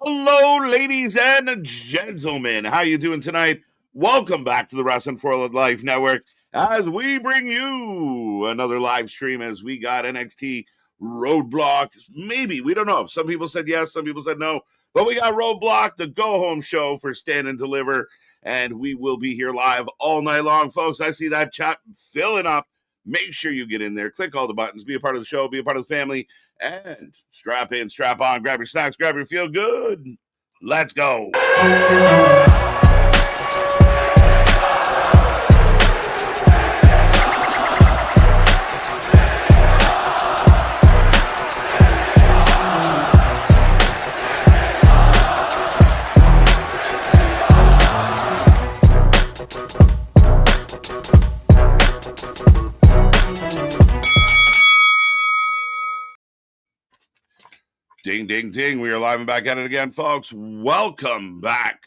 Hello, ladies and gentlemen. How you doing tonight? Welcome back to the Wrestling for Life Network as we bring you another live stream as we got NXT Roadblock. Maybe, we don't know. Some people said yes, some people said no. But we got Roadblock, the go-home show for Stand and Deliver, and we will be here live all night long, folks. I see that chat filling up. Make sure you get in there, click all the buttons, be a part of the show, be a part of the family, and strap in, strap on, grab your snacks, grab your feel good. Let's go. Ding, ding, ding. We are live and back at it again, folks. Welcome back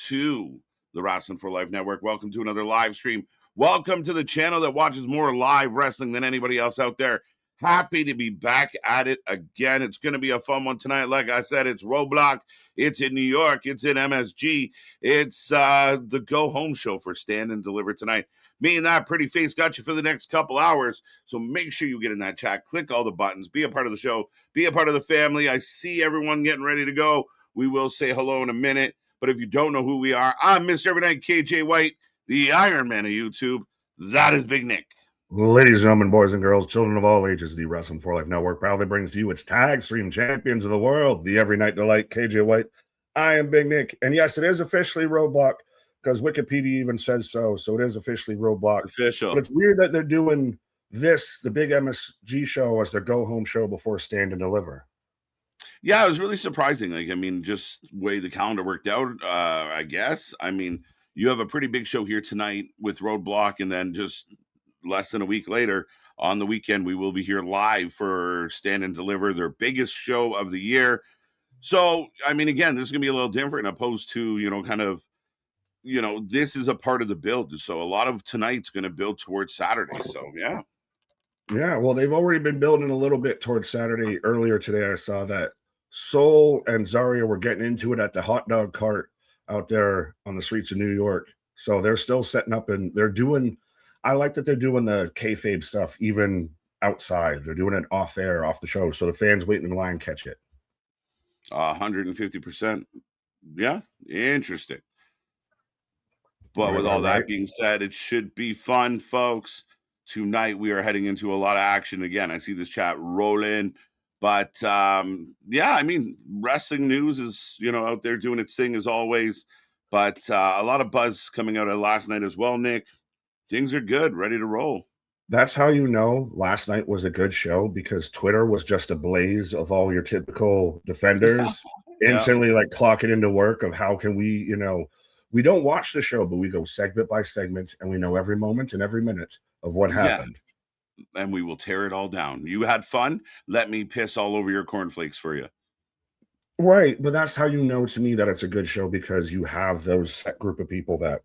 to the Wrestling for Life Network. Welcome to another live stream. Welcome to the channel that watches more live wrestling than anybody else out there. Happy to be back at it again. It's going to be a fun one tonight. Like I said, it's Roadblock. It's in New York. It's in MSG. It's the go-home show for Stand and Deliver tonight. Me and that pretty face got you for the next couple hours. So make sure you get in that chat. Click all the buttons. Be a part of the show. Be a part of the family. I see everyone getting ready to go. We will say hello in a minute. But if you don't know who we are, I'm Mr. Everynight KJ White, the Iron Man of YouTube. That is Big Nick. Ladies and gentlemen, boys and girls, children of all ages, the Wrestling for Life Network proudly brings to you its tag stream champions of the world, the Every Night Delight, KJ White. I am Big Nick. And yes, it is officially Roadblock because Wikipedia even says so. So it is officially Roadblock. Official. But it's weird that they're doing this, the big MSG show, as their go-home show before Stand and Deliver. Yeah, it was really surprising. Like, I mean, just the way the calendar worked out, I guess. I mean, you have a pretty big show here tonight with Roadblock, and then just less than a week later, on the weekend, we will be here live for Stand and Deliver, their biggest show of the year. So, I mean, again, this is going to be a little different opposed to, this is a part of the build. So a lot of tonight's going to build towards Saturday. So, yeah. Yeah, well, they've already been building a little bit towards Saturday. Earlier today, I saw that Soul and Zarya were getting into it at the hot dog cart out there on the streets of New York. So they're still setting up, and they're doing, I like that they're doing the kayfabe stuff even outside. They're doing it off air, off the show, so the fans waiting in line catch it. 150%. Yeah, interesting. But with all that being said, it should be fun, folks. Tonight we are heading into a lot of action. Again, I see this chat rolling. But, yeah, I mean, wrestling news is, out there doing its thing as always. But a lot of buzz coming out of last night as well, Nick. Things are good, ready to roll. That's how you know last night was a good show, because Twitter was just a blaze of all your typical defenders instantly like clocking into work of how can we, we don't watch the show, but we go segment by segment and we know every moment and every minute of what happened. And we will tear it all down. You had fun. Let me piss all over your cornflakes for you. Right. But that's how you know to me that it's a good show, because you have those set group of people that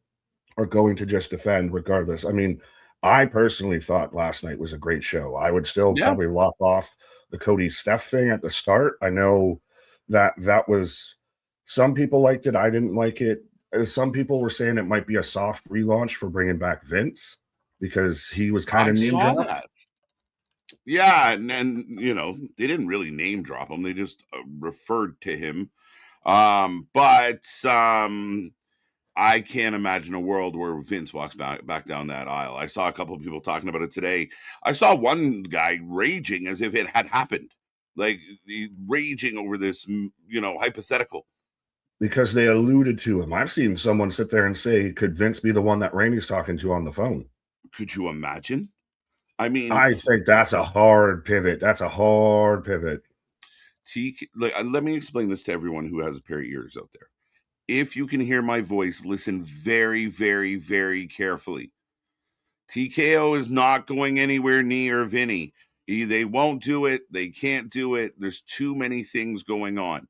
are going to just defend regardless. I mean, I personally thought last night was a great show. I would still probably lop off the Cody Steph thing at the start. I know that was, some people liked it. I didn't like it. Some people were saying it might be a soft relaunch for bringing back Vince, because he was kind of name dropped. That. Yeah, and they didn't really name drop him. They just referred to him. But I can't imagine a world where Vince walks back down that aisle. I saw a couple of people talking about it today. I saw one guy raging as if it had happened, like raging over this, hypothetical. Because they alluded to him. I've seen someone sit there and say, could Vince be the one that Randy's talking to on the phone? Could you imagine? I mean, I think that's a hard pivot. Let me explain this to everyone who has a pair of ears out there. If you can hear my voice, listen very, very, very carefully. TKO is not going anywhere near Vinny. They won't do it. They can't do it. There's too many things going on.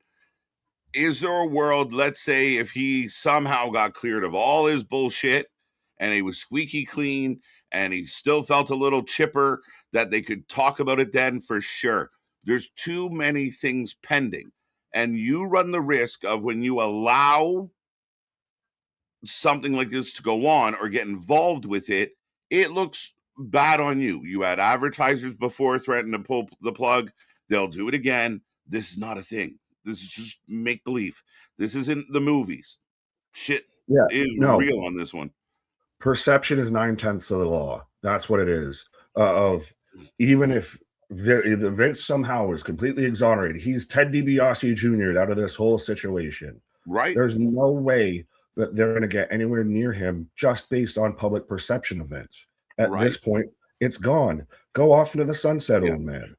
Is there a world, let's say, if he somehow got cleared of all his bullshit and he was squeaky clean and he still felt a little chipper, that they could talk about it then? For sure. There's too many things pending. And you run the risk of, when you allow something like this to go on or get involved with it, it looks bad on you. You had advertisers before threaten to pull the plug. They'll do it again. This is not a thing. This is just make believe. This isn't the movies. Shit is real on this one. Perception is 9/10 of the law. That's what it is. Of even if Vince somehow is completely exonerated, he's Ted DiBiase Jr. out of this whole situation. Right. There's no way that they're going to get anywhere near him just based on public perception events. At this point, it's gone. Go off into the sunset, old man.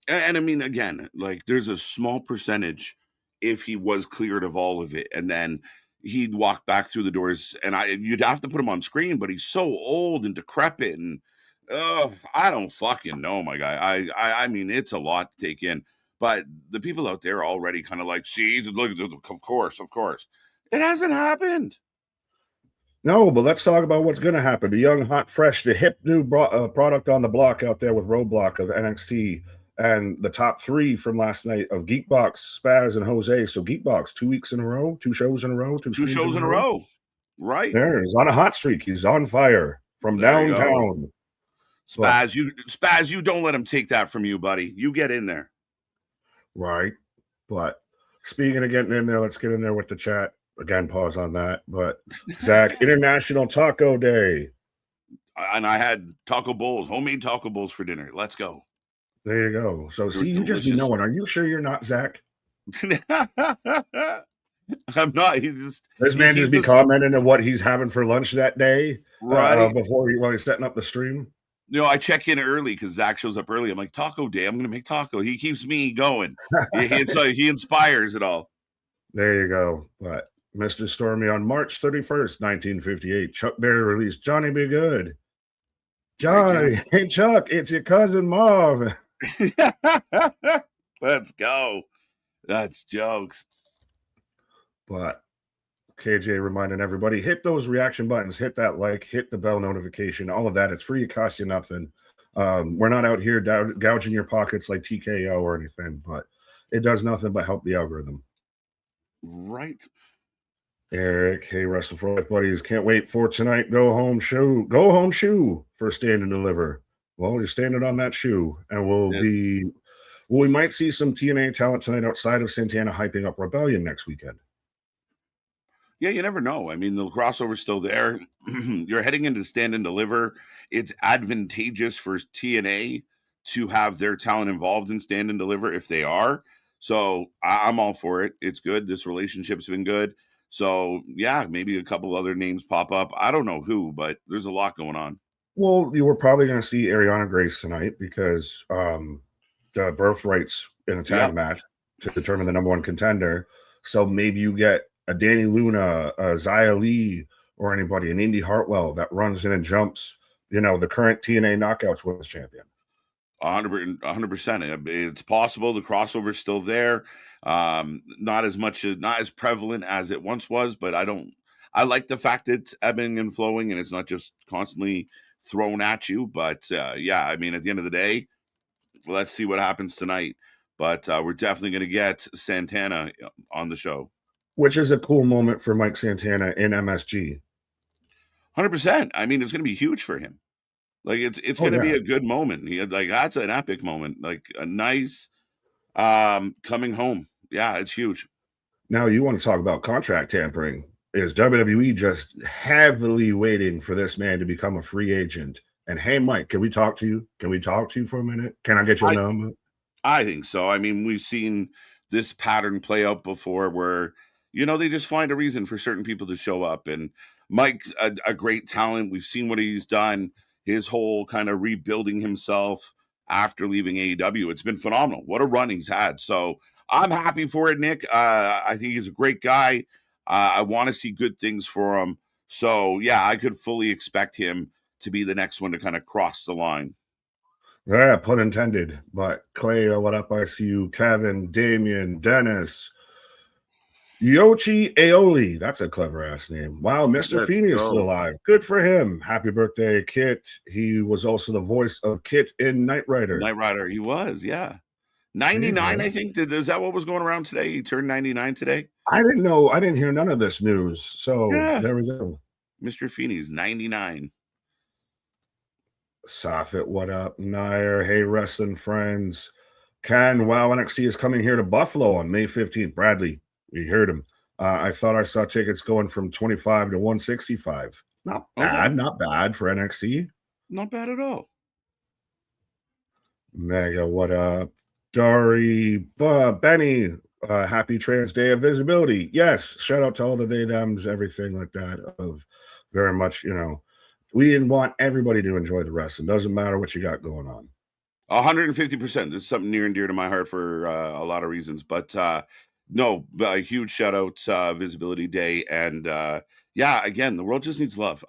And I mean, again, like, there's a small percentage if he was cleared of all of it, and then he'd walk back through the doors, and you'd have to put him on screen, but he's so old and decrepit, and I don't fucking know, my guy. I mean, it's a lot to take in, but the people out there are already kind of like, see, look, of course. It hasn't happened. No, but let's talk about what's going to happen. The young, hot, fresh, the hip new product on the block out there with Roadblock of NXT, and the top 3 from last night of Geekbox, Spaz, and Jose. So Geekbox, 2 weeks in a row, 2 shows in a row, 2 shows in a row. Right. There, he's on a hot streak. He's on fire from downtown. Spaz, you don't let him take that from you, buddy. You get in there. Right. But speaking of getting in there, let's get in there with the chat. Again, pause on that. But Zach, International Taco Day. And I had taco bowls, homemade taco bowls for dinner. Let's go. There you go. So see, you just be knowing. Are you sure you're not Zach? I'm not. This man just be commenting on what he's having for lunch that day, right? While he's setting up the stream. You know, I check in early because Zach shows up early. I'm like, taco day. I'm going to make taco. He keeps me going. He inspires it all. There you go. But Mr. Stormy on March 31st, 1958, Chuck Berry released Johnny Be Good. Johnny, hey Chuck, it's your cousin Marv. Let's go. That's jokes. But KJ reminding everybody, hit those reaction buttons, hit that like, hit the bell notification, all of that. It's free. It costs you nothing. We're not out here gouging your pockets like TKO or anything, but it does nothing but help the algorithm. Right. Eric, hey, Wrestle for Life buddies. Can't wait for tonight. Go home shoe for Stand and Deliver. Well, you're standing on that shoe, and we might see some TNA talent tonight outside of Santana hyping up Rebellion next weekend. Yeah, you never know. I mean, the crossover's still there. You're heading into Stand and Deliver. It's advantageous for TNA to have their talent involved in Stand and Deliver if they are. So I'm all for it. It's good. This relationship's been good. So, yeah, maybe a couple other names pop up. I don't know who, but there's a lot going on. Well, you were probably going to see Ariana Grace tonight because the Birthright's in a tag match to determine the number 1 contender. So maybe you get a Danny Luna, a Xia Li, or anybody, an Indy Hartwell that runs in and jumps, the current TNA Knockouts Women's Champion. 100%. It's possible. The crossover's still there. Not as prevalent as it once was, but I like the fact that it's ebbing and flowing and it's not just constantly thrown at you. But I mean, at the end of the day, let's see what happens tonight. But we're definitely going to get Santana on the show. Which is a cool moment for Mike Santana in MSG. 100%. I mean, it's going to be huge for him. Like, it's going to be a good moment. That's an epic moment. Like, a nice coming home. Yeah, it's huge. Now, you want to talk about contract tampering. Is WWE just heavily waiting for this man to become a free agent? And, hey, Mike, can we talk to you? Can we talk to you for a minute? Can I get your number? I think so. I mean, we've seen this pattern play out before where, they just find a reason for certain people to show up. And Mike's a great talent. We've seen what he's done. His whole kind of rebuilding himself after leaving AEW. It's been phenomenal. What a run he's had. So I'm happy for it, Nick. I think he's a great guy. I want to see good things for him. So, yeah, I could fully expect him to be the next one to kind of cross the line. Yeah, pun intended. But Clay, what up? I see you. Kevin, Damian, Dennis, Yoshi Aoli. That's a clever ass name. Wow, Mr. Feeney is still alive. Good for him. Happy birthday, Kit. He was also the voice of Kit in Knight Rider. Knight Rider, he was, yeah. 99, I think. Is that what was going around today? He turned 99 today? I didn't know. I didn't hear none of this news. So Yeah. there we go. Mr. Feeney's 99. Soffit, what up? Nair, hey, wrestling friends. Ken, wow, NXT is coming here to Buffalo on May 15th. Bradley, we heard him. I thought I saw tickets going from 25 to 165. Not bad, Okay. not bad for NXT. Not bad at all. Mega, what up? Dari, Benny, happy Trans Day of Visibility. Yes, shout out to all the they, thems, everything like that. Of very much, we didn't want everybody to enjoy the wrestling. Doesn't matter what you got going on. 150%. This is something near and dear to my heart for a lot of reasons. But no, a huge shout out Visibility Day. And yeah, again, the world just needs love.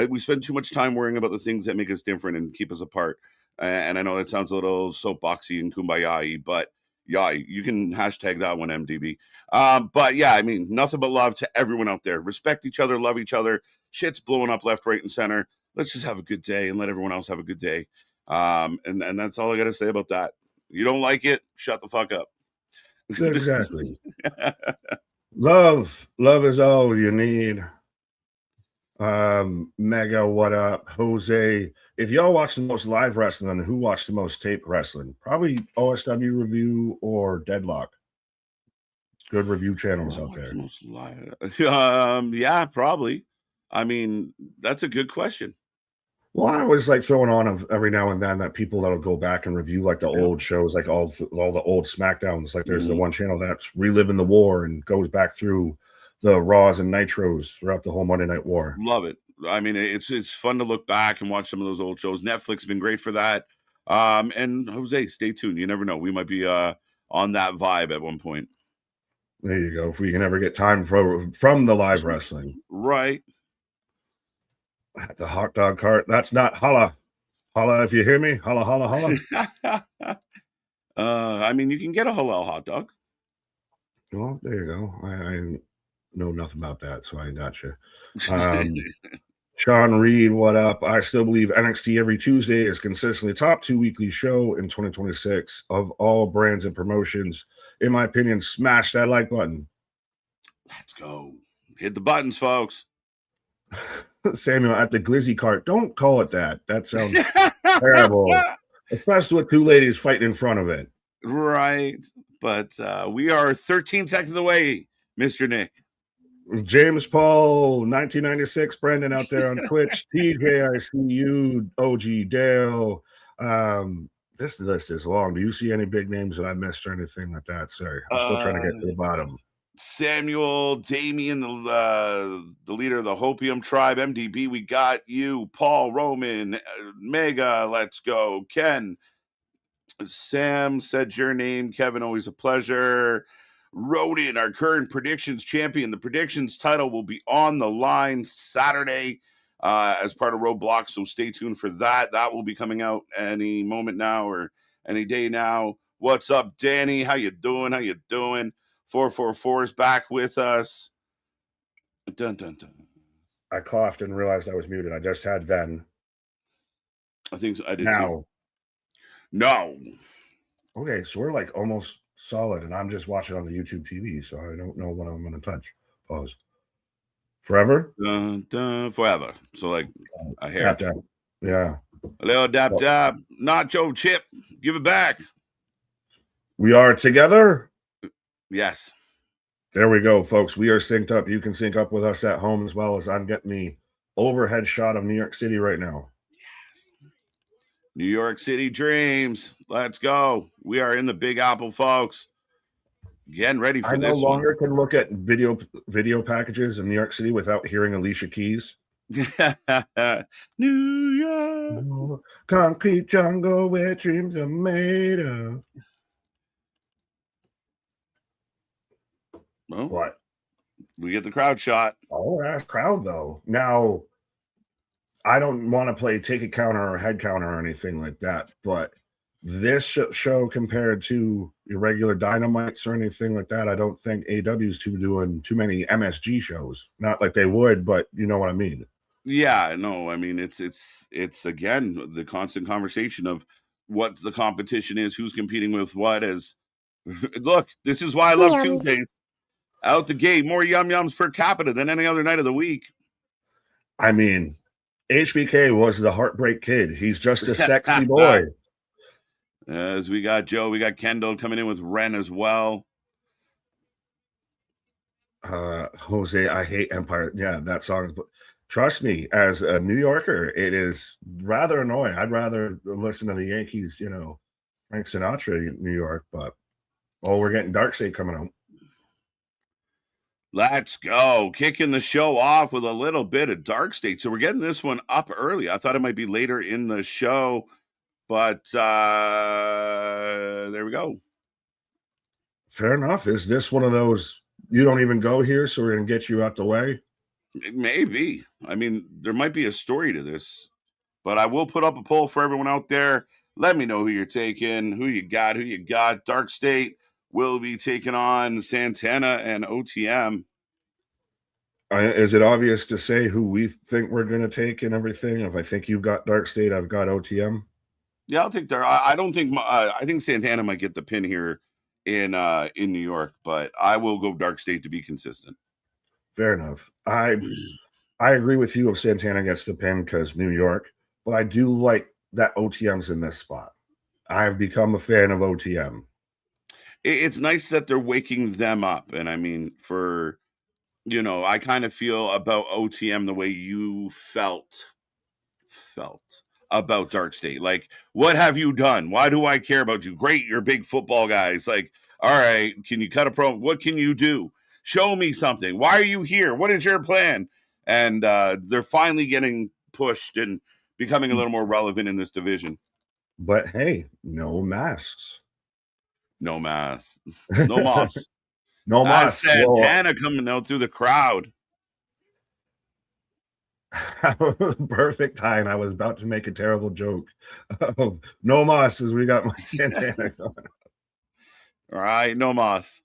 We spend too much time worrying about the things that make us different and keep us apart. And I know that sounds a little soapboxy and kumbaya, but yeah, you can hashtag that one, MDB. But yeah, I mean, nothing but love to everyone out there. Respect each other, love each other. Shit's blowing up left, right, and center. Let's just have a good day and let everyone else have a good day. And that's all I got to say about that. You don't like it, shut the fuck up. Exactly. Love is all you need. Mega, what up? Jose, if y'all watch the most live wrestling, who watched the most tape wrestling? Probably OSW Review or Deadlock. Good review channels out there. Most live? Yeah, probably. I mean, that's a good question. Well, I always like throwing on every now and then that people that'll go back and review like the old shows, like all the old SmackDowns. Like there's the one channel that's reliving the war and goes back through the Raws and Nitros throughout the whole Monday Night War. Love it. I mean, it's fun to look back and watch some of those old shows. Netflix has been great for that. And Jose, stay tuned. You never know. We might be on that vibe at one point. There you go. If we can ever get time from the live wrestling. Right. The hot dog cart. That's not holla. Holla if you hear me. Holla, holla, holla. I mean, you can get a halal hot dog. Well, there you go. I know nothing about that, so I got you. Sean Reed, what up? I still believe NXT every Tuesday is consistently top 2 weekly show in 2026 of all brands and promotions. In my opinion, smash that like button. Let's go. Hit the buttons, folks. Samuel at the Glizzy cart. Don't call it that. That sounds terrible. Especially with two ladies fighting in front of it. Right. But we are 13 seconds away, Mr. Nick. James Paul, 1996, Brendan out there on Twitch. TJ, I see you. OG Dale. This list is long. Do you see any big names that I missed or anything like that? Sorry, I'm still trying to get to the bottom. Samuel, Damien, the leader of the Hopium tribe, MDB, we got you. Paul, Roman, Mega, let's go. Ken, Sam said your name. Kevin, always a pleasure. Ronan, our current predictions champion. The predictions title will be on the line Saturday as part of Roadblock, so stay tuned for that. That will be coming out any moment now or any day now. What's up, Danny? How you doing? 444 is back with us. Dun, dun, dun. I coughed and realized I was muted. I just had then. I think I did now. too. No. Okay, so we're like almost solid, and I'm just watching on the YouTube TV, so I don't know what I'm going to touch. Pause. Forever? Forever. So like a hair. Tap, tap. Yeah. A little dab, dab. Nacho chip. Give it back. We are together? Yes. There we go, folks. We are synced up. You can sync up with us at home as well as I'm getting the overhead shot of New York City right now. Yes. New York City dreams. Let's go. We are in the Big Apple, folks. Getting ready for this. I no longer can look at video packages in New York City without hearing Alicia Keys. New York. Concrete jungle where dreams are made of. Well, what? We get the crowd shot. Oh, that's crowd, though. Now, I don't want to play ticket counter or head counter or anything like that, but this show compared to your regular Dynamites or anything like that, I don't think AW's doing too many MSG shows. Not like they would, but you know what I mean. Yeah, no, I mean it's again the constant conversation of what the competition is, who's competing with what. As look, this is why I love Tuesdays. Out the gate, more yum yums per capita than any other night of the week. I mean, HBK was the heartbreak kid. He's just a sexy boy. As we got Joe, we got Kendall coming in with Ren as well. Jose, I hate Empire. Yeah, that song. But trust me, as a New Yorker, it is rather annoying. I'd rather listen to the Yankees, Frank Sinatra in New York. But we're getting Dark State coming out. Let's go. Kicking the show off with a little bit of Dark State. So we're getting this one up early. I thought it might be later in the show, but there we go. Fair enough. Is this one of those, you don't even go here, so we're going to get you out the way? It may be. I mean, there might be a story to this, but I will put up a poll for everyone out there. Let me know who you're taking, who you got. Dark State will be taking on Santana and OTM. Is it obvious to say who we think we're going to take and everything? If I think you've got Dark State, I've got OTM. Yeah, I'll take Dark. I don't think. I think Santana might get the pin here in New York, but I will go Dark State to be consistent. Fair enough. I agree with you if Santana gets the pin because New York, but I do like that OTM's in this spot. I've become a fan of OTM. It's nice that they're waking them up. And I mean, I kind of feel about OTM the way you felt about Dark State. Like, what have you done? Why do I care about you? Great, you're big football guys. Like, all right, can you cut a promo? What can you do? Show me something. Why are you here? What is your plan? And they're finally getting pushed and becoming a little more relevant in this division. But hey, no masks. No masks. No moss. No moss. Santana coming out through the crowd. Perfect time. I was about to make a terrible joke of no moss as we got Mike Santana going. All right, no moss.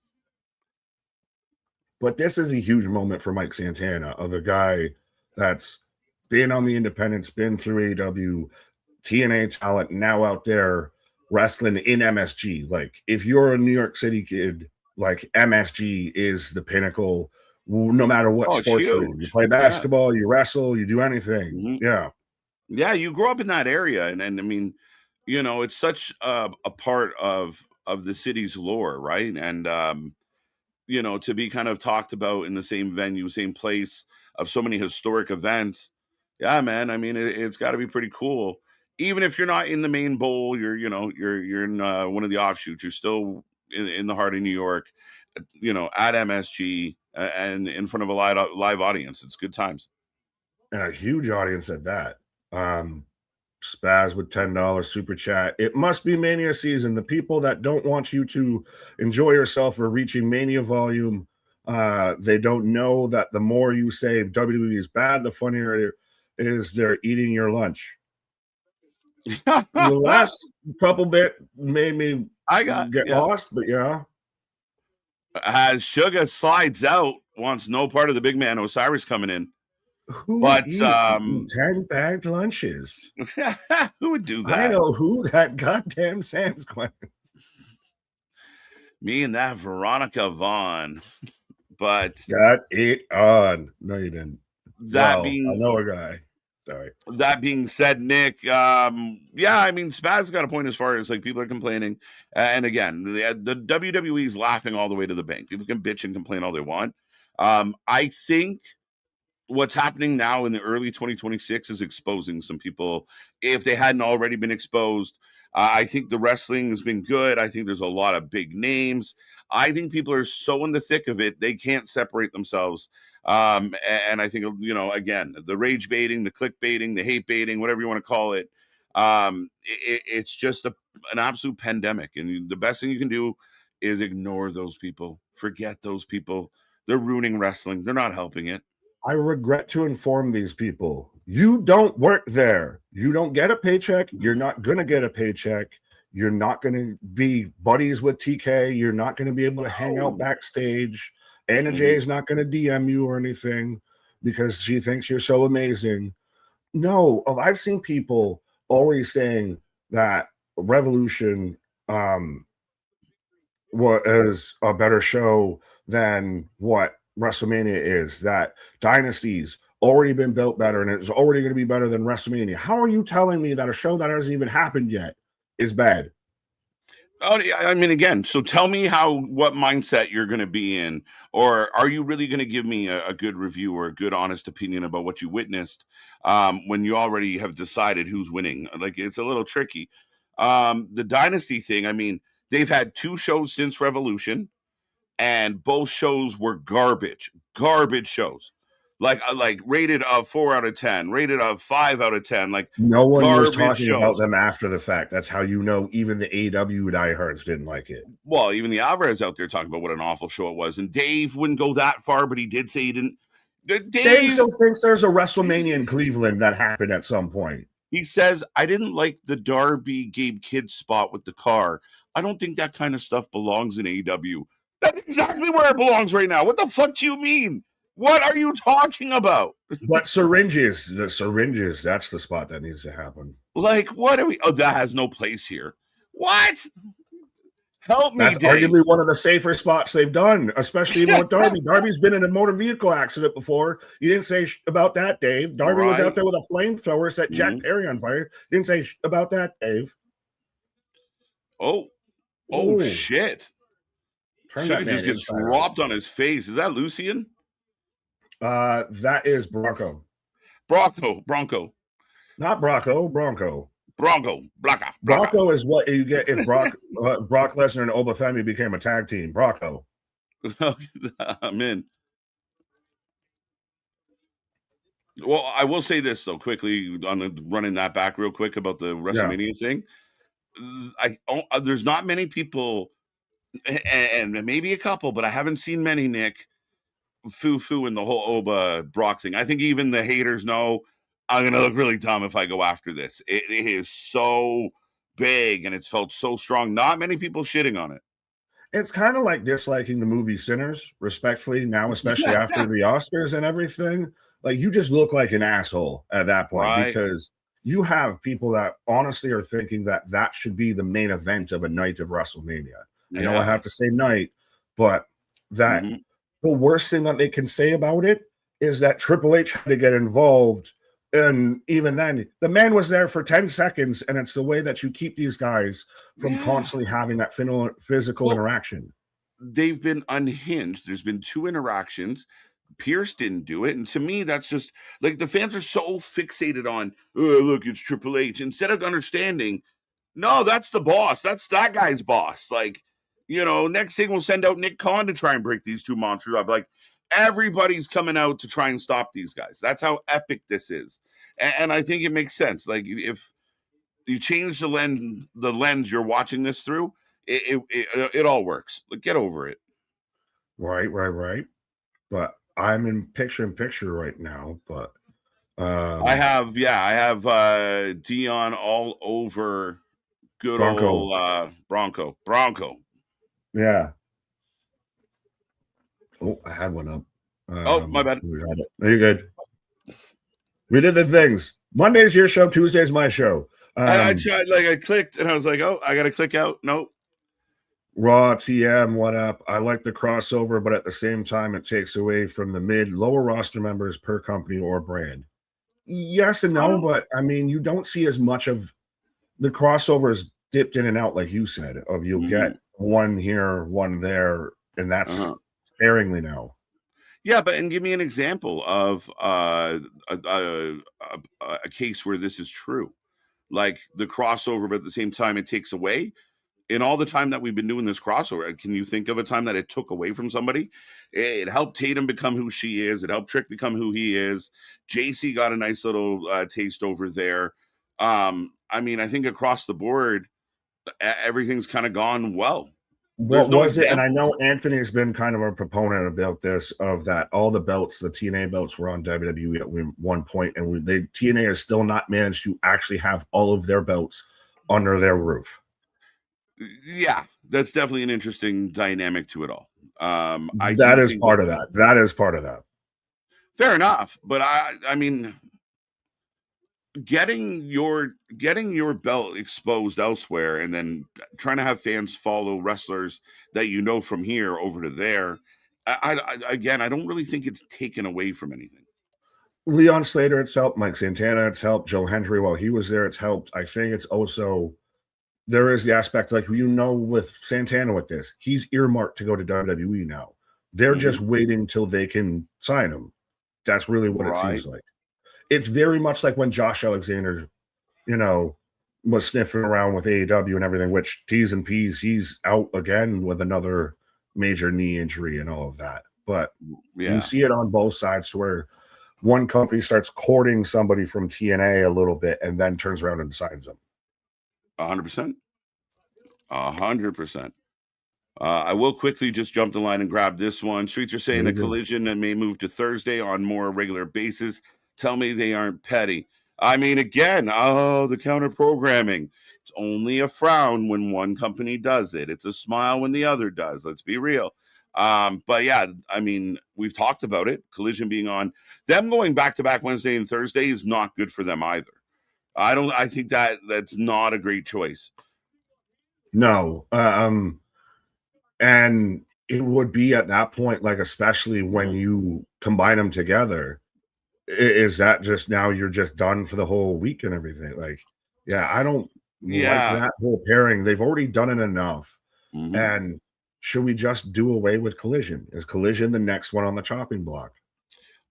But this is a huge moment for Mike Santana, of a guy that's been on the independents, been through AEW, TNA talent, now out there wrestling in MSG. Like, if you're a New York City kid, like, MSG is the pinnacle, no matter what sport you're in. You play basketball, you wrestle, you do anything. Mm-hmm. Yeah, you grow up in that area. And I mean, it's such a part of the city's lore, right? And, to be kind of talked about in the same venue, same place of so many historic events. Yeah, man. I mean, it's got to be pretty cool. Even if you're not in the main bowl, you're in one of the offshoots. You're still in the heart of New York, at MSG and in front of a live audience. It's good times. And a huge audience at that. Spaz with $10 super chat. It must be Mania season. The people that don't want you to enjoy yourself are reaching Mania volume. They don't know that the more you say WWE is bad, the funnier it is they're eating your lunch. The last couple bit made me get lost, but yeah. As Sugar slides out, wants no part of the big man Osiris coming in. Who eats 10 bagged lunches? Who would do that? I know who that goddamn Sam's Quest. Me and that Veronica Vaughn. But got it on. No, you didn't. I know a guy. Sorry. That being said, Nick, I mean, Spaz got a point as far as like people are complaining. And again, the WWE is laughing all the way to the bank. People can bitch and complain all they want. I think what's happening now in the early 2026 is exposing some people if they hadn't already been exposed. I think the wrestling has been good. I think there's a lot of big names. I think people are so in the thick of it, they can't separate themselves. And I think, again, the rage baiting, the click baiting, the hate baiting, whatever you want to call it, it's just an absolute pandemic. And the best thing you can do is ignore those people. Forget those people. They're ruining wrestling. They're not helping it. I regret to inform these people, you don't work there. You don't get a paycheck. You're not going to get a paycheck. You're not going to be buddies with TK. You're not going to be able to hang out backstage. Anna Jay is not going to DM you or anything because she thinks you're so amazing. No, I've seen people already saying that Revolution was a better show than what WrestleMania is. That Dynasty's already been built better and it's already going to be better than WrestleMania. How are you telling me that a show that hasn't even happened yet is bad? Oh, I mean, again, so tell me what mindset you're going to be in, or are you really going to give me a good review or a good, honest opinion about what you witnessed when you already have decided who's winning? Like, it's a little tricky. The Dynasty thing, I mean, they've had 2 shows since Revolution, and both shows were garbage shows. Like rated a 4 out of 10, rated a 5 out of 10, like No one was garbage talking about shows. them after the fact. That's how you know even the AEW diehards didn't like it. Well, even the Alvarez out there talking about what an awful show it was. And Dave wouldn't go that far, but he did say he didn't. Dave still thinks there's a WrestleMania in Cleveland that happened at some point. He says, I didn't like the Darby Gabe Kidd spot with the car. I don't think that kind of stuff belongs in AEW. That's exactly where it belongs right now. What the fuck do you mean? What are you talking about? But the syringes, that's the spot that needs to happen. Like, what are we? Oh, that has no place here. What? Help me, That's Dave. arguably one of the safer spots they've done, especially even with Darby. Darby's been in a motor vehicle accident before. You didn't say about that, Dave. Darby was out there with a flamethrower, set Jack Perry on fire. Didn't say about that, Dave. Oh, shit. Should have just gets dropped on his face. Is that Lucian? That is Bronco. Bronco. Not Bronco, Bronco. Blanca. Bronco is what you get if Brock Lesnar and Obafemi became a tag team. Bronco. I'm in. Well, I will say this though, quickly on running that back real quick about the WrestleMania thing. There's not many people, and maybe a couple, but I haven't seen many, Nick, foo in the whole Oba Brock thing. I think even the haters know I'm going to look really dumb if I go after this. It is so big and it's felt so strong. Not many people shitting on it. It's kind of like disliking the movie Sinners, respectfully, now, especially after the Oscars and everything. Like, you just look like an asshole at that point because you have people that honestly are thinking that that should be the main event of a night of WrestleMania. I know I have to say night, but that the worst thing that they can say about it is that Triple H had to get involved. And even then, the man was there for 10 seconds, and it's the way that you keep these guys from constantly having that physical interaction. They've been unhinged. There's been 2 interactions. Pierce didn't do it. And to me, that's just like the fans are so fixated on, oh, look, it's Triple H. Instead of understanding, no, that's the boss. That's that guy's boss. Like, next thing we'll send out Nick Khan to try and break these 2 monsters up. Like, everybody's coming out to try and stop these guys. That's how epic this is. And I think it makes sense. Like, if you change the lens you're watching this through, it all works. Like, get over it. Right. But I'm in picture right now, but I have Dion all over good Bronco. Old Bronco. Yeah. Oh, I had one up. My bad. You're good. We did the things. Monday's your show, Tuesday's my show. I tried, I clicked and I was like, oh, I gotta click out. Nope. Raw, TM, what up? I like the crossover, but at the same time, it takes away from the lower roster members per company or brand. Yes and no, but I mean, you don't see as much of the crossovers dipped in and out, like you said, of you'll get one here, one there, and that's sparingly now. Yeah, and give me an example of a case where this is true. Like the crossover, but at the same time, it takes away. In all the time that we've been doing this crossover, can you think of a time that it took away from somebody? It helped Tatum become who she is. It helped Trick become who he is. JC got a nice little taste over there. I mean, I think across the board, everything's kind of gone well. What was it? And I know Anthony's been kind of a proponent about this, of that all the belts, the TNA belts were on WWE at one point, and TNA has still not managed to actually have all of their belts under their roof. Yeah, that's definitely an interesting dynamic to it all. That is part of that. Fair enough, but I mean, getting your belt exposed elsewhere and then trying to have fans follow wrestlers that you know from here over to there. Again, I don't really think it's taken away from anything. Leon Slater, it's helped. Mike Santana, it's helped. Joe Hendry, while he was there, it's helped. I think it's also, there is the aspect, like, with Santana with this, he's earmarked to go to WWE now. They're just waiting till they can sign him. That's really what it seems like. It's very much like when Josh Alexander, was sniffing around with AEW and everything, which T's and P's, he's out again with another major knee injury and all of that. But you see it on both sides, to where one company starts courting somebody from TNA a little bit and then turns around and signs them. 100%. 100%. I will quickly just jump the line and grab this one. Streets are saying a Collision and may move to Thursday on more regular basis. Tell me they aren't petty. I mean, again, the counter programming. It's only a frown when one company does it. It's a smile when the other does. Let's be real. But yeah, I mean, we've talked about it. Collision being on, them going back to back Wednesday and Thursday is not good for them either. I think that's not a great choice. No. And it would be at that point, like, especially when you combine them together, is that just now you're just done for the whole week and everything? Like, I don't like that whole pairing. They've already done it enough. And should we just do away with Collision? Is Collision the next one on the chopping block?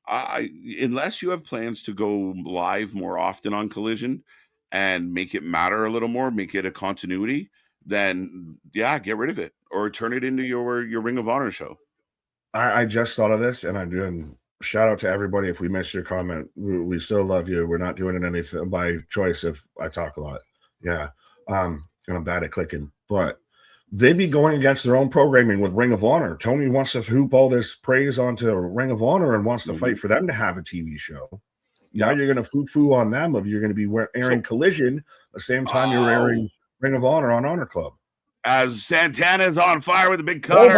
Unless you have plans to go live more often on Collision and make it matter a little more, make it a continuity, then get rid of it or turn it into your Ring of Honor show. I just thought of this, and I'm doing shout out to everybody. If we missed your comment, we still love you. We're not doing it anything by choice if I talk a lot. And I'm bad at clicking, but they'd be going against their own programming with Ring of Honor. Tony wants to hoop all this praise onto Ring of Honor and wants to fight for them to have a TV show. Now you're going to foo-foo on them if you're going to be airing Collision the same time you're airing Ring of Honor on Honor Club. As Santana's on fire with a big cutter.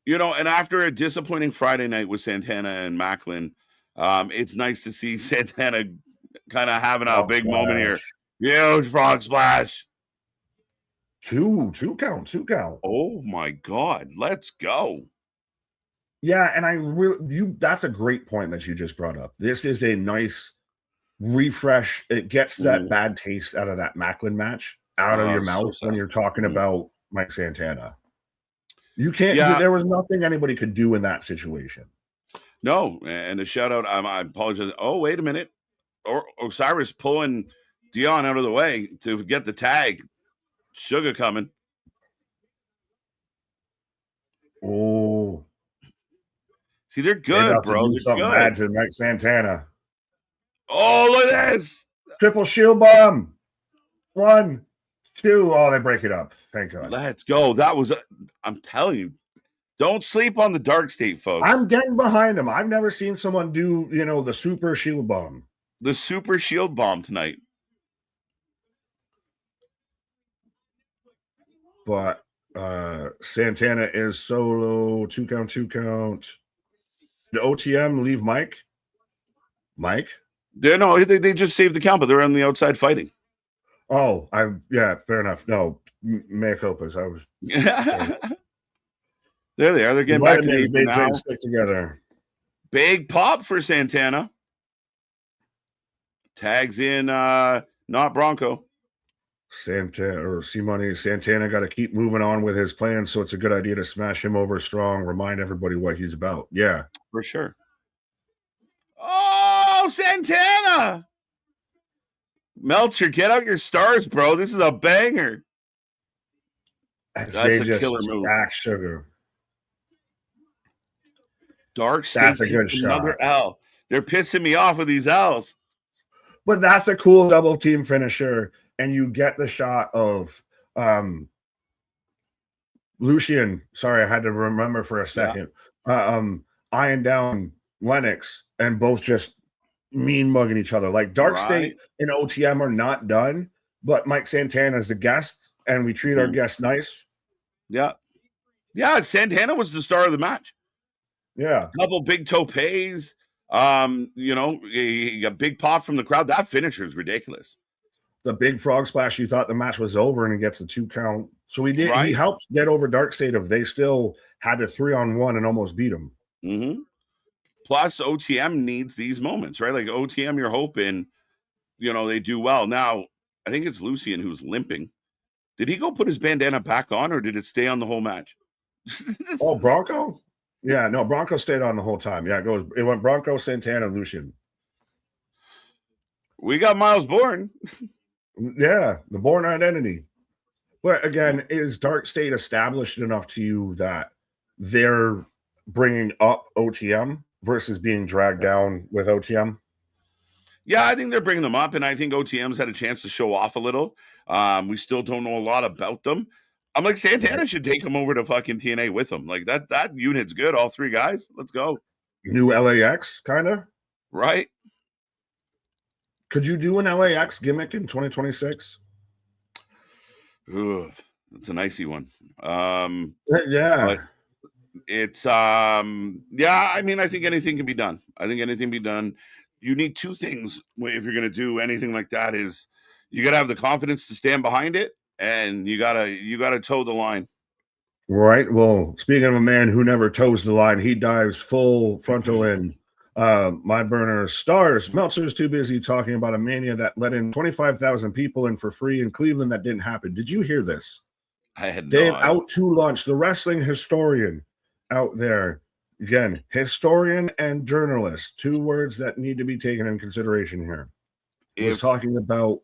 And after a disappointing Friday night with Santana and Macklin, it's nice to see Santana kind of having a big moment here. Huge frog splash. Two count. Oh my God, let's go. Yeah, and that's a great point that you just brought up. This is a nice refresh. It gets that bad taste out of that Macklin match out of your mouth when you're talking about Mike Santana. You can't. There was nothing anybody could do in that situation. No, and a shout out. I apologize. Oh, wait a minute. Osiris pulling Dion out of the way to get the tag. Sugar coming. Oh, see, they're good, bro. Do something bad to Mike Santana. Oh, look at this. Triple shield bomb. 1, 2. Oh, they break it up. Thank God. Let's go. That was, I'm telling you, don't sleep on the dark state, folks. I'm getting behind them. I've never seen someone do, the super shield bomb. The super shield bomb tonight. But Santana is solo. 2 count. The OTM leave Mike? They just saved the count, but they're on the outside fighting. Oh, fair enough. No, mea culpas. I was. There they are. They're getting back to the now. Stick together. Big pop for Santana. Tags in, not Bronco. Santana got to keep moving on with his plan, so it's a good idea to smash him over strong, remind everybody what he's about. Yeah. For sure. Oh, Santana! Meltzer, get out your stars, bro. This is a banger. That's a killer move. Sugar. Dark State. That's a good shot. Another L. They're pissing me off with these L's. But that's a cool double team finisher. And you get the shot of Lucian. Sorry, I had to remember for a second. Eyeing down Lennox and both just mean mugging each other. Like Dark State and OTM are not done, but Mike Santana is the guest, and we treat our guests nice. Yeah. Santana was the star of the match. Yeah. Couple big topes. A big pop from the crowd. That finisher is ridiculous. The big frog splash, you thought the match was over, and he gets the 2 count. So he did. Right? He helped get over Dark State of they still had a 3-on-1 and almost beat him. Mm-hmm. Plus, OTM needs these moments, right? Like OTM, you're hoping, they do well. Now, I think it's Lucian who's limping. Did he go put his bandana back on, or did it stay on the whole match? Oh, Bronco? Yeah, no, Bronco stayed on the whole time. Yeah, it went Bronco, Santana, Lucian. We got Miles Bourne. Yeah, the Bourne identity. But again, is Dark State established enough to you that they're bringing up OTM versus being dragged down with OTM? Yeah, I think they're bringing them up, and I think OTM's had a chance to show off a little. We still don't know a lot about them. I'm like, Santana should take him over to fucking TNA with him. Like that unit's good. All 3 guys. Let's go. New LAX, kind of? Right. Could you do an LAX gimmick in 2026? Ugh, that's an icy one. Yeah. It's yeah, I mean, I think anything can be done. You need 2 things if you're gonna do anything like that. Is you gotta have the confidence to stand behind it, and you gotta toe the line. Right. Well, speaking of a man who never toes the line, he dives full frontal in. My burner stars. Meltzer's too busy talking about a mania that let in 25,000 people in for free in Cleveland that didn't happen. Did you hear this? I had Dave not. out to lunch, the wrestling historian out there. Again, historian and journalist, 2 words that need to be taken in consideration here. He was talking about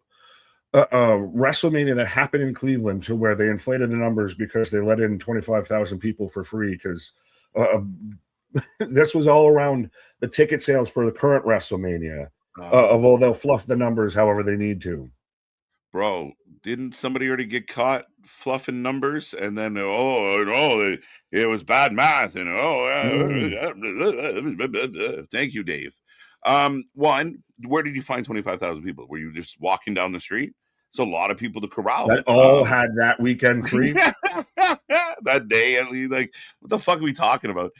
WrestleMania that happened in Cleveland to where they inflated the numbers because they let in 25,000 people for free because this was all around the ticket sales for the current WrestleMania. Although they'll fluff the numbers however they need to. Bro, didn't somebody already get caught fluffing numbers? And then, it was bad math. And thank you, Dave. One, where did you find 25,000 people? Were you just walking down the street? It's a lot of people to corral. That all had that weekend free. That day, at least. Like, what the fuck are we talking about?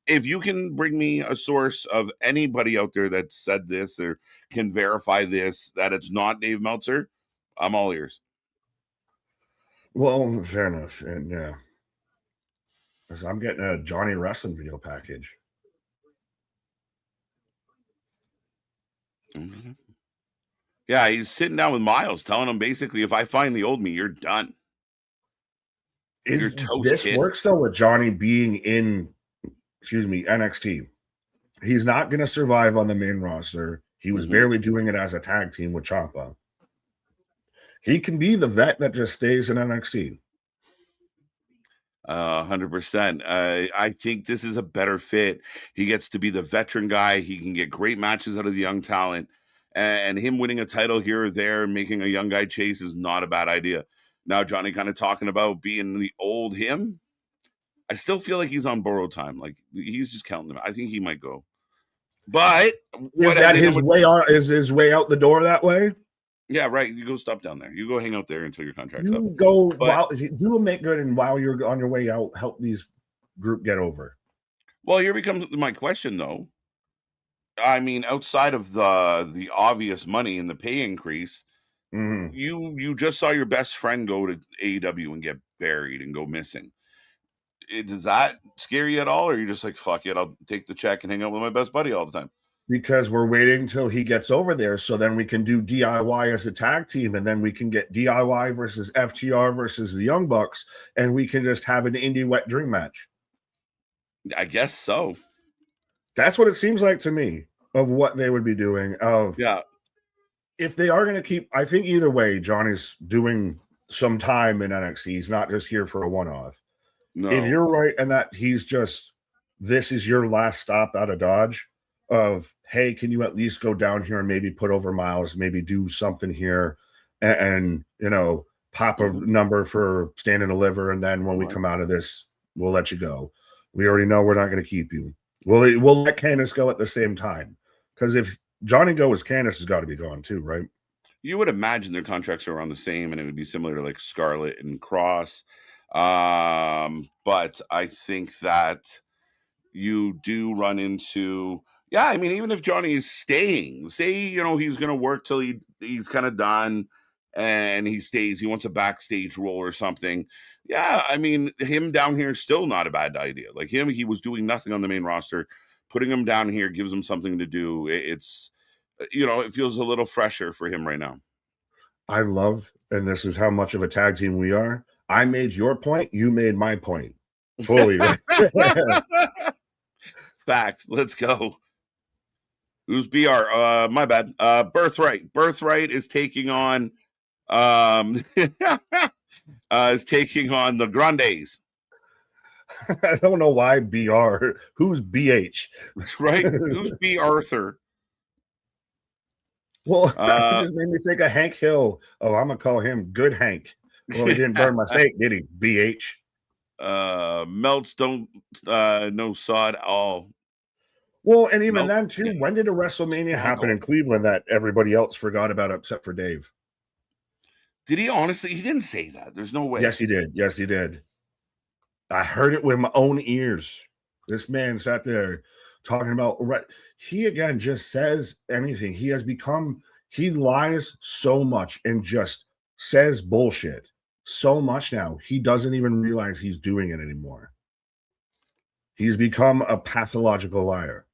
If you can bring me a source of anybody out there that said this or can verify this, that it's not Dave Meltzer, I'm all ears. Well, fair enough. And yeah, I'm getting a Johnny Wrestling video package. Mm-hmm. Yeah, he's sitting down with Miles, telling him basically, if I find the old me, you're done. Is this works though with Johnny being in, NXT? He's not going to survive on the main roster. He was barely doing it as a tag team with Ciampa. He can be the vet that just stays in NXT. 100%. I think this is a better fit. He gets to be the veteran guy. He can get great matches out of the young talent. And him winning a title here or there, making a young guy chase is not a bad idea. Now, Johnny kind of talking about being the old him. I still feel like he's on borrowed time. Like he's just counting them. I think he might go. But is that his way out? Is his way out the door that way? Yeah, right. You go stop down there. You go hang out there until your contract's up. You go do a make good, and while you're on your way out, help these group get over. Well, here becomes my question, though. I mean, outside of the obvious money and the pay increase, you just saw your best friend go to AEW and get buried and go missing. Does that scare you at all, or are you just like, fuck it, I'll take the check and hang out with my best buddy all the time? Because we're waiting until he gets over there, so then we can do DIY as a tag team, and then we can get DIY versus FTR versus the Young Bucks, and we can just have an indie wet dream match. I guess so. That's what it seems like to me of what they would be doing. If they are going to keep, I think either way, Johnny's doing some time in NXT. He's not just here for a one-off. No. If you're right, and that he's just, this is your last stop out of Dodge of, hey, can you at least go down here and maybe put over Miles, maybe do something here and pop a number for Stand and Deliver. And then when we come out of this, we'll let you go. We already know we're not going to keep you. We'll let Candice go at the same time. Because if Johnny goes, Candice has got to be gone too, right? You would imagine their contracts are around the same, and it would be similar to like Scarlett and Cross. But I think that you do run into, Yeah, I mean, even if Johnny is staying, say, he's going to work till he's kind of done and he stays, he wants a backstage role or something. Yeah, I mean, him down here is still not a bad idea. Like he was doing nothing on the main roster. Putting him down here gives him something to do. It's, it feels a little fresher for him right now. I love, and this is how much of a tag team we are. I made your point, you made my point. Fully. Facts. Let's go. Who's BR? My bad. Birthright. Birthright is taking on is taking on the Grandes. I don't know why BR. Who's BH? Right? Who's B Arthur? Well, it just made me think of Hank Hill. Oh, I'm gonna call him Good Hank. Well, he didn't burn my steak, did he? BH. Melts don't know sod all. Well, and even then too, when did a WrestleMania happen in Cleveland that everybody else forgot about except for Dave? Did he honestly? He didn't say that. There's no way. Yes, he did. Yes, he did. I heard it with my own ears. This man sat there talking about, he again just says anything. He lies so much and just says bullshit so much now. He doesn't even realize he's doing it anymore. He's become a pathological liar.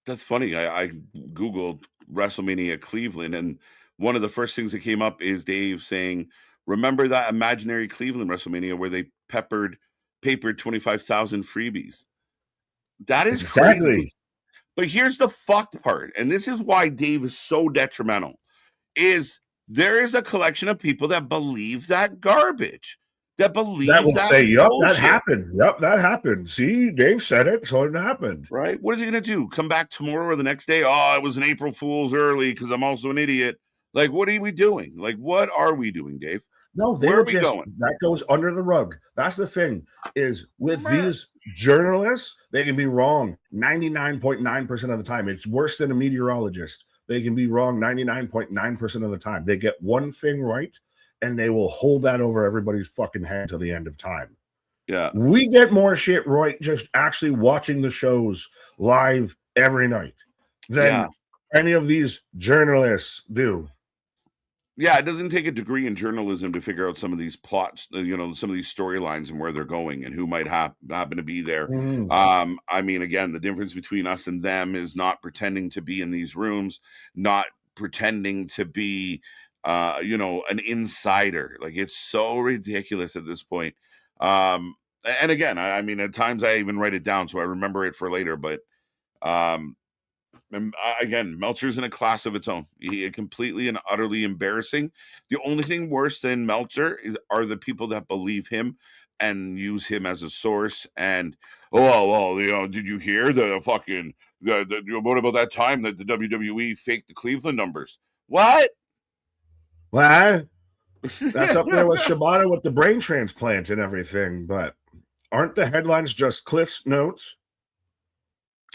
That's funny. I Googled WrestleMania Cleveland, and one of the first things that came up is Dave saying, remember that imaginary Cleveland WrestleMania where they papered 25,000 freebies? That is crazy. But here's the fucked part, and this is why Dave is so detrimental, is there is a collection of people that believe that garbage. That believe that will say, yep, that happened. Yep, that happened. See, Dave said it, so it happened. Right? What is he going to do? Come back tomorrow or the next day? Oh, it was an April Fool's early because I'm also an idiot. Like, what are we doing? Like, what are we doing, Dave? No, where are we going? That goes under the rug. That's the thing, is with these journalists, they can be wrong 99.9% of the time. It's worse than a meteorologist. They can be wrong 99.9% of the time. They get one thing right, and they will hold that over everybody's fucking head till the end of time. Yeah. We get more shit right just actually watching the shows live every night than any of these journalists do. Yeah, it doesn't take a degree in journalism to figure out some of these plots, some of these storylines and where they're going and who might happen to be there. Mm. I mean, again, the difference between us and them is not pretending to be in these rooms, not pretending to be an insider. Like, it's so ridiculous at this point. And again, I mean, at times I even write it down so I remember it for later, but and again, Meltzer's in a class of its own. He completely and utterly embarrassing. The only thing worse than Meltzer are the people that believe him and use him as a source. And did you hear what about that time that the WWE faked the Cleveland numbers? What? What? That's up there with Shibata with the brain transplant and everything. But aren't the headlines just Cliff's notes?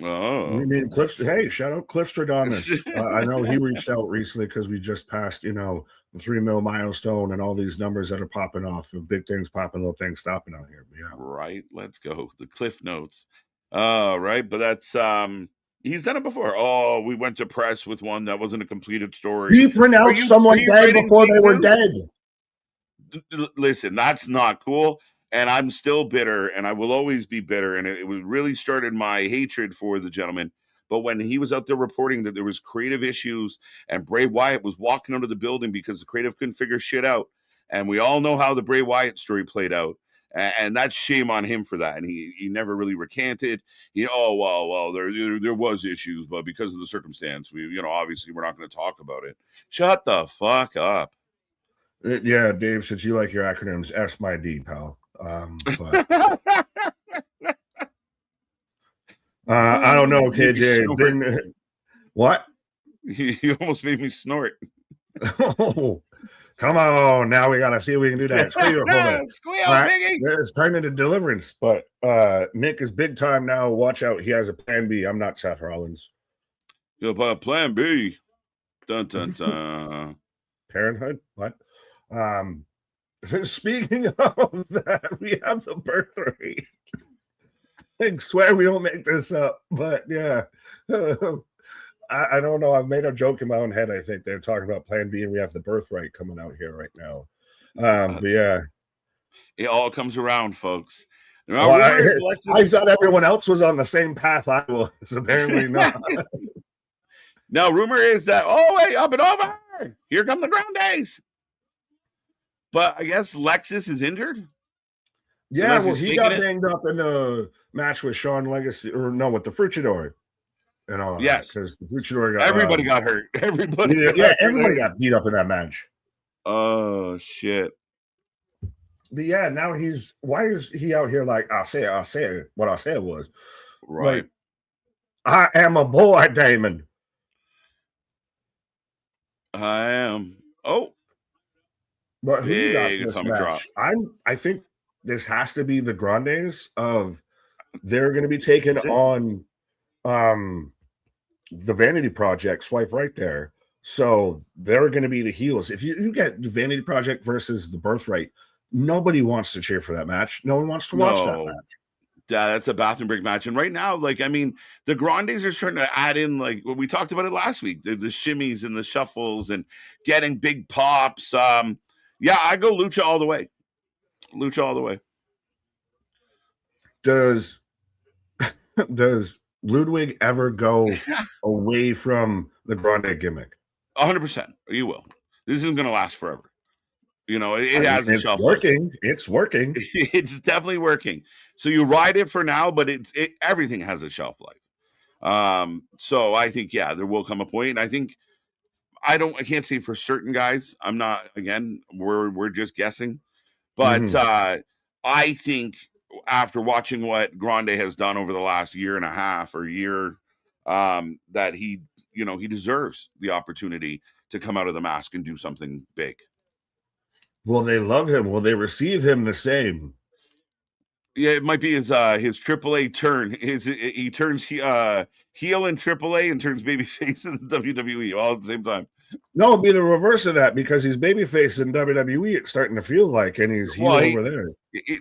Oh, you mean Cliff? Hey, shout out Cliff Stradamus. I know he reached out recently because we just passed, the 3 mil milestone and all these numbers that are popping off of big things popping, little things stopping out here. But yeah, right. Let's go. The Cliff Notes. Right, but that's he's done it before. Oh, we went to press with one that wasn't a completed story. He pronounced someone dead before they were dead. Listen, that's not cool. And I'm still bitter, and I will always be bitter. And it really started my hatred for the gentleman. But when he was out there reporting that there was creative issues and Bray Wyatt was walking out of the building because the creative couldn't figure shit out, and we all know how the Bray Wyatt story played out, and that's shame on him for that. And he never really recanted. There was issues, but because of the circumstance, obviously we're not going to talk about it. Shut the fuck up. Yeah, Dave, since you like your acronyms, S my D, pal. But I don't know, KJ. What? You almost made me snort. Oh, come on. Now we got to see if we can do that. Squeal, piggy. It's time into deliverance. But Nick is big time now. Watch out. He has a plan B. I'm not Seth Rollins. You'll put a plan B. Dun, dun, dun. Parenthood? What? Speaking of that, we have the Birthright. I swear we don't make this up, but yeah. I don't know. I've made a joke in my own head. I think they're talking about Plan B, and we have the Birthright coming out here right now. But yeah, it all comes around, folks. Now, well, rumor is I thought everyone else was on the same path I was. Apparently not. Now, rumor is that, oh, wait, up and over. Here come the Ground Days. But I guess Lexus is injured. Yeah, well, he got banged up in the match with Sean Legacy, or no, with the Fruchador. And all yes, because the Fruchador got everybody got hurt. Everybody, everybody got beat up in that match. Oh shit! But yeah, now why is he out here like I said what I said was right. Like, I am a boy, Damon. I am. Oh, but who you got for this match? I think this has to be the Grandes of they're going to be taking on the Vanity Project. Swipe right there. So they're going to be the heels. If you get the Vanity Project versus the Birthright, nobody wants to cheer for that match. No one wants to watch that match. Yeah, that's a bathroom break match. And right now, like, I mean, the Grandes are starting to add in, like, well, we talked about it last week, the shimmies and the shuffles and getting big pops. Yeah, I go Lucha all the way. Lucha all the way. Does Ludwig ever go away from the Grande gimmick? 100%. You will. This isn't going to last forever. You know, it has a shelf working. It's working. It's definitely working. So you ride it for now, but everything has a shelf life. So I think, yeah, there will come a point. And I think I can't say for certain guys. I'm not, again, we're just guessing. But I think after watching what Grande has done over the last year and a half or year, that he deserves the opportunity to come out of the mask and do something big. Will they love him? Will they receive him the same? Yeah, it might be his AAA turn. He turns heel in AAA and turns babyface in the WWE all at the same time. No, it'll be the reverse of that because he's babyface in WWE. It's starting to feel like, and he's heel over there. He's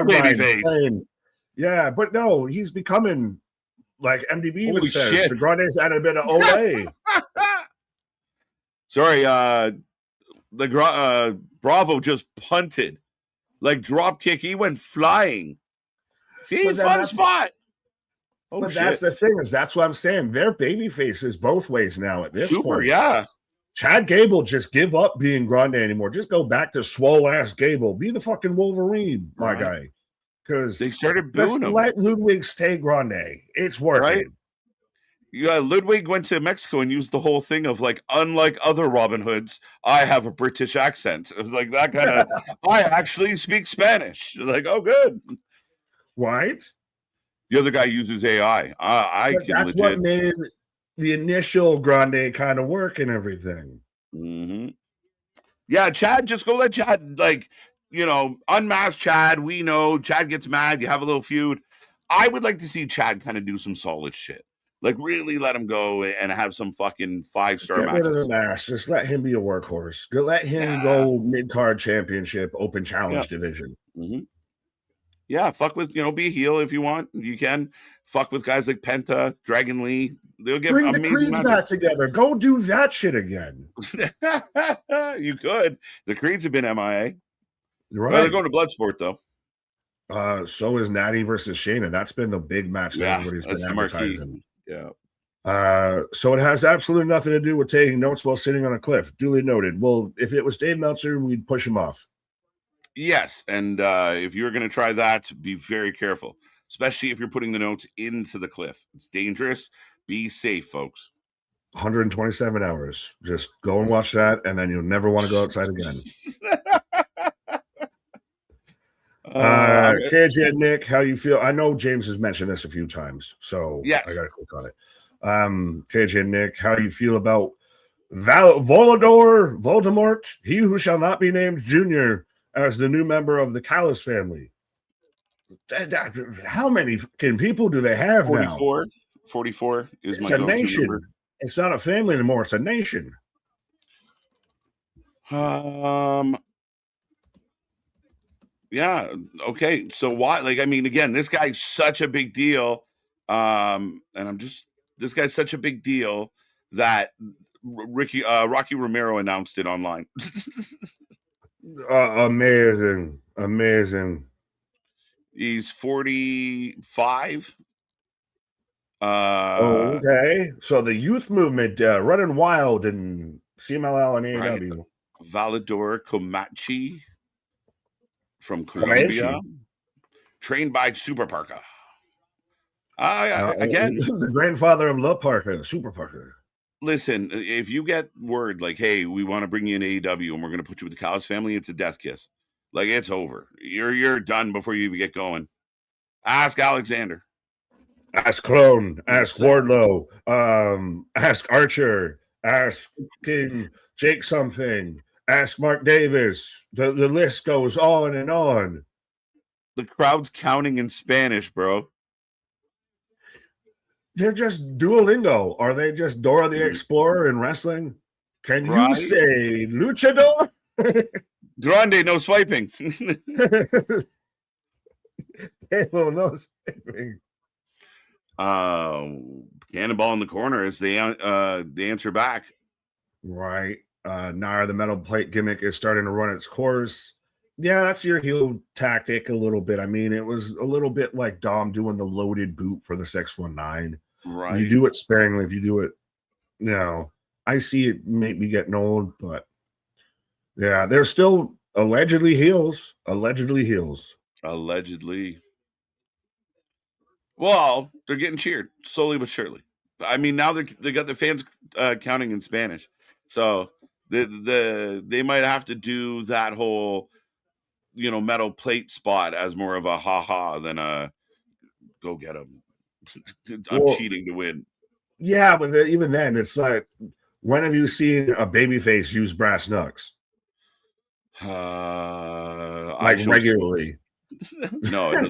babyface. Yeah, but no, he's becoming like MDB even says. The Grande's had a bit of Olay. Sorry, the Bravo just punted. Like drop kick, he went flying. See, fun spot. Oh, but shit. That's the thing, is that's what I'm saying. They're baby faces both ways now at this point. Yeah. Chad Gable, just give up being Grande anymore. Just go back to swole ass Gable. Be the fucking Wolverine, my guy. Because they started booing him. Let Ludwig stay Grande. It's working. Right? Yeah, Ludwig went to Mexico and used the whole thing of like, unlike other Robin Hoods, I have a British accent. It was like that kind of. I actually speak Spanish. Like, oh, good. Right. The other guy uses AI. That's what made the initial Grande kind of work and everything. Mm-hmm. Yeah, Chad. Just go let Chad, like, unmask Chad. We know Chad gets mad. You have a little feud. I would like to see Chad kind of do some solid shit. Like, really let him go and have some fucking 5-star matches. Get rid of the mask. Just let him be a workhorse. Let him go mid-card championship, open challenge division. Mm-hmm. Yeah, fuck with, be a heel if you want. You can. Fuck with guys like Penta, Dragon Lee. They'll get Bring amazing the Creeds matches back together. Go do that shit again. You could. The Creeds have been MIA. Right. Well, they're going to Bloodsport, though. So is Natty versus Shayna. That's been the big match that everybody's been advertising. Yeah. So it has absolutely nothing to do with taking notes while sitting on a cliff. Duly noted. Well, if it was Dave Meltzer, we'd push him off. Yes, and if you're going to try that, be very careful, especially if you're putting the notes into the cliff. It's dangerous. Be safe, folks. 127 hours. Just go and watch that, and then you'll never want to go outside again. KJ and Nick, how you feel? I know James has mentioned this a few times, so yes. I got to click on it. KJ and Nick, how do you feel about Voldemort, he who shall not be named Junior, as the new member of the Callis family? How many people do they have 44. now? 44 is it's a nation. Number. It's not a family anymore. It's a nation. Yeah, Yeah. Okay. So why? Like, I mean, again, this guy's such a big deal. And this guy's such a big deal that Rocky Romero announced it online. Amazing. He's 45. Okay, so the youth movement running wild in CMLL and Right. AEW. Valador Comanche from Colombia, Comanche. trained by Super Parka. Again, The grandfather of Love Parker, Super Parker. listen, if you get word like, hey, we want to bring you in AEW and we're going to put you with the Cows family, it's a death kiss. Like, it's over. You're done before you even get going. Ask Alexander. Ask Clone. Ask Wardlow. Ask Archer. Ask King Jake something. Ask Mark Davis. The list goes on and on. The crowd's counting in Spanish, bro. They're just Duolingo. Are they just Dora the Explorer in wrestling? Can you say luchador? Grande, no swiping. No swiping. Cannonball in the corner as they answer back. Right. Now the metal plate gimmick is starting to run its course. Yeah, that's your heel tactic a little bit. I mean, it was a little bit like Dom doing the loaded boot for the 619. Right. You do it sparingly if you do it, I see it maybe getting old, but yeah, they're still allegedly heels. Allegedly. Well, they're getting cheered slowly but surely. I mean, now they got the fans counting in Spanish, so they might have to do that whole metal plate spot as more of a ha than a go get them. I'm cheating to win. Yeah, but even then, it's like, when have you seen a babyface use brass knucks? Like regularly. No.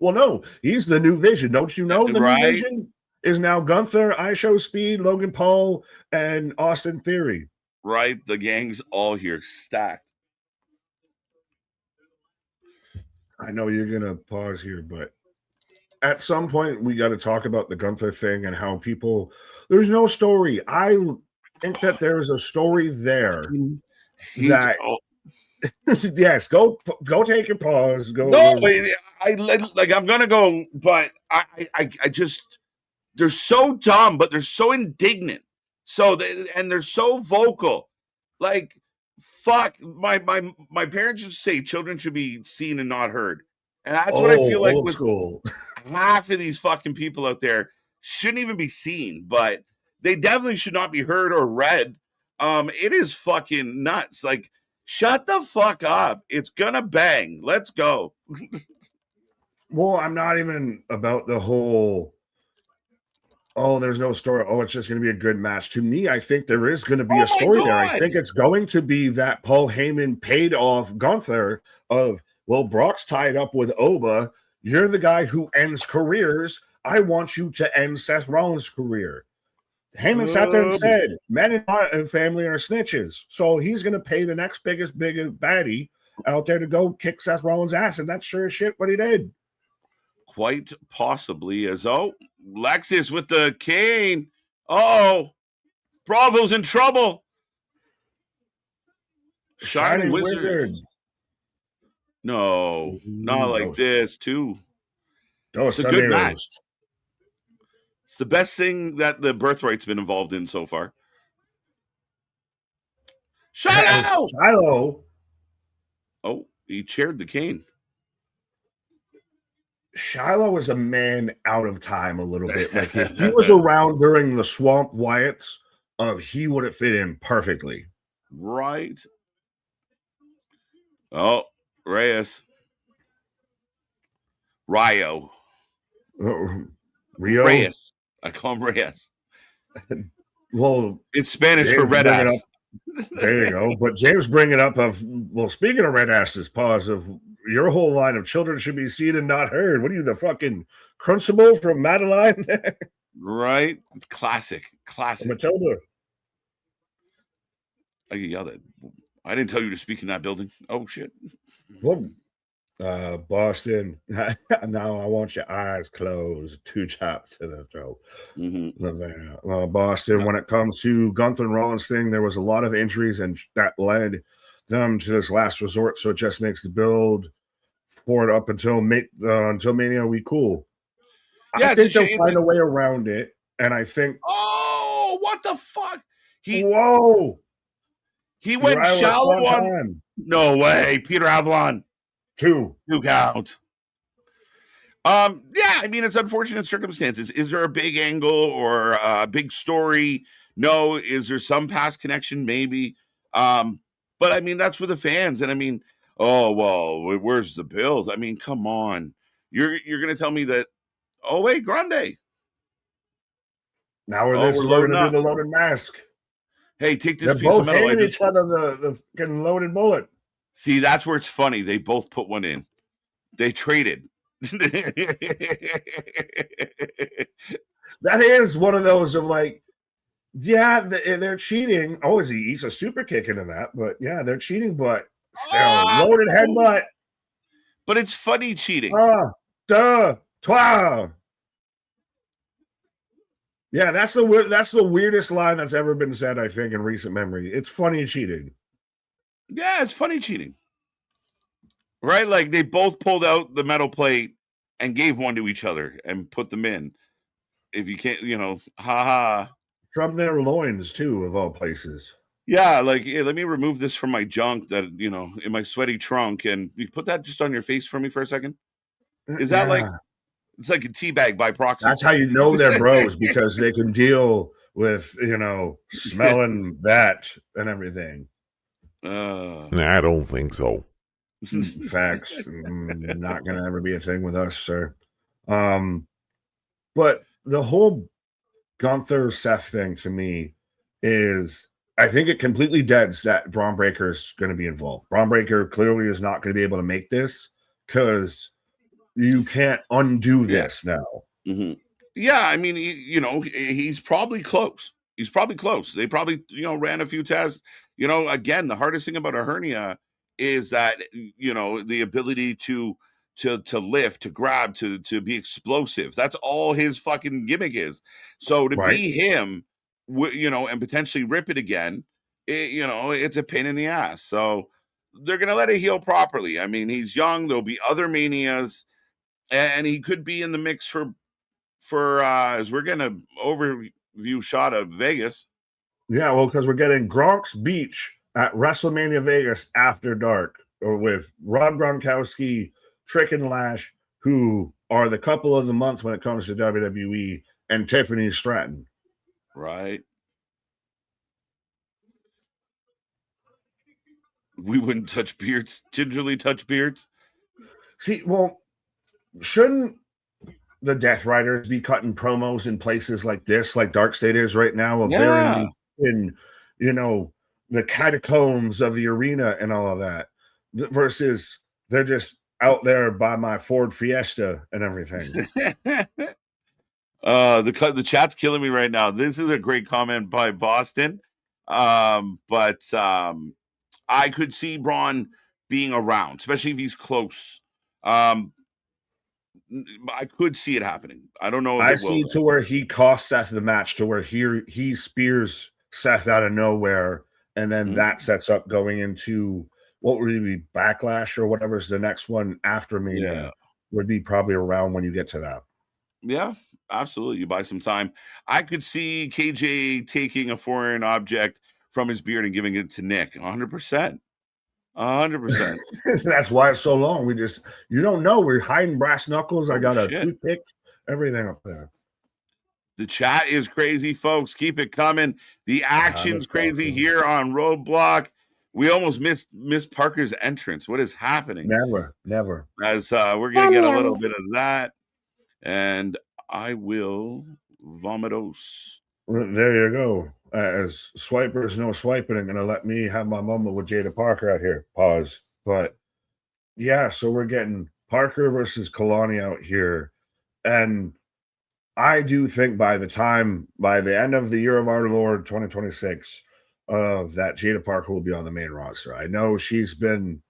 Well, no, he's the new Vision. Don't you know the new Vision is now Gunther, IShowSpeed, Logan Paul, and Austin Theory. Right, the gang's all here stacked. I know you're gonna pause here, but at some point we got to talk about the Gunther thing and how there's no story. I think that there's a story there. Yes, go take your pause. Go. No, I'm gonna go, but I just, they're so dumb, but they're so indignant. And they're so vocal. Like, fuck, my parents used to say children should be seen and not heard. And that's what I feel like with half of these fucking people out there shouldn't even be seen, but they definitely should not be heard or read. It is fucking nuts. Like, shut the fuck up. It's gonna bang. Let's go. Well, I'm not even about the whole, there's no story. It's just going to be a good match. To me, I think there is going to be a story there. I think it's going to be that Paul Heyman paid off Gunther of, well, Brock's tied up with Oba. You're the guy who ends careers. I want you to end Seth Rollins' career. Heyman sat there and said, men and family are snitches. So he's going to pay the next biggest baddie out there to go kick Seth Rollins' ass. And that's sure as shit what he did. Quite possibly, as Lexus with the cane. Bravo's in trouble. Shining Wizard. No, not like this, too. It's a good match. It's the best thing that the Birthright's been involved in so far. Shiloh. Oh, he chaired the cane. Shiloh was a man out of time a little bit. Like, if he was around during the Swamp Wyatts, he would have fit in perfectly. Right. Oh, Reyes. Rio. Rio? Reyes. I call him Reyes. Well, it's Spanish for red ass. There you go. But James bring it up speaking of red asses, pause of your whole line of children should be seen and not heard. What are you, the fucking Crunchable from Madeline? Right? Classic. Matilda. I can yell that. I didn't tell you to speak in that building. Oh shit. Whoa. Boston. Now I want your eyes closed. 2 chops to the throat. Boston. When it comes to Gunther and Rollins thing, there was a lot of injuries, and that led them to this last resort. So it just makes the build for it up until Mania Week cool. Yeah, I think they'll find a way around it, and I think. Oh, what the fuck? Whoa! He went shallow on. Time. No way, Peter Avalon. 2 count. Yeah, I mean, it's unfortunate circumstances. Is there a big angle or a big story? No. Is there some past connection? Maybe. But I mean, that's for the fans. And I mean, oh well, where's the build? I mean, come on. You're gonna tell me that? Oh wait, Grande. Now we're gonna do the loaded mask. Hey, take this They're piece of metal. They're both handing each other the fucking loaded bullet. See, that's where it's funny. They both put one in. They traded. That is one of those of like, yeah, they're cheating. Oh, is he eats a super kick into that? But yeah, they're cheating, but still loaded headbutt. But it's funny cheating. Yeah, that's the weirdest line that's ever been said, I think, in recent memory. It's funny cheating. Yeah, it's funny cheating. Right? Like they both pulled out the metal plate and gave one to each other and put them in. If you can't, haha. From their loins, too, of all places. Yeah, like, hey, let me remove this from my junk that, in my sweaty trunk. And you put that just on your face for me for a second. Is that like, it's like a teabag by proxy? That's how you know they're bros, because they can deal with, smelling that and everything. I don't think so. Facts. Not going to ever be a thing with us, sir. But the whole Gunther Seth thing to me is, I think it completely deads that Braun Breaker is going to be involved. Braun Breaker clearly is not going to be able to make this because you can't undo this now. Mm-hmm. Yeah, I mean, he's probably close. He's probably close. They probably, ran a few tests. Again, the hardest thing about a hernia is that, the ability to lift, to grab, to be explosive. That's all his fucking gimmick is. So to be him, and potentially rip it again, it's a pain in the ass. So they're going to let it heal properly. I mean, he's young. There'll be other manias, and he could be in the mix for as we're getting an overview shot of Vegas. Yeah, well, because we're getting Gronk's Beach at WrestleMania Vegas after dark with Rob Gronkowski, Trick and Lash, who are the couple of the month when it comes to WWE, and Tiffany Stratton. Right. We wouldn't touch beards, gingerly touch beards. See, well, shouldn't the Death Riders be cutting promos in places like this, like Dark State is right now? Yeah. In the catacombs of the arena and all of that, versus they're just out there by my Ford Fiesta and everything. The chat's killing me right now. This is a great comment by Boston. But I could see Braun being around, especially if he's close. I could see it happening. I don't know if I see to where he costs Seth the match, to where he spears Seth out of nowhere, and then that sets up going into what would be Backlash or whatever's the next one after Mania. Would be probably around when you get to that. Yeah, absolutely. You buy some time. I could see KJ taking a foreign object from his beard and giving it to Nick. 100%. 100%. That's why it's so long. You don't know. We're hiding brass knuckles. I got a toothpick, everything up there. The chat is crazy, folks. Keep it coming. The action's crazy here on Roadblock. We almost missed Parker's entrance. What is happening? Never. As we're going to get a little bit of that. And I will vomitos. There you go. As swipers no swiping, and going to let me have my moment with Jada Parker out here. Pause. But yeah, so we're getting Parker versus Keani out here. And I do think by the end of the year of our Lord 2026, of that Jada Parker will be on the main roster. I know she's been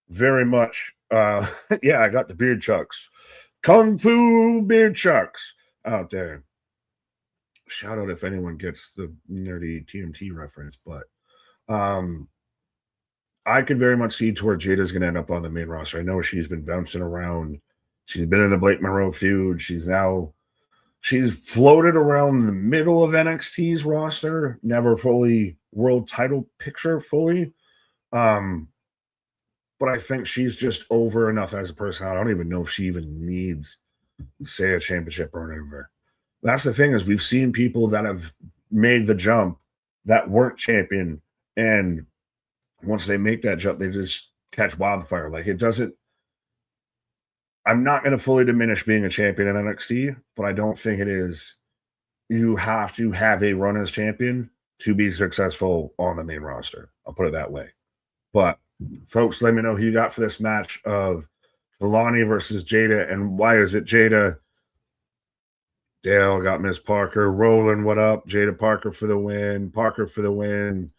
very much, yeah, I got the beard chucks. Kung Fu beard chucks out there. Shout out if anyone gets the nerdy TNT reference, but I could very much see to where Jada's going to end up on the main roster. I know she's been bouncing around. She's been in the Blake Monroe feud. She's floated around the middle of NXT's roster, never fully world title picture fully. But I think she's just over enough as a person. I don't even know if she even needs, say, a championship or whatever. That's the thing, is we've seen people that have made the jump that weren't champion, and once they make that jump, they just catch wildfire. Like, it doesn't. I'm not going to fully diminish being a champion in NXT, but I don't think it is. You have to have a run as champion to be successful on the main roster. I'll put it that way. But folks, let me know who you got for this match of Keani versus Jada, and why is it Jada? Dale got Miss Parker. Roland, what up? Jada Parker for the win. Parker for the win.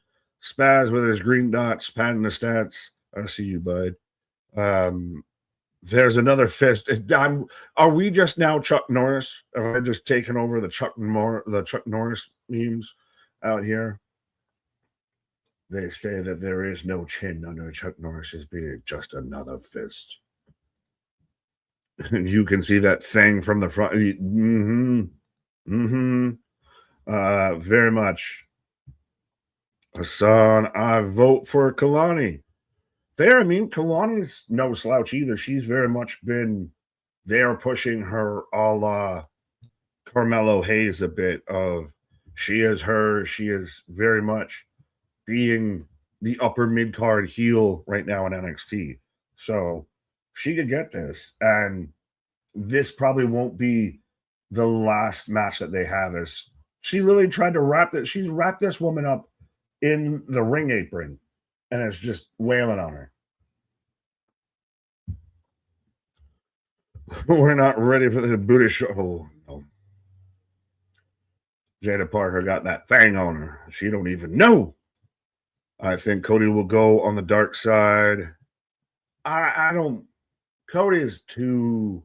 Spaz with his green dots, patting the stats. I see you, bud. There's another fist. Are we just now Chuck Norris? Have I just taken over the Chuck Norris memes out here? They say that there is no chin under Chuck Norris's beard, just another fist. And you can see that thing from the front. Very much. Hassan, I vote for Keani. Fair. I mean, Kalani's no slouch either. She's very much been there pushing her a la Carmelo Hayes a bit of she is her. She is very much being the upper mid-card heel right now in NXT. So she could get this. And this probably won't be the last match that they have. As she literally tried to she's wrapped this woman up in the ring apron and is just wailing on her. We're not ready for the booty show. Oh, no. Jada Parker got that thing on her. She don't even know. I think Cody will go on the dark side. I don't. Cody is too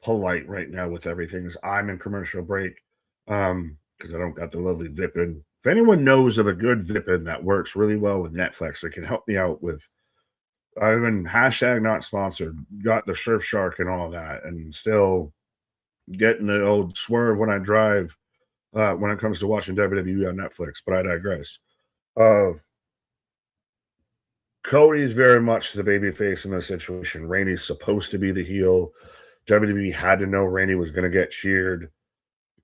polite right now with everything. I'm in commercial break because I don't got the lovely Vippin. If anyone knows of a good Vippin that works really well with Netflix, that can help me out with, even hashtag not sponsored, got the Surfshark and all that, and still getting the old swerve when I drive when it comes to watching WWE on Netflix. But I digress. Cody's very much the babyface in this situation. Randy's supposed to be the heel. WWE had to know Randy was going to get cheered.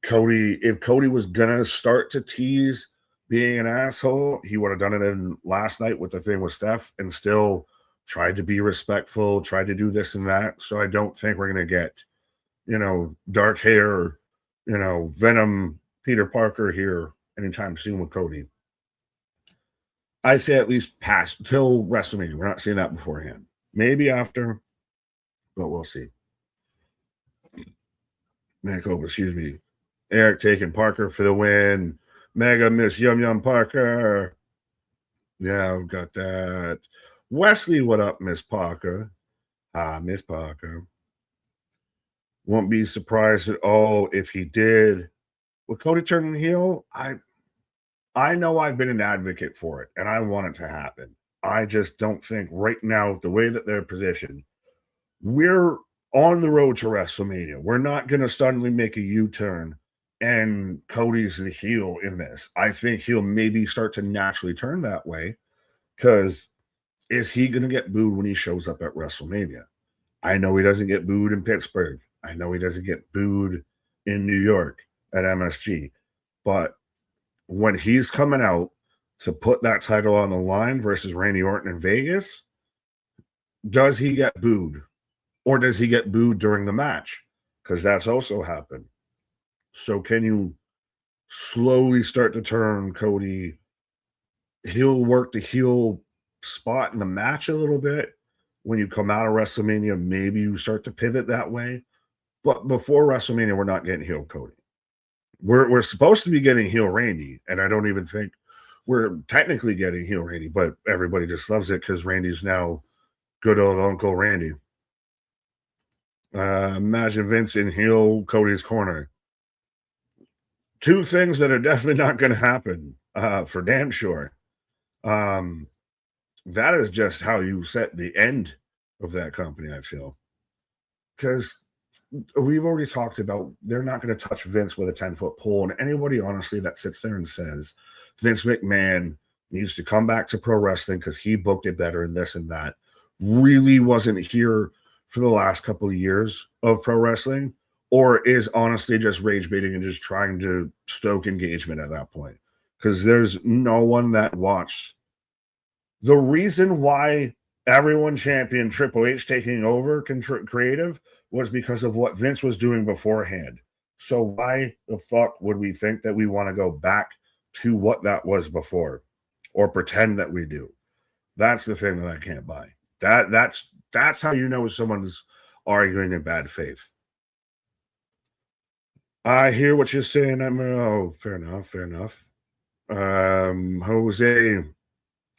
If Cody was going to start to tease being an asshole, he would have done it in last night with the thing with Steph and still tried to be respectful, tried to do this and that. So I don't think we're going to get, dark hair, Venom Peter Parker here anytime soon with Cody. I say at least past till WrestleMania. We're not seeing that beforehand. Maybe after, but we'll see. Mancoba, excuse me. Eric taking Parker for the win. Mega Miss Yum Yum Parker. Yeah, we got that. Wesley, what up, Miss Parker? Miss Parker. Won't be surprised at all if he did. With Cody turning heel, I know I've been an advocate for it, and I want it to happen. I just don't think right now, the way that they're positioned, we're on the road to WrestleMania. We're not going to suddenly make a U-turn and Cody's the heel in this. I think he'll maybe start to naturally turn that way, because is he going to get booed when he shows up at WrestleMania? I know he doesn't get booed in Pittsburgh. I know he doesn't get booed in New York at MSG. But when he's coming out to put that title on the line versus Randy Orton in Vegas, does he get booed? Or does he get booed during the match? Because that's also happened. So can you slowly start to turn Cody? He'll work the heel spot in the match a little bit. When you come out of WrestleMania, maybe you start to pivot that way. But before WrestleMania, we're not getting heel Cody. We're supposed to be getting heel Randy, and I don't even think we're technically getting heel Randy, but everybody just loves it because Randy's now good old Uncle Randy. Imagine Vince in heel Cody's corner. Two things that are definitely not going to happen for damn sure. That is just how you set the end of that company, I feel. Because we've already talked about they're not going to touch Vince with a 10-foot pole. And anybody, honestly, that sits there and says Vince McMahon needs to come back to pro wrestling because he booked it better and this and that, really wasn't here for the last couple of years of pro wrestling, or is honestly just rage baiting and just trying to stoke engagement at that point. Because there's no one that watched. The reason why everyone championed Triple H taking over creative was because of what Vince was doing beforehand. So why the fuck would we think that we want to go back to what that was before or pretend that we do? That's the thing that I can't buy. That's how you know someone's arguing in bad faith. I hear what you're saying. Fair enough. Jose,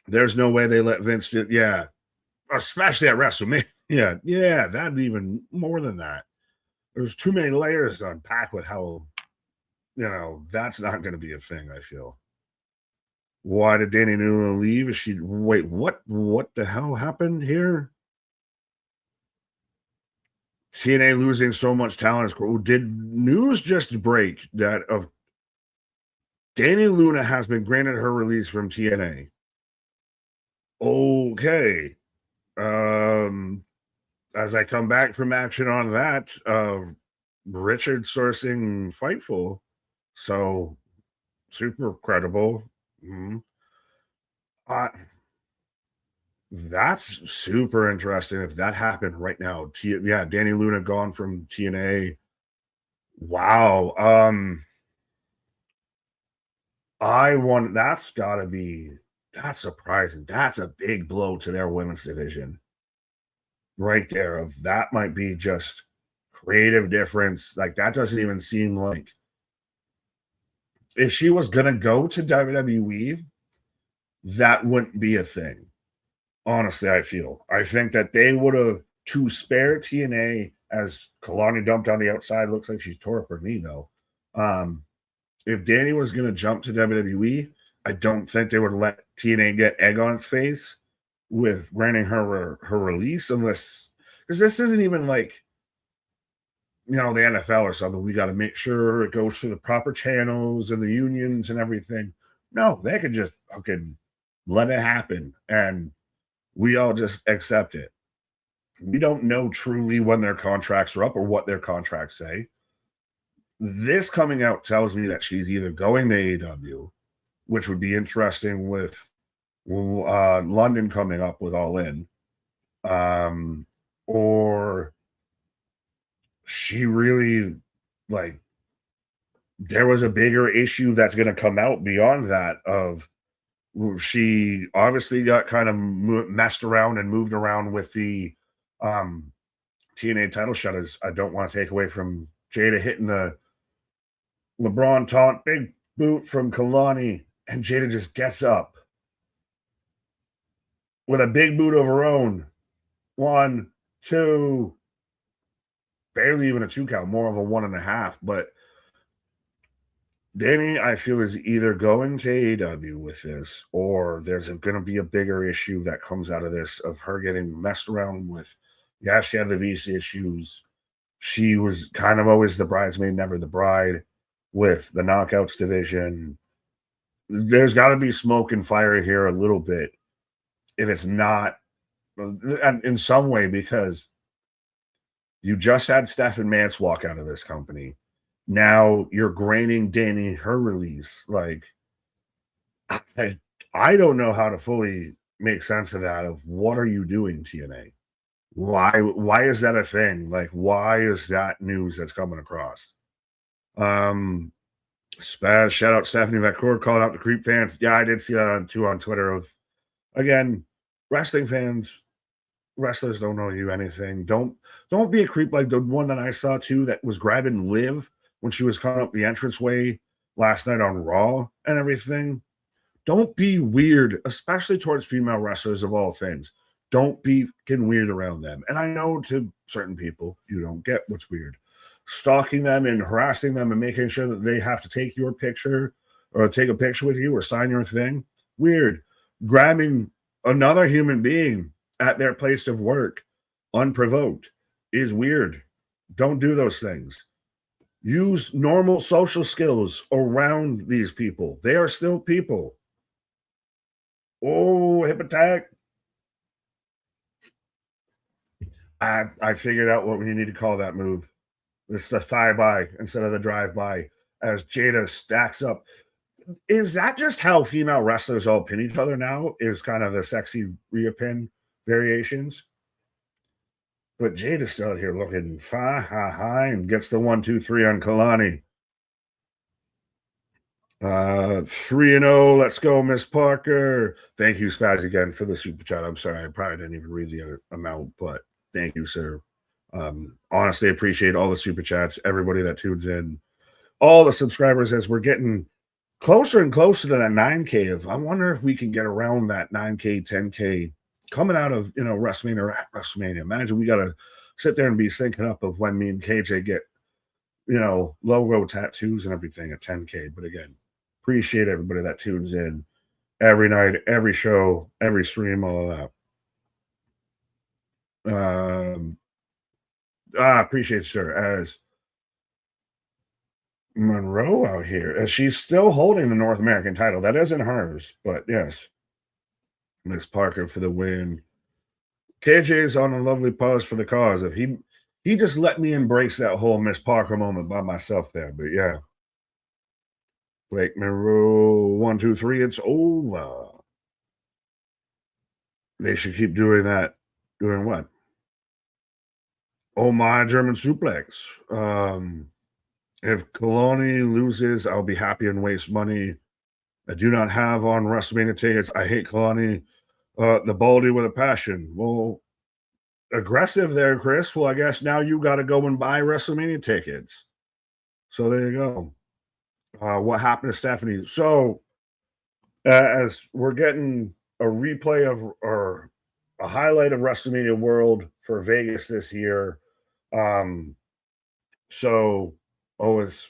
there's no way they let Vince do, yeah, especially at WrestleMania. Yeah, that'd even more than that. There's too many layers to unpack with how, that's not going to be a thing, I feel. Why did Danny Newland leave? Is she, wait, what the hell happened here? TNA losing so much talent is cool. Did news just break that of Danny Luna has been granted her release from TNA? Okay. As I come back from action on that, Richard sourcing Fightful, so super credible. That's super interesting if that happened right now. Danny Luna gone from TNA. Wow. That's surprising. That's a big blow to their women's division. Right there. That might be just creative difference. Like, that doesn't even seem like if she was gonna go to WWE, that wouldn't be a thing. Honestly, I think that they would have, to spare TNA, as Kalani dumped on the outside, looks like she tore up her knee though. If Danny was gonna jump to WWE, I don't think they would let TNA get egg on its face with granting her release, unless, because this isn't even like, the NFL or something. We got to make sure it goes through the proper channels and the unions and everything. No, they could just fucking let it happen and we all just accept it. We don't know truly when their contracts are up or what their contracts say. This coming out tells me that she's either going to AEW, which would be interesting with London coming up with All In, or she really, like, there was a bigger issue that's going to come out beyond that of she obviously got kind of messed around and moved around with the TNA title shot. As I don't want to take away from Jada hitting the LeBron taunt, big boot from Kalani, and Jada just gets up with a big boot of her own. 1, 2, barely even a 2 count, more of a 1.5. But Danny, I feel, is either going to AEW with this, or there's going to be a bigger issue that comes out of this of her getting messed around with. Yeah, she had the visa issues. She was kind of always the bridesmaid, never the bride with the Knockouts division. There's got to be smoke and fire here a little bit. If it's not, in some way, because you just had Stephen Mance walk out of this company. Now you're granting Danny her release. Like, I don't know how to fully make sense of that. Of what are you doing, TNA? Why is that a thing? Like, why is that news that's coming across? Spaz, shout out Stephanie Vacour calling out the creep fans. Yeah, I did see that too on Twitter. Of, again, wrestling fans, wrestlers don't know you anything. Don't be a creep like the one that I saw too that was grabbing Liv when she was coming up the entranceway last night on Raw and everything. Don't be weird, especially towards female wrestlers of all things. Don't be fucking weird around them. And I know to certain people, you don't get what's weird. Stalking them and harassing them and making sure that they have to take your picture or take a picture with you or sign your thing. Weird. Grabbing another human being at their place of work unprovoked is weird. Don't do those things. Use normal social skills around these people. They are still people. Oh, hip attack. I figured out what we need to call that move. It's the thigh by instead of the drive by as Jada stacks up. Is that just how female wrestlers all pin each other now? Is kind of the sexy Rhea pin variations? But Jada's still out here looking high and gets the 1-2-3 on Keani. 3-0. Let's go, Miss Parker. Thank you, Spaz, again for the super chat. I'm sorry, I probably didn't even read the amount, but thank you, sir. Honestly, appreciate all the super chats, everybody that tunes in, all the subscribers as we're getting closer and closer to that 9K. I wonder if we can get around that 9K, 10K coming out of WrestleMania or at WrestleMania. Imagine we got to sit there and be syncing up of when me and KJ get logo tattoos and everything at 10K. But again, appreciate everybody that tunes in every night, every show, every stream, all of that. Appreciate it, sir. As Monroe out here, as she's still holding the North American title. That isn't hers, but yes. Miss Parker for the win. KJ's on a lovely pause for the cause. If he just let me embrace that whole Miss Parker moment by myself there. But yeah. Blake Monroe, 1, 2, 3, it's over. They should keep doing that. Doing what? Oh my German suplex. If Keani loses, I'll be happy and waste money. I do not have on WrestleMania tickets. I hate Keani. The Baldy with a passion. Well, aggressive there, Chris. Well, I guess now you got to go and buy WrestleMania tickets. So there you go. What happened to Stephanie? So as we're getting a replay of or a highlight of WrestleMania World for Vegas this year. It's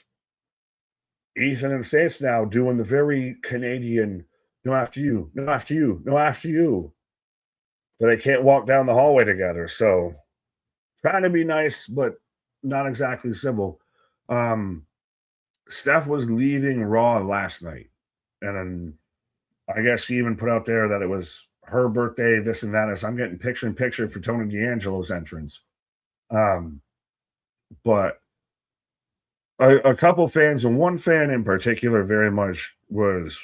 Ethan and Stace now doing the very Canadian, no after you, no after you, no after you. But they can't walk down the hallway together. So trying to be nice, but not exactly civil. Steph was leaving Raw last night. And then I guess she even put out there that it was her birthday, this and that. As I'm getting picture in picture for Tony D'Angelo's entrance. But a couple fans, and one fan in particular very much was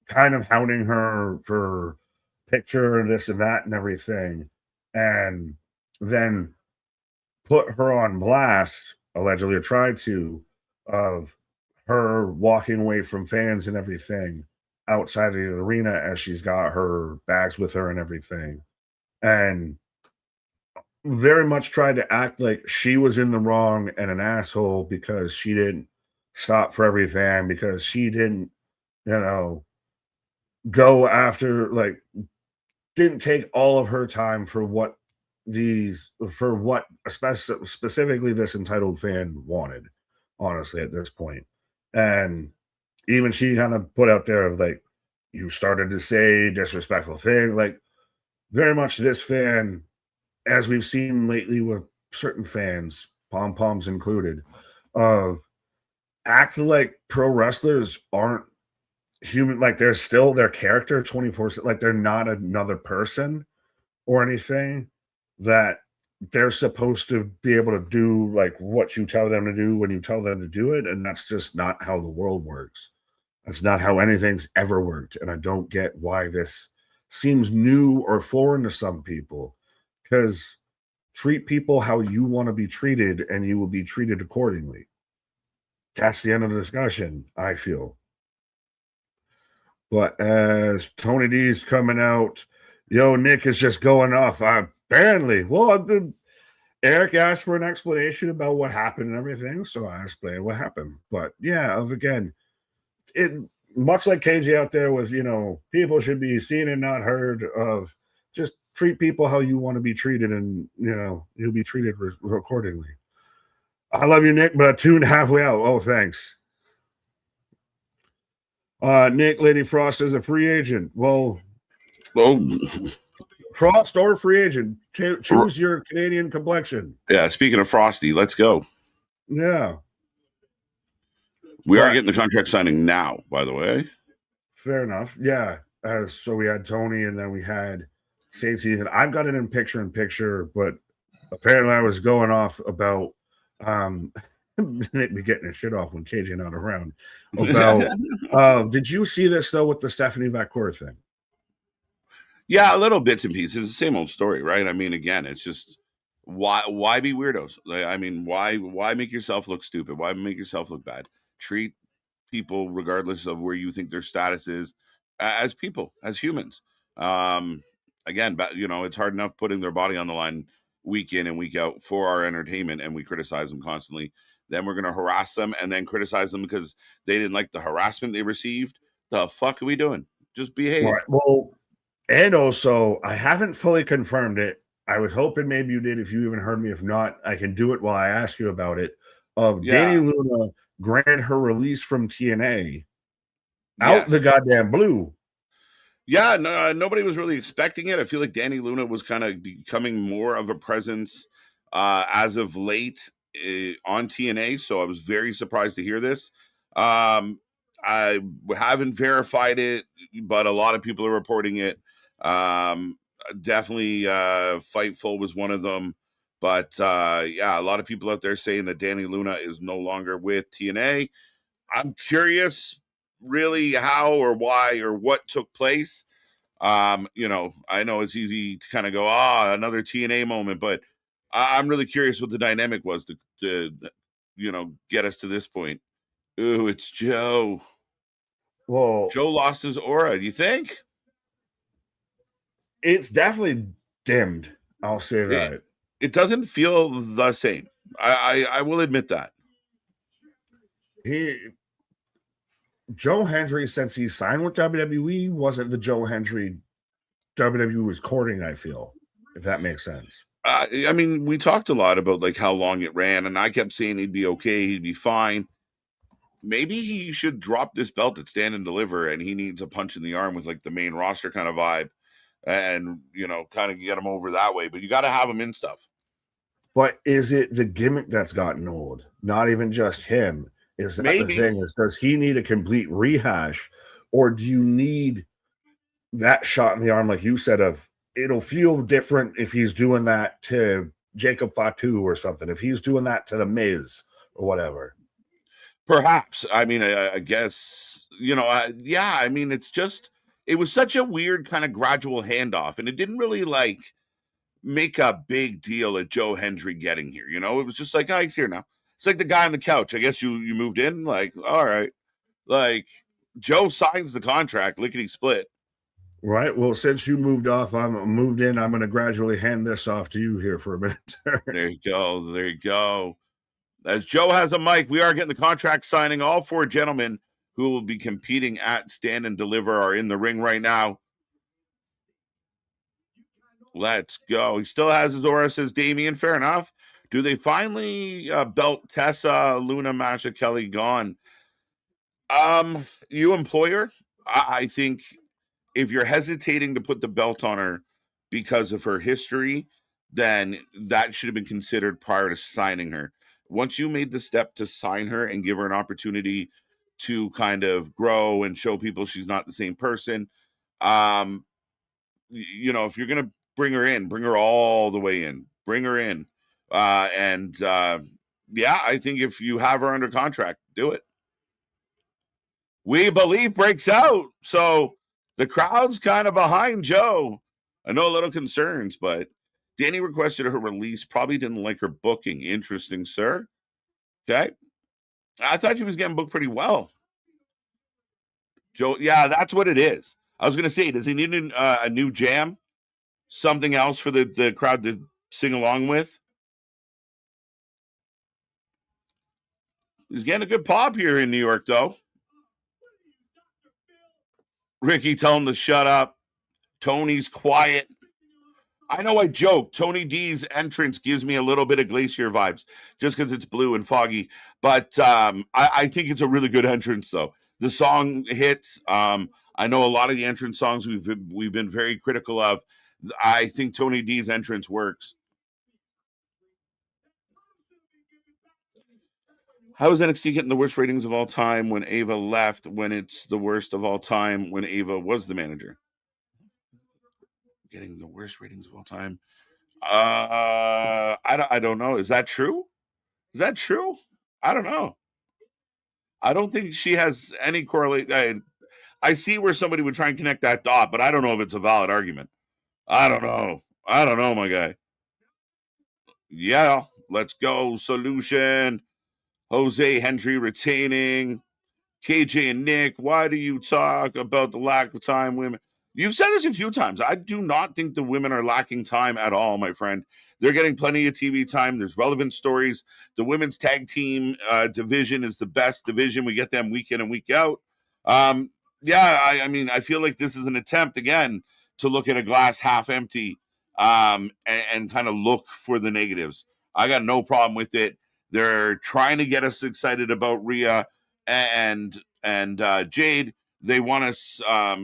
kind of hounding her for picture and this and that and everything, and then put her on blast, allegedly, or tried to, of her walking away from fans and everything outside of the arena as she's got her bags with her and everything. And very much tried to act like she was in the wrong and an asshole because she didn't stop for every fan, because she didn't, go after, like, didn't take all of her time for what specifically this entitled fan wanted, honestly, at this point. And even she kind of put out there of like, you started to say disrespectful thing, like very much this fan, as we've seen lately with certain fans, pom-poms included, of acting like pro wrestlers aren't human, like they're still their character 24/7, like they're not another person or anything, that they're supposed to be able to do like what you tell them to do when you tell them to do it. And that's just not how the world works. That's not how anything's ever worked. And I don't get why this seems new or foreign to some people. Because treat people how you want to be treated and you will be treated accordingly. That's the end of the discussion, I feel. But as Tony D's coming out, Nick is just going off. Apparently. Well, Eric asked for an explanation about what happened and everything, so I explained what happened. But yeah, again, much like KJ out there was, people should be seen and not heard of. Just treat people how you want to be treated, and you'll be treated accordingly. I love you, Nick, but I tuned halfway out. Oh, thanks. Nick, Lady Frost is a free agent. Well, Frost or free agent. Choose your Canadian complexion. Yeah, speaking of Frosty, let's go. Yeah. We are getting the contract signing now, by the way. Fair enough. Yeah. So we had Tony, and then we had Stacey. And I've got it in picture, but apparently I was going off about be getting his shit off when KJ not around. About did you see this though with the Stephanie Vacour thing? Yeah, a little bits and pieces. The same old story, right? I mean, again, it's just why be weirdos? I mean, why make yourself look stupid? Why make yourself look bad? Treat people, regardless of where you think their status is, as people, as humans. Again, it's hard enough putting their body on the line week in and week out for our entertainment, and we criticize them constantly. Then we're going to harass them and then criticize them because they didn't like the harassment they received. The fuck are we doing? Just behave. Right. Well, and also, I haven't fully confirmed it. I was hoping maybe you did if you even heard me. If not, I can do it while I ask you about it. Danny Luna grant her release from TNA out the goddamn blue. Yeah, no, nobody was really expecting it. I feel like Danny Luna was kind of becoming more of a presence as of late on TNA, so I was very surprised to hear this. I haven't verified it, but a lot of people are reporting it. Definitely Fightful was one of them. But yeah, a lot of people out there saying that Danny Luna is no longer with TNA. I'm curious really how or why or what took place. I know it's easy to kind of go, another TNA moment, but I'm really curious what the dynamic was to get us to this point. Ooh, it's Joe. Well, Joe lost his aura. Do you think? It's definitely dimmed. I'll say that. It doesn't feel the same. I will admit that. Joe Hendry, since he signed with WWE, wasn't the Joe Hendry WWE was courting, I feel, if that makes sense. I mean, we talked a lot about like how long it ran, and I kept saying he'd be okay, he'd be fine. Maybe he should drop this belt at Stand and Deliver, and he needs a punch in the arm with like the main roster kind of vibe, and kind of get him over that way. But you got to have him in stuff. But is it the gimmick that's gotten old? Not even just him. Is that the thing? Does he need a complete rehash, or do you need that shot in the arm, like you said? It'll feel different if he's doing that to Jacob Fatu or something. If he's doing that to the Miz or whatever. Perhaps. I mean, I guess, yeah, I mean, it was such a weird kind of gradual handoff, and it didn't really like make a big deal at Joe Hendry getting here. It was just like, he's here now. It's like the guy on the couch. I guess you moved in, like, all right. Like, Joe signs the contract, lickety split. Right. Well, since you moved off, I'm moved in. I'm going to gradually hand this off to you here for a minute. There you go. There you go. As Joe has a mic, we are getting the contract signing. All four gentlemen who will be competing at Stand and Deliver are in the ring right now. Let's go. He still has his aura, says Damien. Fair enough. Do they finally belt Tessa, Luna, Masha, Kelly gone? You employer, I think if you're hesitating to put the belt on her because of her history, then that should have been considered prior to signing her. Once you made the step to sign her and give her an opportunity to kind of grow and show people she's not the same person, if you're going to bring her in, bring her all the way in, bring her in. Yeah, I think if you have her under contract, do it. We Believe breaks out. So the crowd's kind of behind Joe. I know a little concerns, but Danny requested her release. Probably didn't like her booking. Interesting, sir. Okay. I thought she was getting booked pretty well. Joe, yeah, that's what it is. I was going to say, does he need a new jam? Something else for the crowd to sing along with? He's getting a good pop here in New York, though. Ricky, tell him to shut up. Tony's quiet. I know I joke. Tony D's entrance gives me a little bit of Glacier vibes just because it's blue and foggy. But I think it's a really good entrance, though. The song hits. I know a lot of the entrance songs we've been very critical of. I think Tony D's entrance works. How is NXT getting the worst ratings of all time when Ava left, when it's the worst of all time when Ava was the manager? Getting the worst ratings of all time. I don't know. Is that true? Is that true? I don't know. I don't think she has any correlate. I see where somebody would try and connect that dot, but I don't know if it's a valid argument. I don't know, my guy. Yeah, let's go. Solution. Jose Hendry retaining. KJ and Nick, why do you talk about the lack of time women? You've said this a few times. I do not think the women are lacking time at all, my friend. They're getting plenty of TV time. There's relevant stories. The women's tag team division is the best division. We get them week in and week out. I mean, I feel like this is an attempt, again, to look at a glass half empty and kind of look for the negatives. I got no problem with it. They're trying to get us excited about Rhea and Jade. They want us.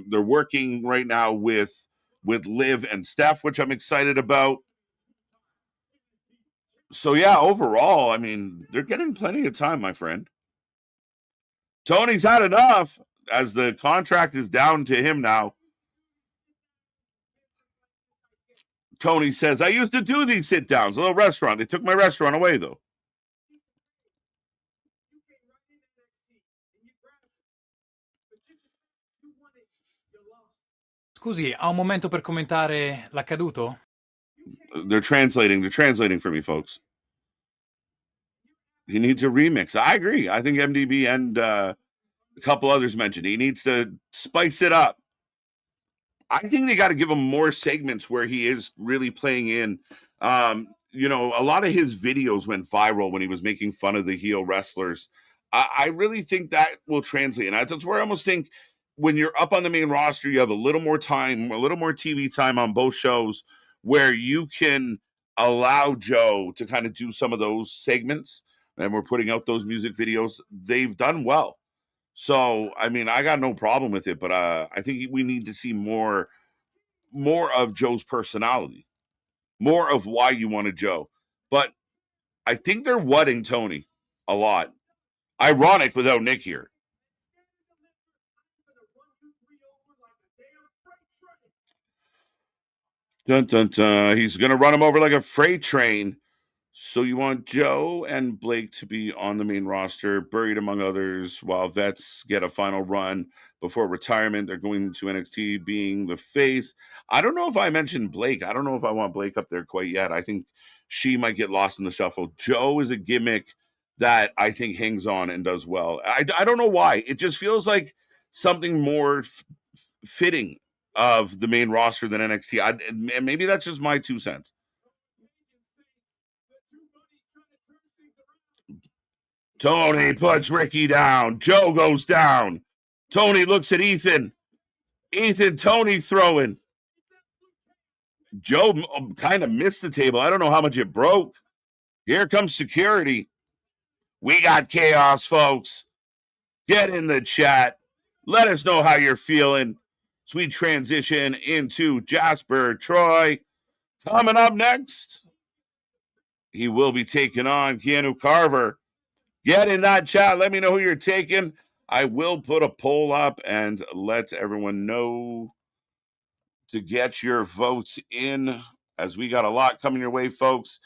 They're working right now with Liv and Steph, which I'm excited about. So yeah, overall, I mean, they're getting plenty of time, my friend. Tony's had enough, as the contract is down to him now. Tony says, I used to do these sit downs, a little restaurant. They took my restaurant away, though. Scusi, ha un momento per commentare l'accaduto? They're translating for me, folks. He needs a remix. I agree. I think MDB and a couple others mentioned he needs to spice it up. I think they got to give him more segments where he is really playing in. A lot of his videos went viral when he was making fun of the heel wrestlers. I really think that will translate. And that's where I almost think when you're up on the main roster, you have a little more time, a little more TV time on both shows where you can allow Joe to kind of do some of those segments. And we're putting out those music videos. They've done well. So, I mean, I got no problem with it, but I think we need to see more of Joe's personality, more of why you wanted Joe. But I think they're wutting Tony a lot. Ironic without Nick here. Dun, dun, dun. He's going to run him over like a freight train. So you want Joe and Blake to be on the main roster, buried among others, while vets get a final run before retirement. They're going to NXT being the face. I don't know if I mentioned Blake. I don't know if I want Blake up there quite yet. I think she might get lost in the shuffle. Joe is a gimmick that I think hangs on and does well. I don't know why. It just feels like something more fitting of the main roster than NXT. Maybe that's just my 2 cents. Tony puts Ricky down. Joe goes down. Tony looks at Ethan. Tony throwing. Joe kind of missed the table. I don't know how much it broke. Here comes security. We got chaos, folks. Get in the chat. Let us know how you're feeling. Sweet transition into Jasper Troy. Coming up next, he will be taking on Keanu Carver. Get in that chat. Let me know who you're taking. I will put a poll up and let everyone know to get your votes in, as we got a lot coming your way, folks.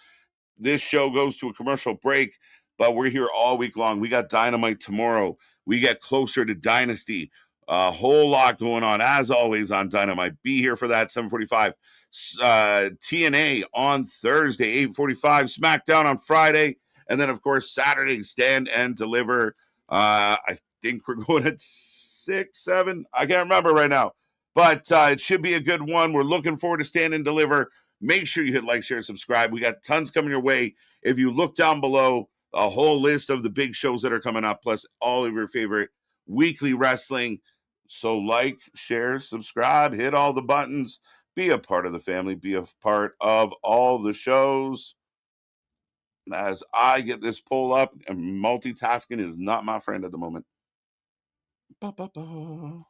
This show goes to a commercial break, but we're here all week long. We got Dynamite tomorrow. We get closer to Dynasty. A whole lot going on, as always, on Dynamite. Be here for that, 7:45. TNA on Thursday, 8:45. SmackDown on Friday. And then, of course, Saturday, Stand and Deliver. I think we're going at 6, 7. I can't remember right now. But it should be a good one. We're looking forward to Stand and Deliver. Make sure you hit like, share, subscribe. We got tons coming your way. If you look down below, a whole list of the big shows that are coming up, plus all of your favorite weekly wrestling. So like, share, subscribe, hit all the buttons, be a part of the family, be a part of all the shows. As I get this poll up, and multitasking is not my friend at the moment. Ba-ba-ba.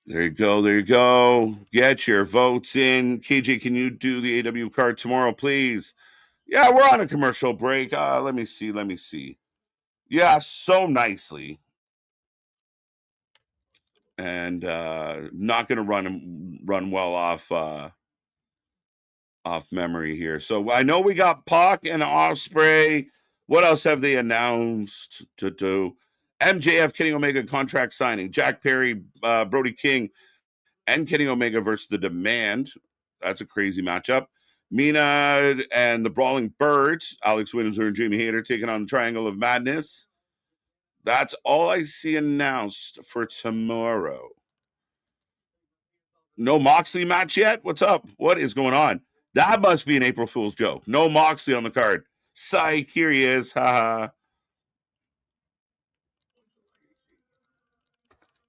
There you go. There you go. Get your votes in. KJ, can you do the AW card tomorrow, please? Yeah, we're on a commercial break. Let me see. Let me see. Yeah, so nicely. And not going to run well off memory here. So I know we got Pac and Osprey. What else have they announced to do? MJF Kenny Omega contract signing. Jack Perry, Brody King, and Kenny Omega versus The Demand. That's a crazy matchup. Mina and the Brawling Birds, Alex Windsor and Jamie Hayter taking on the Triangle of Madness. That's all I see announced for tomorrow. No Moxley match yet? What's up? What is going on? That must be an April Fool's joke. No Moxley on the card. Psych, here he is. Haha.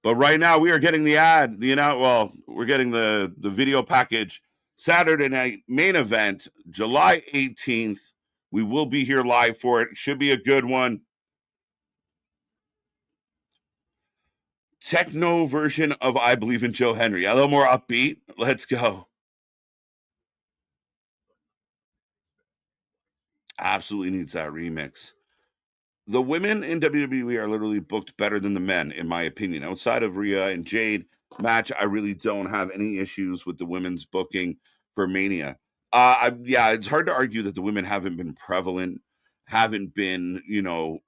But right now we are getting the ad, we're getting the video package. Saturday night main event, July 18th. We will be here live for it. Should be a good one. Techno version of I Believe in Joe Henry. A little more upbeat. Let's go. Absolutely needs that remix. The women in WWE are literally booked better than the men, in my opinion. Outside of Rhea and Jade match, I really don't have any issues with the women's booking for Mania. It's hard to argue that the women haven't been prevalent, haven't been,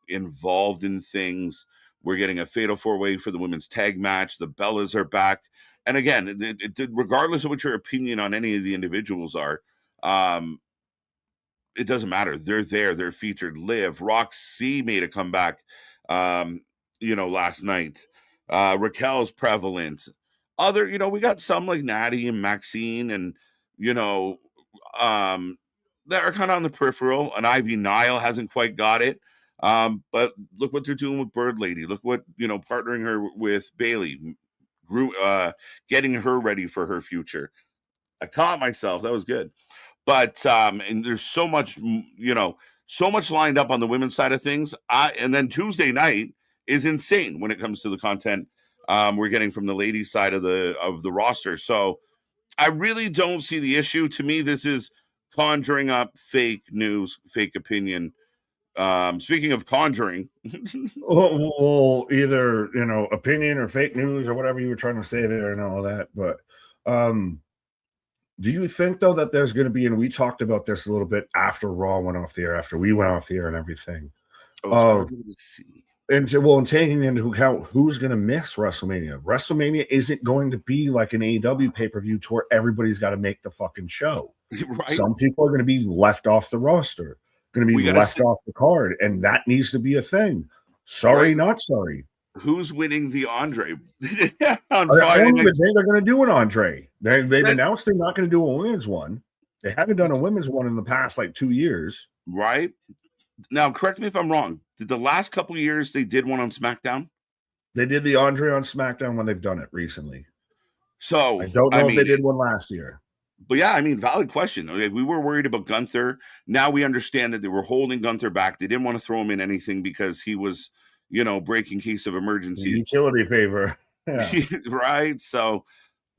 involved in things. We're getting a fatal 4-way for the women's tag match. The Bellas are back. And again, regardless of what your opinion on any of the individuals are, it doesn't matter. They're there. They're featured. Liv, Roxy made a comeback, last night. Raquel's prevalent. We got some like Natty and Maxine and, that are kind of on the peripheral. And Ivy Nile hasn't quite got it. But look what they're doing with Bird Lady. Look what, partnering her with Bailey, getting her ready for her future. I caught myself. That was good. But and there's so much, so much lined up on the women's side of things. And then Tuesday night is insane when it comes to the content we're getting from the ladies' side of the roster. So I really don't see the issue. To me, this is conjuring up fake news, fake opinion. Speaking of conjuring, well, either opinion or fake news or whatever you were trying to say there and all that, but do you think, though, that there's going to be, and we talked about this a little bit after Raw went off the air, after we went off the air and everything, and taking into account who's going to miss WrestleMania. WrestleMania isn't going to be like an AEW pay-per-view to where everybody's got to make the fucking show. Right? Some people are going to be left off the roster, going to be left off the card, and that needs to be a thing. Sorry, not sorry. Who's winning the Andre? On Friday night, they're going to do an Andre. They've announced they're not going to do a women's one. They haven't done a women's one in the past 2 years. Right. Now, correct me if I'm wrong. Did the last couple of years they did one on SmackDown? They did the Andre on SmackDown when they've done it recently. So I don't know if they did one last year. But yeah, valid question. We were worried about Gunther. Now we understand that they were holding Gunther back. They didn't want to throw him in anything because he was, breaking case of emergency. Utility favor. Yeah. Right. So,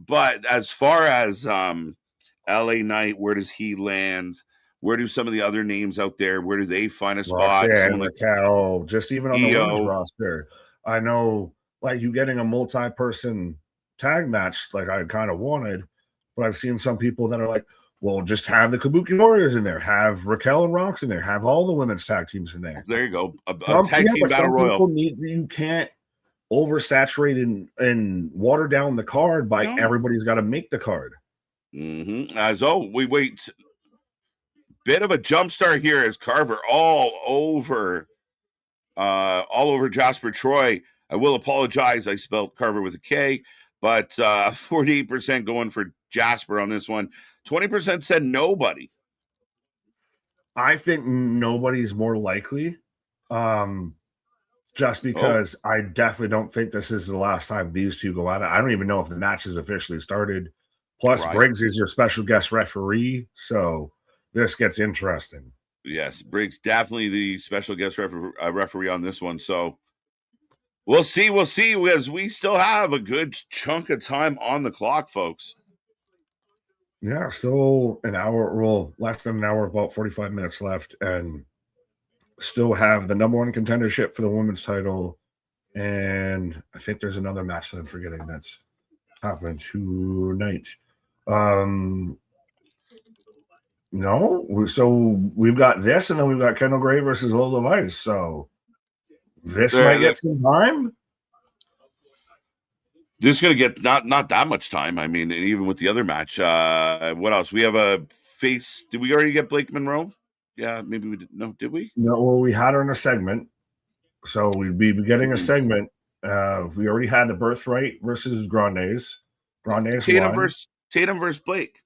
but as far as LA Knight, where does he land? Where do some of the other names out there, where do they find a spot? And Raquel, just even on the women's roster. I know, you getting a multi-person tag match, I kind of wanted, but I've seen some people that are like, well, just have the Kabuki Warriors in there, have Raquel and Rox in there, have all the women's tag teams in there. There you go. A tag team battle royal. You can't oversaturate and water down the card by everybody's got to make the card. Mm-hmm. We wait. Bit of a jump start here as Carver all over Jasper Troy. I will apologize. I spelled Carver with a K, but 48% going for Jasper on this one. 20% said nobody. I think nobody's more likely. Just because I definitely don't think this is the last time these two go at it. I don't even know if the match has officially started. Plus, Right. Briggs is your special guest referee, so this gets interesting. Yes, Briggs definitely the special guest referee on this one. So we'll see. We'll see, as we still have a good chunk of time on the clock, folks. Yeah, still an hour, well, less than an hour, about 45 minutes left, and still have the number one contendership for the women's title. And I think there's another match that I'm forgetting that's happening tonight. No, so we've got this, and then we've got Kendall Gray versus Lola Vice. So this might get some time. This is going to get not that much time. I mean, even with the other match, what else? We have a face. Did we already get Blake Monroe? Yeah, maybe we did. No, did we? No, well, we had her in a segment. So we'd be getting a segment. We already had the Birthright versus Grandes. Grandes Tatum versus Blake.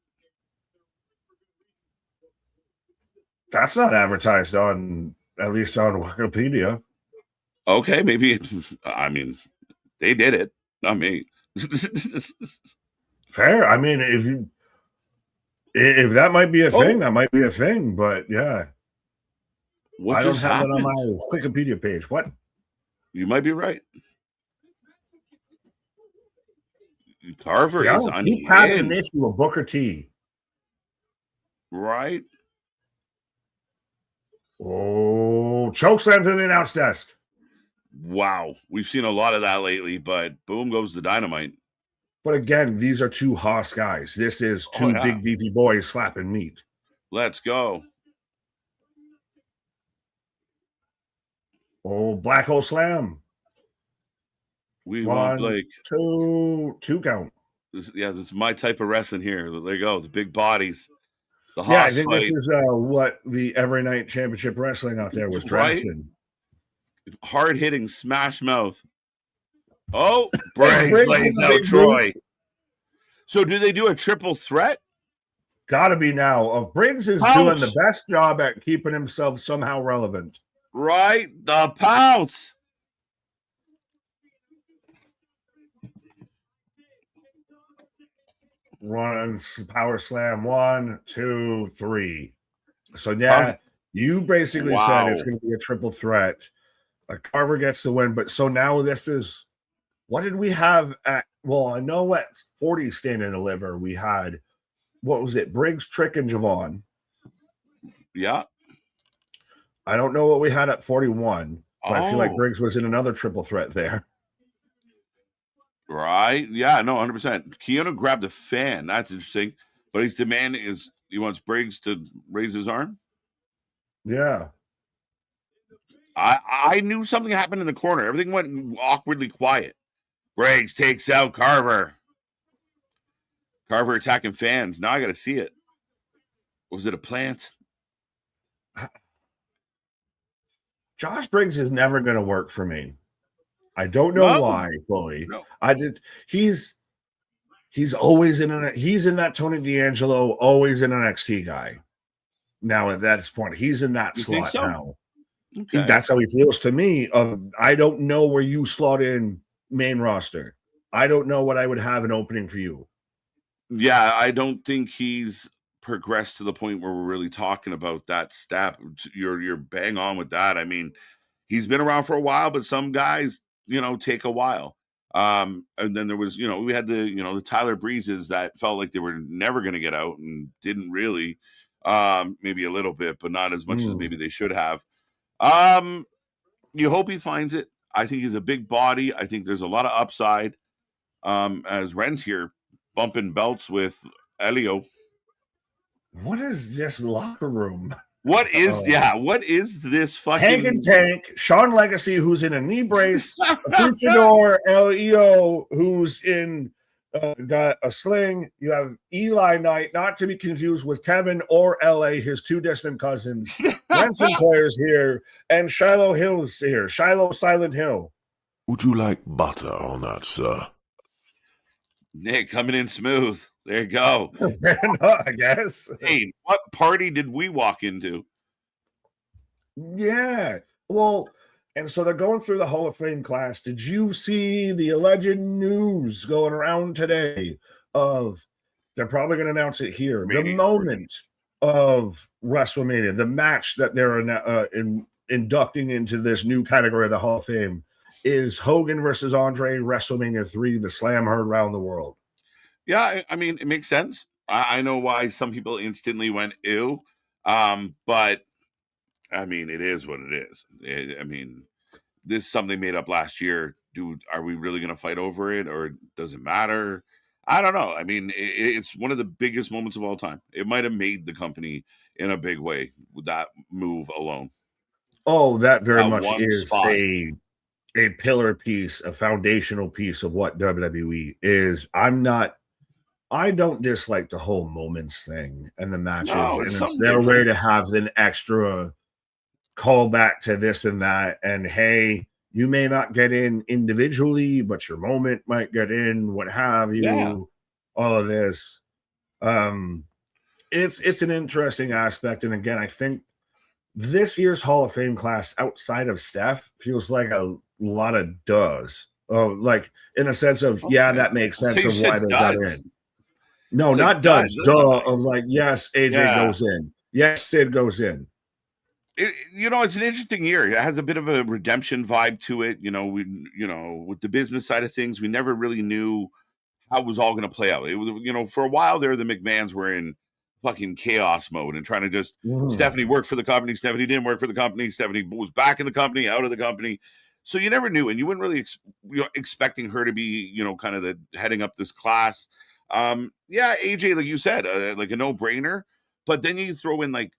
That's not advertised on, at least on Wikipedia. Okay, maybe. I mean, they did it, not me. Fair. I mean, if that might be a thing, that might be a thing. But yeah, I don't have it on my Wikipedia page. What? You might be right. Carver is on. He's having an issue with Booker T. Right. Oh, chokeslam to the announce desk. Wow, we've seen a lot of that lately, but boom goes the dynamite. But again, these are two Haas guys. This is two big beefy boys slapping meat. Let's go. Oh, black hole slam. We want Blake. Two count. This is my type of wrestling here. There you go. The big bodies. The Haas I think fight. this is what the Every Night Championship Wrestling out there was drafted. Right? Hard-hitting smash mouth. Oh, Briggs lays out Troy. So do they do a triple threat? Gotta be now. Briggs is doing the best job at keeping himself somehow relevant. Right? The pounce. Runs power slam 1, 2, 3. So yeah, you basically said it's going to be a triple threat. Carver gets the win, but so now this is, what did we have at? Well, I know at 40 stand and deliver we had, what was it? Briggs, Trick, and Javon. Yeah. I don't know what we had at 41, but I feel like Briggs was in another triple threat there. Right. Yeah, no, 100%. Keanu grabbed a fan. That's interesting. But his demand is he wants Briggs to raise his arm. Yeah. I knew something happened in the corner. Everything went awkwardly quiet. Briggs takes out Carver. Carver attacking fans. Now I got to see it. Was it a plant? Josh Briggs is never going to work for me. I don't know why fully. No. He's always he's in that Tony D'Angelo, always an NXT guy. Now at that point, he's in that slot now. Okay. That's how he feels to me. I don't know where you slot in main roster. I don't know what I would have an opening for you. Yeah, I don't think he's progressed to the point where we're really talking about that step. You're bang on with that. I mean, he's been around for a while, but some guys, take a while. And then there was, we had the Tyler Breezes that felt like they were never going to get out and didn't really, maybe a little bit, but not as much as maybe they should have. You hope he finds it. I think he's a big body. I think there's a lot of upside. As Ren's here bumping belts with Elio. What is this locker room? What is what is this fucking Hank and Tank, Sean Legacy, who's in a knee brace, a Fuchador, Leo, who's in got a sling. You have Eli Knight, not to be confused with Kevin or LA, his two distant cousins. Ren Sinclair's here, and Shiloh Hill's here. Shiloh Silent Hill. Would you like butter on that, sir? Nick coming in smooth. There you go. I guess. Hey, what party did we walk into? Yeah. Well, and so they're going through the Hall of Fame class. Did you see the alleged news going around today of they're probably going to announce it here? The moment of WrestleMania, the match that they're inducting into this new category of the Hall of Fame is Hogan versus Andre, WrestleMania 3, the slam heard around the world. Yeah, I mean, it makes sense. I know why some people instantly went ew, but I mean, it is what it is. I mean, this is something made up last year. Dude, are we really going to fight over it, or does it matter? I don't know. I mean, it's one of the biggest moments of all time. It might have made the company in a big way with that move alone. Oh, that very That much one is spot. a pillar piece, a foundational piece of what WWE is. I don't dislike the whole moments thing and the matches, No, and it's it's something their way different. to have an extra callback to this and that. And hey, you may not get in individually, but your moment might get in, what have you, Yeah. all of this. It's an interesting aspect. And again, I think this year's Hall of Fame class outside of Steph feels like a lot of does. Oh, like in a sense of, yeah, Okay. that makes I thought sense you of why said they got duds. in. No, It's like not duds. does. That's Duh. not nice. Of like, yes, AJ Yeah. goes in. Yes, Sid goes in. It's an interesting year. It has a bit of a redemption vibe to it. With the business side of things, we never really knew how it was all going to play out. It was, for a while there, the McMahons were in fucking chaos mode and trying to just Stephanie worked for the company. Stephanie didn't work for the company. Stephanie was back in the company, out of the company. So you never knew, and you wouldn't really expecting her to be, kind of the heading up this class. Yeah, AJ, like you said, like a no brainer. But then you throw in like,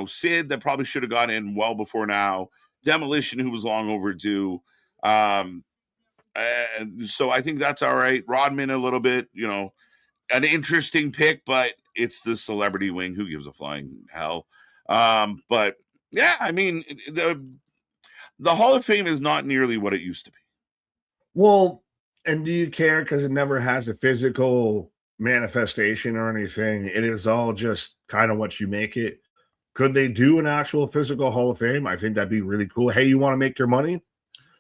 Sid that probably should have gone in well before now. Demolition, who was long overdue. And so I think that's all right. Rodman a little bit, an interesting pick, but it's the celebrity wing. Who gives a flying hell? But yeah, I mean the Hall of Fame is not nearly what it used to be. Well, and do you care because it never has a physical manifestation or anything? It is all just kind of what you make it. Could they do an actual physical Hall of Fame? I think that'd be really cool. Hey, you want to make your money?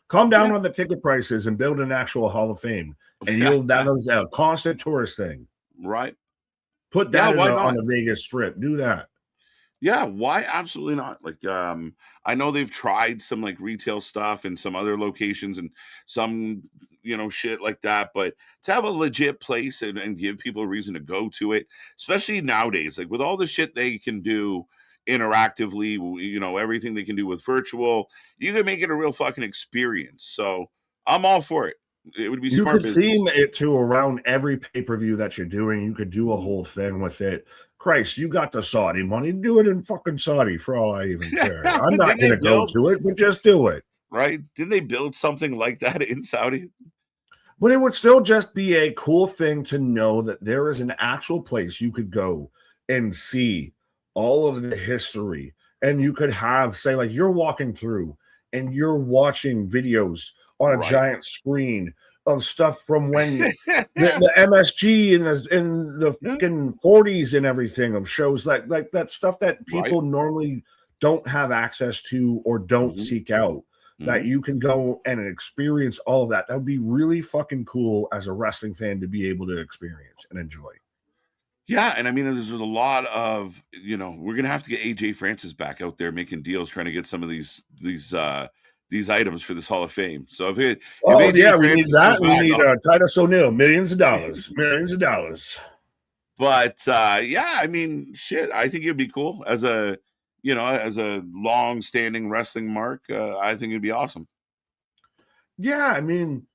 Calm down on the ticket prices and build an actual Hall of Fame. And that is a constant tourist thing. Right. Put that why on not? the Vegas Strip. Do that. Yeah, why absolutely not? Like I know they've tried some like retail stuff in some other locations and some shit like that, but to have a legit place and give people a reason to go to it, especially nowadays, like with all the shit they can do interactively, everything they can do with virtual, you can make it a real fucking experience. So I'm all for it. It would be You smart could business. theme it to around every pay-per-view that you're doing. You could do a whole thing with it. Christ, you got the Saudi money. Do it in fucking Saudi for all I even care. I'm not going to go to it, but just do it. Right? Didn't they build something like that in Saudi? But it would still just be a cool thing to know that there is an actual place you could go and see all of the history. And you could have, say, like you're walking through and you're watching videos on a giant screen of stuff from when the MSG in the fucking 40s and everything, of shows like that stuff that people normally don't have access to or don't seek out, that you can go and experience all of that. That would be really fucking cool as a wrestling fan to be able to experience and enjoy. Yeah, and I mean, there's a lot of, we're gonna have to get AJ Francis back out there making deals, trying to get some of these items for this Hall of Fame. So if AJ we need Francis that. comes We back, need Titus O'Neil, millions of dollars. But yeah, I mean, shit, I think it'd be cool as a long-standing wrestling mark. I think it'd be awesome. Yeah, I mean,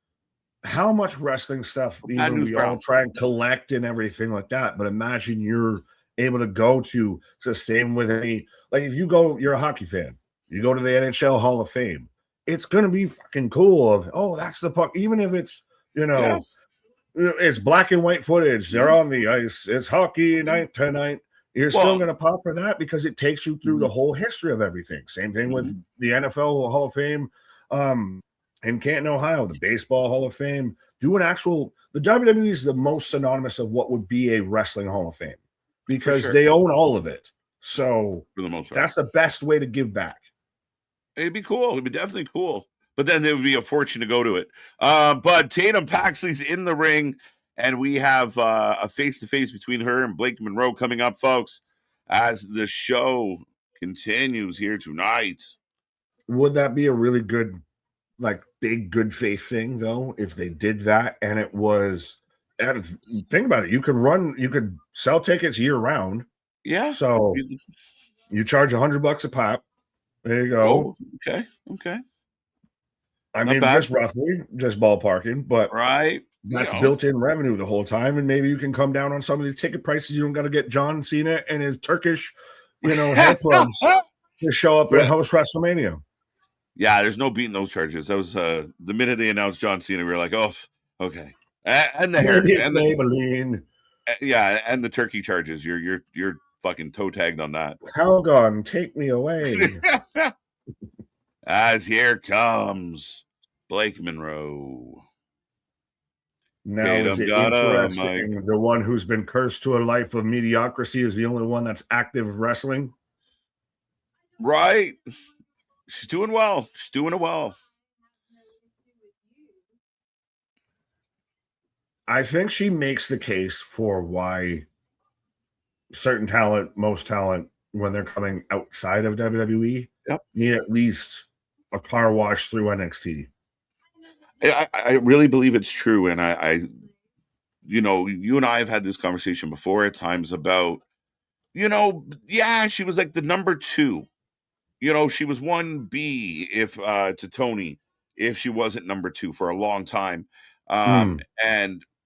how much wrestling stuff even we all try and collect and everything like that, but imagine you're able to go to, it's the same with any, like if you go, you're a hockey fan, you go to the NHL Hall of Fame, it's gonna be fucking cool of, oh, that's the puck, even if it's it's black and white footage, they're on the ice, it's hockey night tonight, you're still gonna pop for that because it takes you through the whole history of everything. Same thing with the NFL Hall of Fame. In Canton, Ohio, the Baseball Hall of Fame, the WWE is the most synonymous of what would be a wrestling Hall of Fame because they own all of it. So for the most part, that's the best way to give back. It'd be cool. It'd be definitely cool. But then it would be a fortune to go to it. But Tatum Paxley's in the ring, and we have a face-to-face between her and Blake Monroe coming up, folks, as the show continues here tonight. Would that be a really good, like, big good faith thing, though, if they did that and it was... And think about it. You could sell tickets year round. Yeah. So you charge $100 a pop. There you go. Oh, okay. I mean, just roughly, just ballparking, but right. That's built-in revenue the whole time, and maybe you can come down on some of these ticket prices. You don't got to get John Cena and his Turkish, hair clubs to show up and host WrestleMania. Yeah, there's no beating those charges. That was the minute they announced John Cena, we were like, oh, okay. And the hair, and the Maybelline. Yeah, and the turkey charges. You're fucking toe tagged on that. Calgon, take me away. As here comes Blake Monroe. Now is it interesting? The one who's been cursed to a life of mediocrity is the only one that's active wrestling. Right. She's doing well. She's doing it well. I think she makes the case for why certain talent, most talent, when they're coming outside of WWE, need at least a car wash through NXT. I really believe it's true. And I you and I have had this conversation before at times about, she was like the number 2. She was 1B if to Tony, if she wasn't number 2 for a long time. And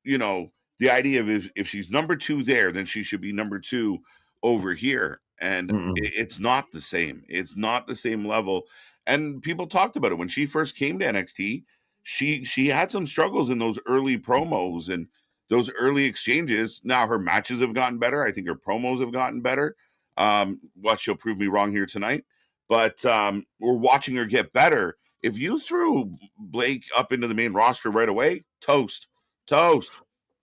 the idea of if she's number 2 there, then she should be number 2 over here. And it's not the same. It's not the same level. And people talked about it when she first came to NXT. She had some struggles in those early promos and those early exchanges. Now her matches have gotten better. I think her promos have gotten better. She'll prove me wrong here tonight. But we're watching her get better. If you threw Blake up into the main roster right away, toast.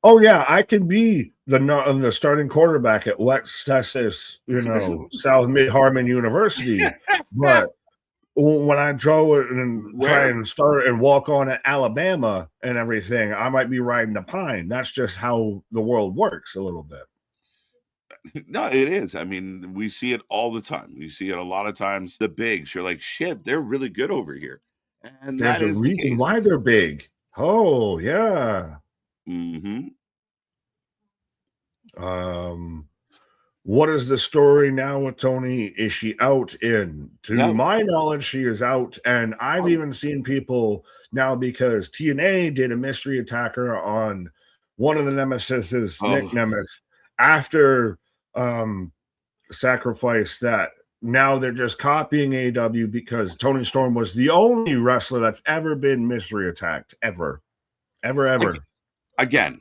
Oh yeah, I can be the starting quarterback at West Texas, South Mid Harmon University. But when I draw it and try and start and walk on at Alabama and everything, I might be riding a pine. That's just how the world works a little bit. No, it is. I mean, we see it all the time. We see it a lot of times. The bigs, you're like, shit, they're really good over here. And there's a reason why they're big. Oh, yeah. What is the story now with Tony? Is she out in? To my knowledge, she is out. And I've even seen people now, because TNA did a mystery attacker on one of the Nemesises, Nick Nemeth, after Sacrifice, that now they're just copying AEW because Tony Storm was the only wrestler that's ever been mystery attacked, ever. Again,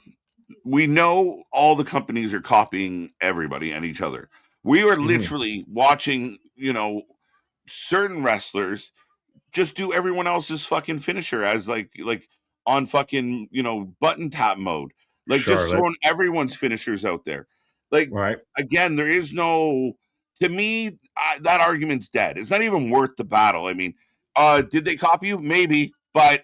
we know all the companies are copying everybody and each other. We were literally watching, certain wrestlers just do everyone else's fucking finisher as like on fucking, button tap mode. Like just throwing everyone's finishers out there. Like, again, there is no, to me, that argument's dead. It's not even worth the battle. I mean, did they copy you? Maybe. But,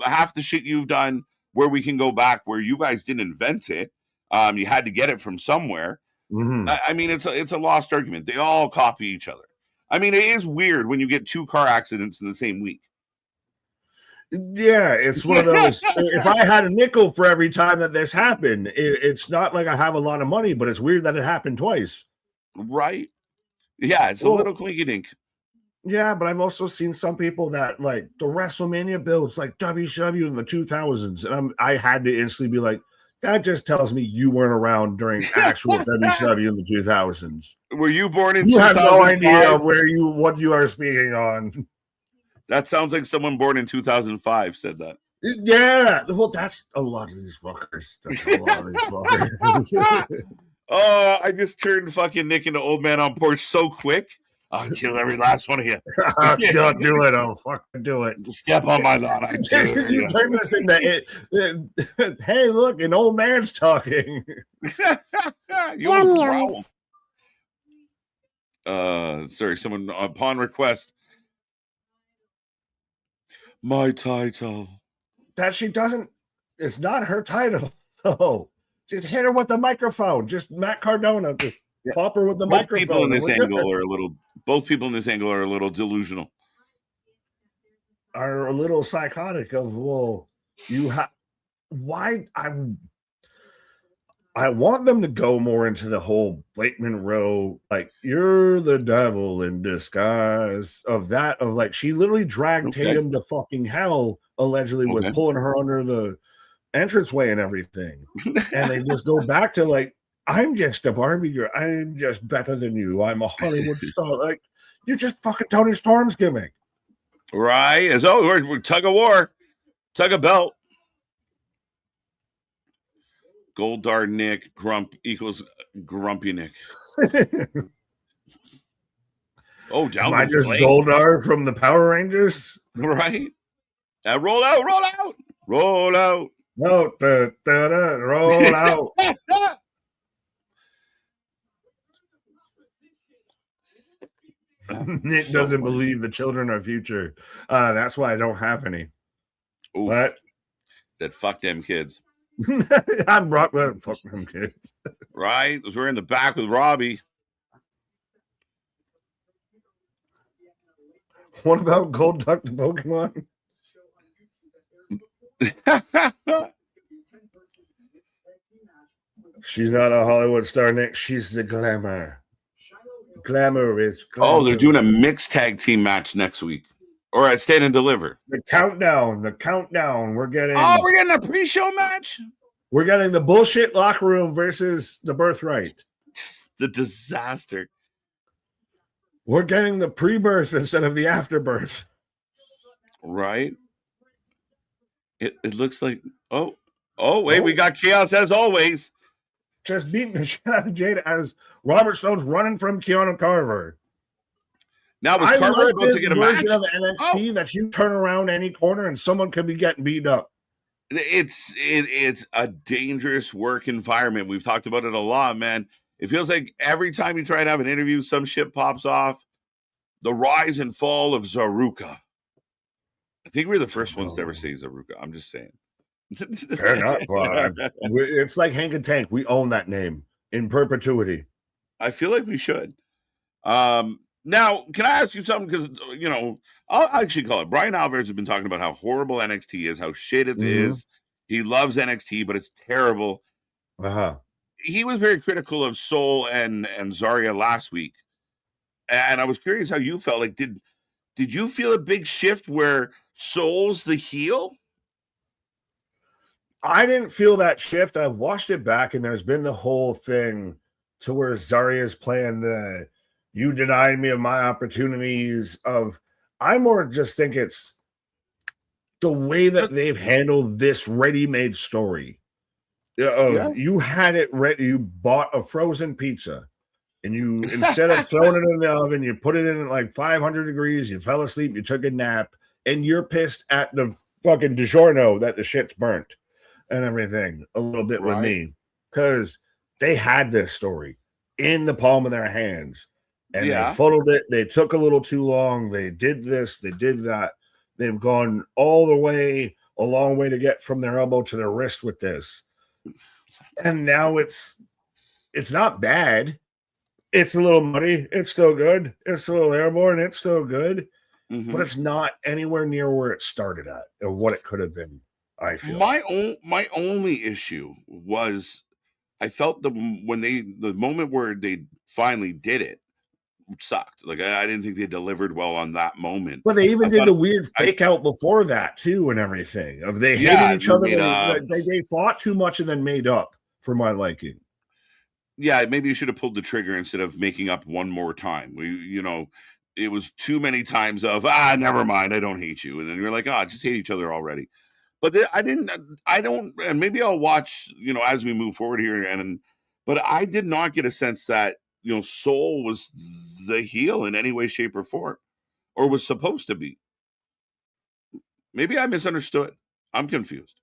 half the shit you've done where we can go back where you guys didn't invent it. You had to get it from somewhere. I mean, it's a lost argument. They all copy each other. I mean, it is weird when you get 2 car accidents in the same week. Yeah, it's one of those. If I had a nickel for every time that this happened, it's not like I have a lot of money, but it's weird that it happened twice. Right. Yeah, it's a little clinky-dink. Yeah, but I've also seen some people that like the WrestleMania builds like WCW in the 2000s. And I had to instantly be like, that just tells me you weren't around during actual WCW in the 2000s. Were you born in 2005? You have no idea what you are speaking on. That sounds like someone born in 2005 said that. Yeah. Well, that's a lot of these fuckers. Oh, I just turned fucking Nick into old man on porch so quick. I'll kill every last one of you. Don't do it. I'll fucking do it. Step on my lawn. You turn this into hey, look, an old man's talking. Sorry, someone upon request My title. That she doesn't. It's not her title. So just hit her with the microphone. Just Matt Cardona. Just pop her with the Both microphone. people in this angle are a little. Both people in this angle are a little delusional. Are a little psychotic. Of well, you have. Why I want them to go more into the whole Blake Monroe, like you're the devil in disguise of that. Of like she literally dragged Tatum to fucking hell allegedly with pulling her under the entranceway and everything, and they just go back to like I'm just a Barbie girl. I'm just better than you. I'm a Hollywood star. Like you're just fucking Tony Storm's gimmick, right? As we're tug of war, tug of belt. Goldar Nick Grump equals Grumpy Nick. Oh, down. Am I just Goldar from the Power Rangers? Right. Roll out, roll out, roll out. No, roll out. Nick doesn't believe the children are future. That's why I don't have any. Oof. What? That fuck them kids. I'm Brock. Fuck them kids. Right? Because we're in the back with Robbie. What about Gold Duck the Pokemon? She's not a Hollywood star, Nick. She's the glamour. Glamour is glamour. Oh, they're doing a mixed tag team match next week. Or at Stand and Deliver. The countdown. We're getting a pre-show match? We're getting the bullshit locker room versus the Birthright. Just the disaster. We're getting the pre-birth instead of the afterbirth. Right? It looks like wait, we got chaos as always. Just beating the shit out of Jada as Robert Stone's running from Carver. Now was Carver about to get a match of NXT that you turn around any corner and someone could be getting beat up. It's a dangerous work environment. We've talked about it a lot, man. It feels like every time you try and have an interview, some shit pops off. The rise and fall of Zaruka. I think we're the first ones to ever say Zaruka. I'm just saying. Fair enough. It's like Hank and Tank. We own that name in perpetuity. I feel like we should. Now, can I ask you something? Because, I'll actually call it. Brian Alvarez has been talking about how horrible NXT is, how shit it is. He loves NXT, but it's terrible. He was very critical of Soul and Zarya last week. And I was curious how you felt. Like, did you feel a big shift where Soul's the heel? I didn't feel that shift. I watched it back, and there's been the whole thing to where Zarya's playing the you denied me of my opportunities of I more just think it's the way that they've handled this ready-made story. You had it ready. You bought a frozen pizza and you, instead of throwing it in the oven, you put it in at like 500 degrees, you fell asleep, you took a nap, and you're pissed at the fucking DiGiorno that the shit's burnt and everything a little bit with me because they had this story in the palm of their hands. And they followed it. They took a little too long. They did this. They did that. They've gone all the way, a long way to get from their elbow to their wrist with this. And now it's not bad. It's a little muddy. It's still good. It's a little airborne. It's still good. But it's not anywhere near where it started at or what it could have been, I feel. My only issue was I felt the moment where they finally did it sucked. Like I didn't think they delivered well on that moment. But they even did the weird fake out before that too, and everything. Of they hated each other. They fought too much and then made up for my liking. Yeah, maybe you should have pulled the trigger instead of making up one more time. It was too many times of never mind, I don't hate you, and then you're like, just hate each other already. But I don't, and maybe I'll watch, as we move forward here, but I did not get a sense that Soul was the heel in any way, shape, or form, or was supposed to be. Maybe I misunderstood. I'm confused.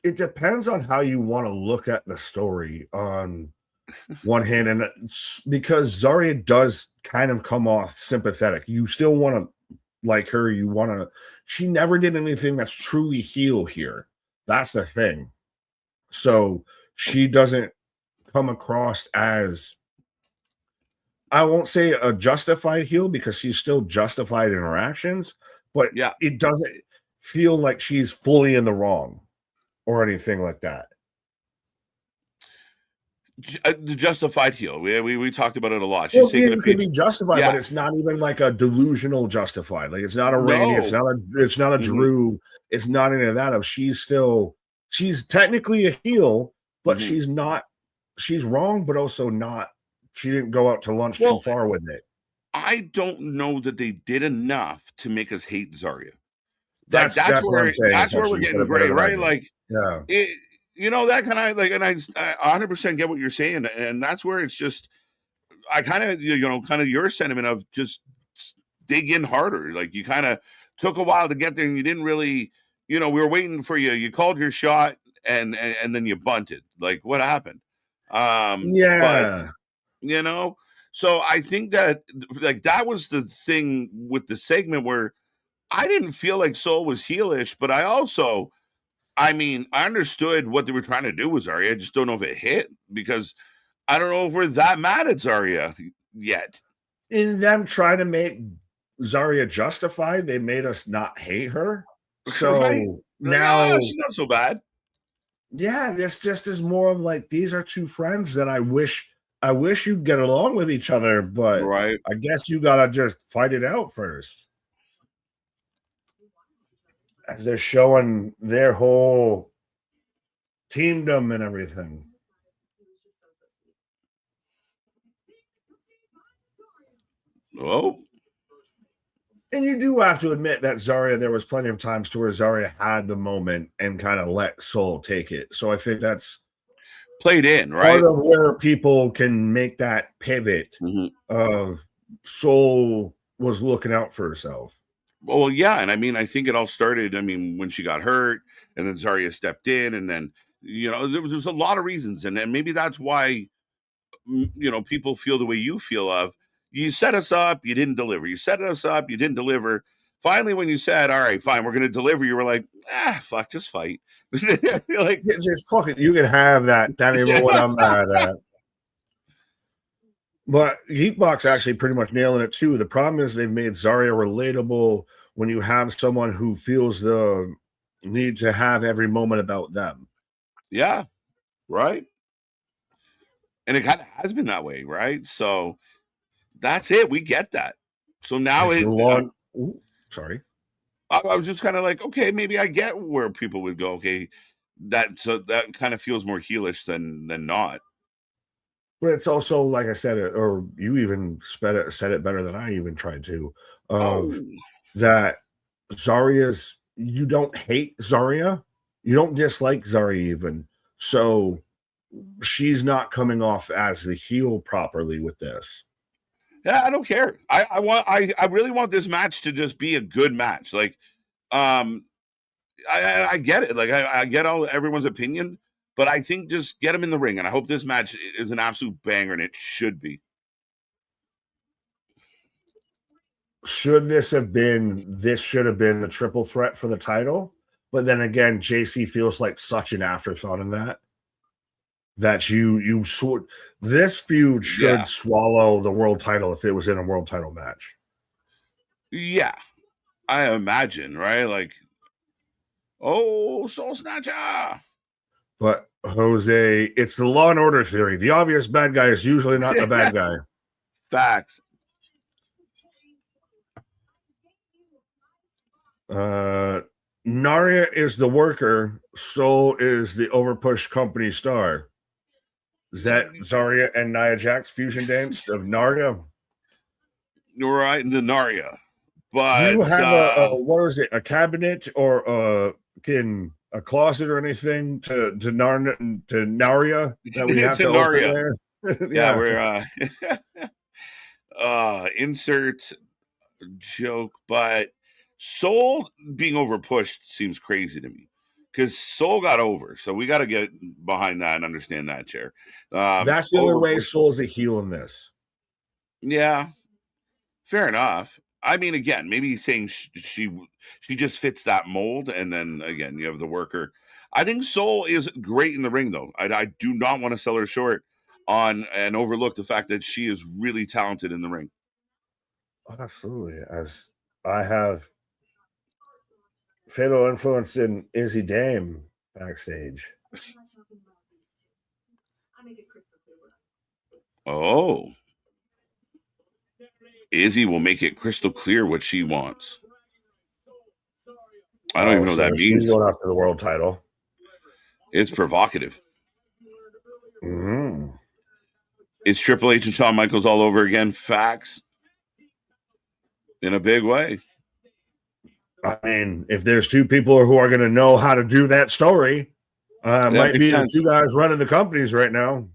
It depends on how you want to look at the story on one hand, and because Zarya does kind of come off sympathetic. You still want to like her, you want to. She never did anything that's truly heel here. That's the thing. So she doesn't come across as, I won't say a justified heel because she's still justified in her actions, but Yeah. it doesn't feel like she's fully in the wrong or anything like that. The justified heel. We talked about it a lot. Well, She's taking a it could page. be justified, Yeah. but it's not even like a delusional justified. Like it's not a Randy, it's No. not a Mhm. Drew, it's not any of that. Of she's technically a heel, but Mhm. she's wrong, but also not. She didn't go out to lunch too Well, far with it. I don't know that they did enough to make us hate Zarya. Like That's what I'm saying. that's where we're Essentially, you said getting it better gray, than I right? did. Like Yeah. it, that kind of like, and I 100% get what you're saying, and that's where it's just I kind of kind of your sentiment of just dig in harder. Like you kind of took a while to get there, and you didn't really, we were waiting for you. You called your shot, and then you bunted. Like what happened? But Yeah. so I think that like that was the thing with the segment where I didn't feel like Soul was heelish, but I mean, I understood what they were trying to do with Zarya. I just don't know if it hit because I don't know if we're that mad at Zarya yet. In them trying to make Zarya justified, they made us not hate her. So Right? Like, now, she's not so bad. yeah, this just is more of like these are two friends that I wish you'd get along with each other, but Right. I guess you gotta just fight it out first. As they're showing their whole teamdom and everything. Oh. And you do have to admit that Zarya, there was plenty of times to where Zarya had the moment and kind of let Soul take it. So I think that's Played in, part right? of where people can make that pivot Mhm. of Soul was looking out for herself. Well, yeah, and I mean, I think it all started. I mean, when she got hurt, and then Zarya stepped in, and then there's a lot of reasons, and then maybe that's why people feel the way you feel. Of you set us up, you didn't deliver. You set us up, you didn't deliver. Finally, when you said, "All right, fine, we're going to deliver," you were like, fuck, just fight." You're like, Just fuck it. You can have that. That ain't what I'm mad at. But Geekbox actually pretty much nailing it too. The problem is they've made Zarya relatable when you have someone who feels the need to have every moment about them. yeah, right. And it kind of has been that way, right? So that's it. We get that. So now It's it. the long. Ooh, sorry. I was just kind of like, okay, maybe I get where people would go. Okay, that kind of feels more heelish than not. But it's also like I said it, or you even said it better than I even tried to. Of Oh, that Zarya's, you don't hate Zarya, you don't dislike Zarya even. So she's not coming off as the heel properly with this. yeah, I don't care. I really want this match to just be a good match. Like, um, I get it. Like, I get everyone's opinion, but I think just get them in the ring, and I hope this match is an absolute banger, and it should be. This should have been the triple threat for the title. But then again, JC feels like such an afterthought in that you sort this feud should Yeah, swallow the world title if it was in a world title match. yeah. I imagine, right? Like, oh, Soul Snatcher. But Jose, it's the Law and Order theory. The obvious bad guy is usually not the bad guy. Facts. Narya is the worker. Soul is the overpushed company star. Is that Zarya and Nia Jax fusion dance of Narya? You're right in the Narya. Do you But have a what is it? A cabinet or a closet or anything to Narya that we have it's a to open Narya. there? Yeah, Yeah. we're insert joke, but Soul being overpushed seems crazy to me because Soul got over, so we got to get behind that and understand that, chair. That's the only way Overpushed. Soul's a heel in this. Yeah, fair enough. I mean, again, maybe he's saying she just fits that mold, and then again, you have the worker. I think Soul is great in the ring, though. I do not want to sell her short on and overlook the fact that she is really talented in the ring. Oh, absolutely. As I have fatal influence in Izzy Dame backstage. Oh. Izzy will make it crystal clear what she wants. I don't even know what that means. She's going after the world title. It's provocative. Mm-hmm. It's Triple H and Shawn Michaels all over again. Facts. In a big way. I mean, if there's two people who are going to know how to do that story, might be the two guys running the companies right now.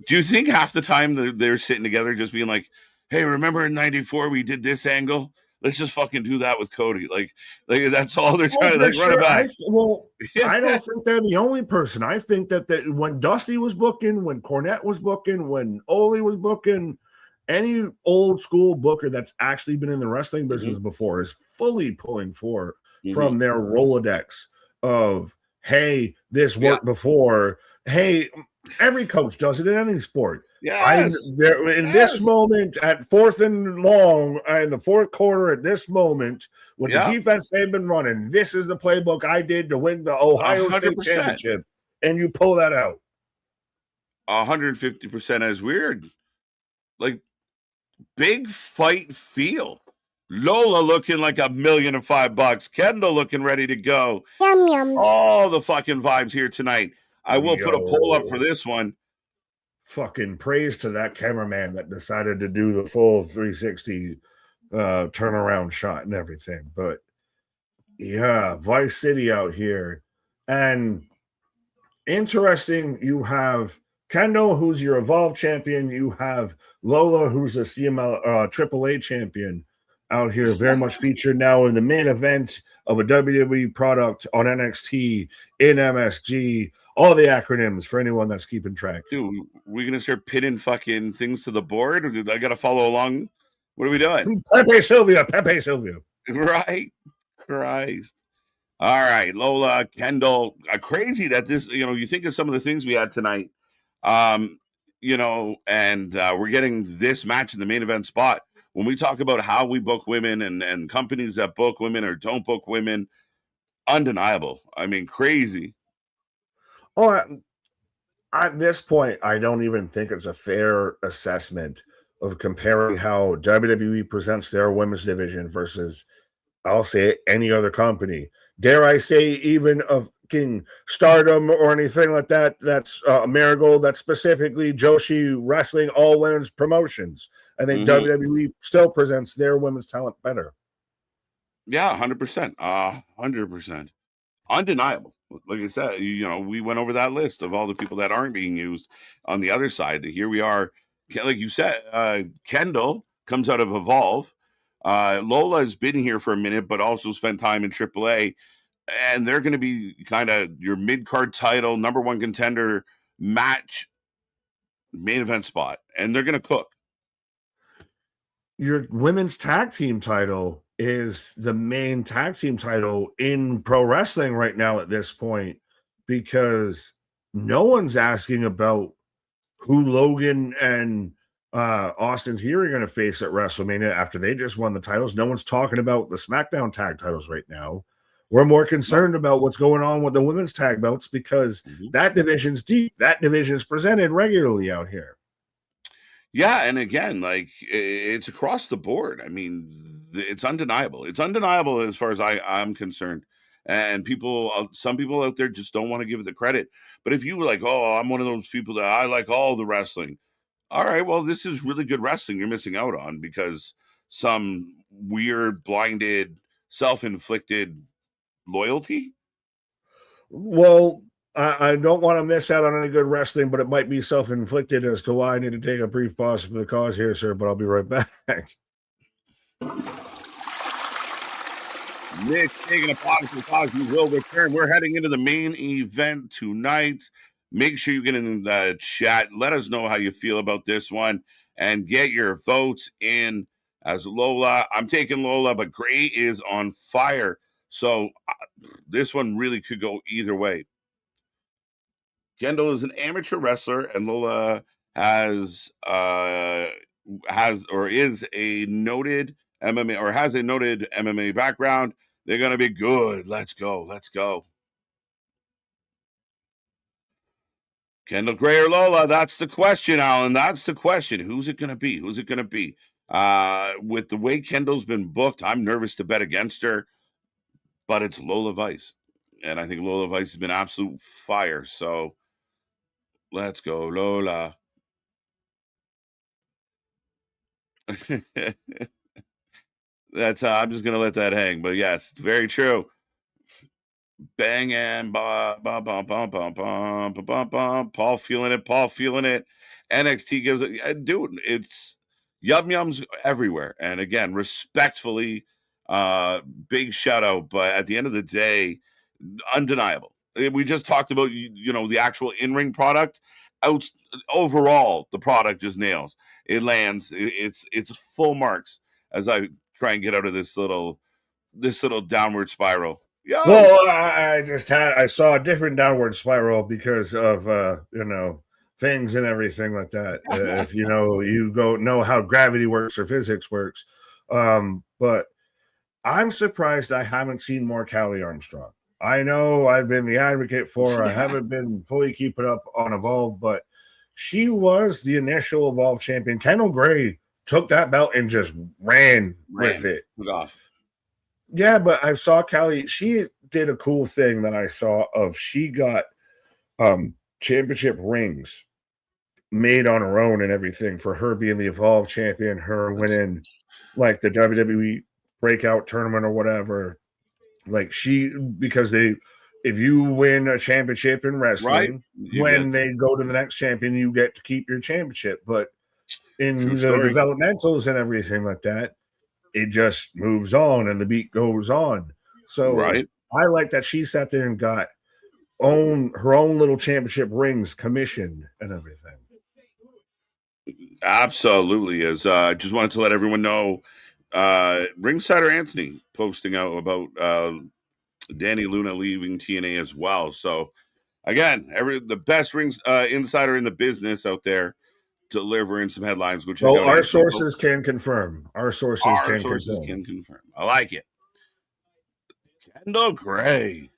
Do you think half the time they're sitting together just being like, hey, remember in 94 we did this angle? Let's just fucking do that with Cody. Like that's all they're trying to run it back. I don't think they're the only person. I think that when Dusty was booking, when Cornette was booking, when Ole was booking, any old school booker that's actually been in the wrestling business before is fully pulling from their Rolodex of, hey, this worked before. Hey, every coach does it in any sport. Yes. This moment at 4th and long in the fourth quarter at this moment with the defense they've been running, this is the playbook I did to win the Ohio State championship. And you pull that out. 150% is weird. Like big fight feel. Lola looking like $1,000,005. Kendall looking ready to go. Yum, yum. All the fucking vibes here tonight. I will put a poll up for this one. Fucking praise to that cameraman that decided to do the full 360 turnaround shot and everything. But yeah, Vice City out here. And interesting, you have Kendall, who's your Evolve champion. You have Lola, who's a CML AAA champion out here, very much featured now in the main event of a WWE product on NXT, in MSG, all the acronyms for anyone that's keeping track. Dude, we're going to start pinning fucking things to the board? Or I got to follow along? What are we doing? Pepe Sylvia. Right? Christ. All right, Lola, Kendall. Crazy that this, you think of some of the things we had tonight, and we're getting this match in the main event spot. When we talk about how we book women and companies that book women or don't book women, undeniable. I mean, crazy. Oh, at this point, I don't even think it's a fair assessment of comparing how WWE presents their women's division versus, I'll say, any other company. Dare I say, even of King Stardom or anything like that. That's Marigold. That's specifically Joshi Wrestling, all women's promotions. I think WWE still presents their women's talent better. Yeah, 100%. 100%. Undeniable. Like I said, we went over that list of all the people that aren't being used on the other side. Here we are. Like you said, Kendall comes out of Evolve. Lola has been here for a minute, but also spent time in AAA. And they're going to be kind of your mid-card title, number one contender match main event spot. And they're going to cook. Your women's tag team title is the main tag team title in pro wrestling right now at this point, because no one's asking about who Logan and Austin Theory are going to face at WrestleMania after they just won the titles. No one's talking about the SmackDown tag titles right now. We're more concerned about what's going on with the women's tag belts, because that division's deep. That division is presented regularly out here. Yeah, and again, like, it's across the board. I mean, it's undeniable. It's undeniable as far as I'm concerned. And some people out there just don't want to give it the credit. But if you were like, oh, I'm one of those people that I like all the wrestling. All right, well, this is really good wrestling you're missing out on because some weird, blinded, self-inflicted loyalty. Well, I don't want to miss out on any good wrestling, but it might be self-inflicted as to why I need to take a brief pause for the cause here, sir, but I'll be right back. Nick, taking a pause for the cause. We will return. We're heading into the main event tonight. Make sure you get in the chat. Let us know how you feel about this one and get your votes in as Lola. I'm taking Lola, but Gray is on fire. So this one really could go either way. Kendall is an amateur wrestler, and Lola has or is a noted MMA or has a noted MMA background. They're gonna be good. Let's go. Let's go. Kendall Gray or Lola? That's the question, Alan. That's the question. Who's it gonna be? Who's it gonna be? With the way Kendall's been booked, I'm nervous to bet against her, but it's Lola Vice. And I think Lola Vice has been absolute fire. So let's go, Lola. That's I'm just gonna let that hang. But yes, very true. Bang and ba ba ba ba ba ba ba ba ba. Paul feeling it. Paul feeling it. NXT gives it. Dude, it's yum yums everywhere. And again, respectfully, big shout out. But at the end of the day, undeniable. We just talked about the actual in ring product. Out overall, the product just nails. It lands. It's full marks as I try and get out of this little downward spiral. Yo. Well, I saw a different downward spiral because of things and everything like that. If you know how gravity works or physics works. But I'm surprised I haven't seen more Callie Armstrong. I know I've been the advocate for her. I haven't been fully keeping up on Evolve, but she was the initial Evolve champion. Kendall Gray took that belt and just ran with it. Off. Yeah, but I saw Callie. She did a cool thing that I saw of she got championship rings made on her own and everything for her being the Evolve champion, her winning like the WWE breakout tournament or whatever. Like because if you win a championship in wrestling, when they go to the next champion, you get to keep your championship. But in the developmentals and everything like that, it just moves on and the beat goes on. So I like that she sat there and got her own little championship rings commissioned and everything. Absolutely is. I just wanted to let everyone know Ringsider Anthony posting out about Danny Luna leaving TNA as well. So again, the best rings insider in the business out there delivering some headlines. Go check out our sources can confirm. Our sources can confirm. I like it. Kendall Gray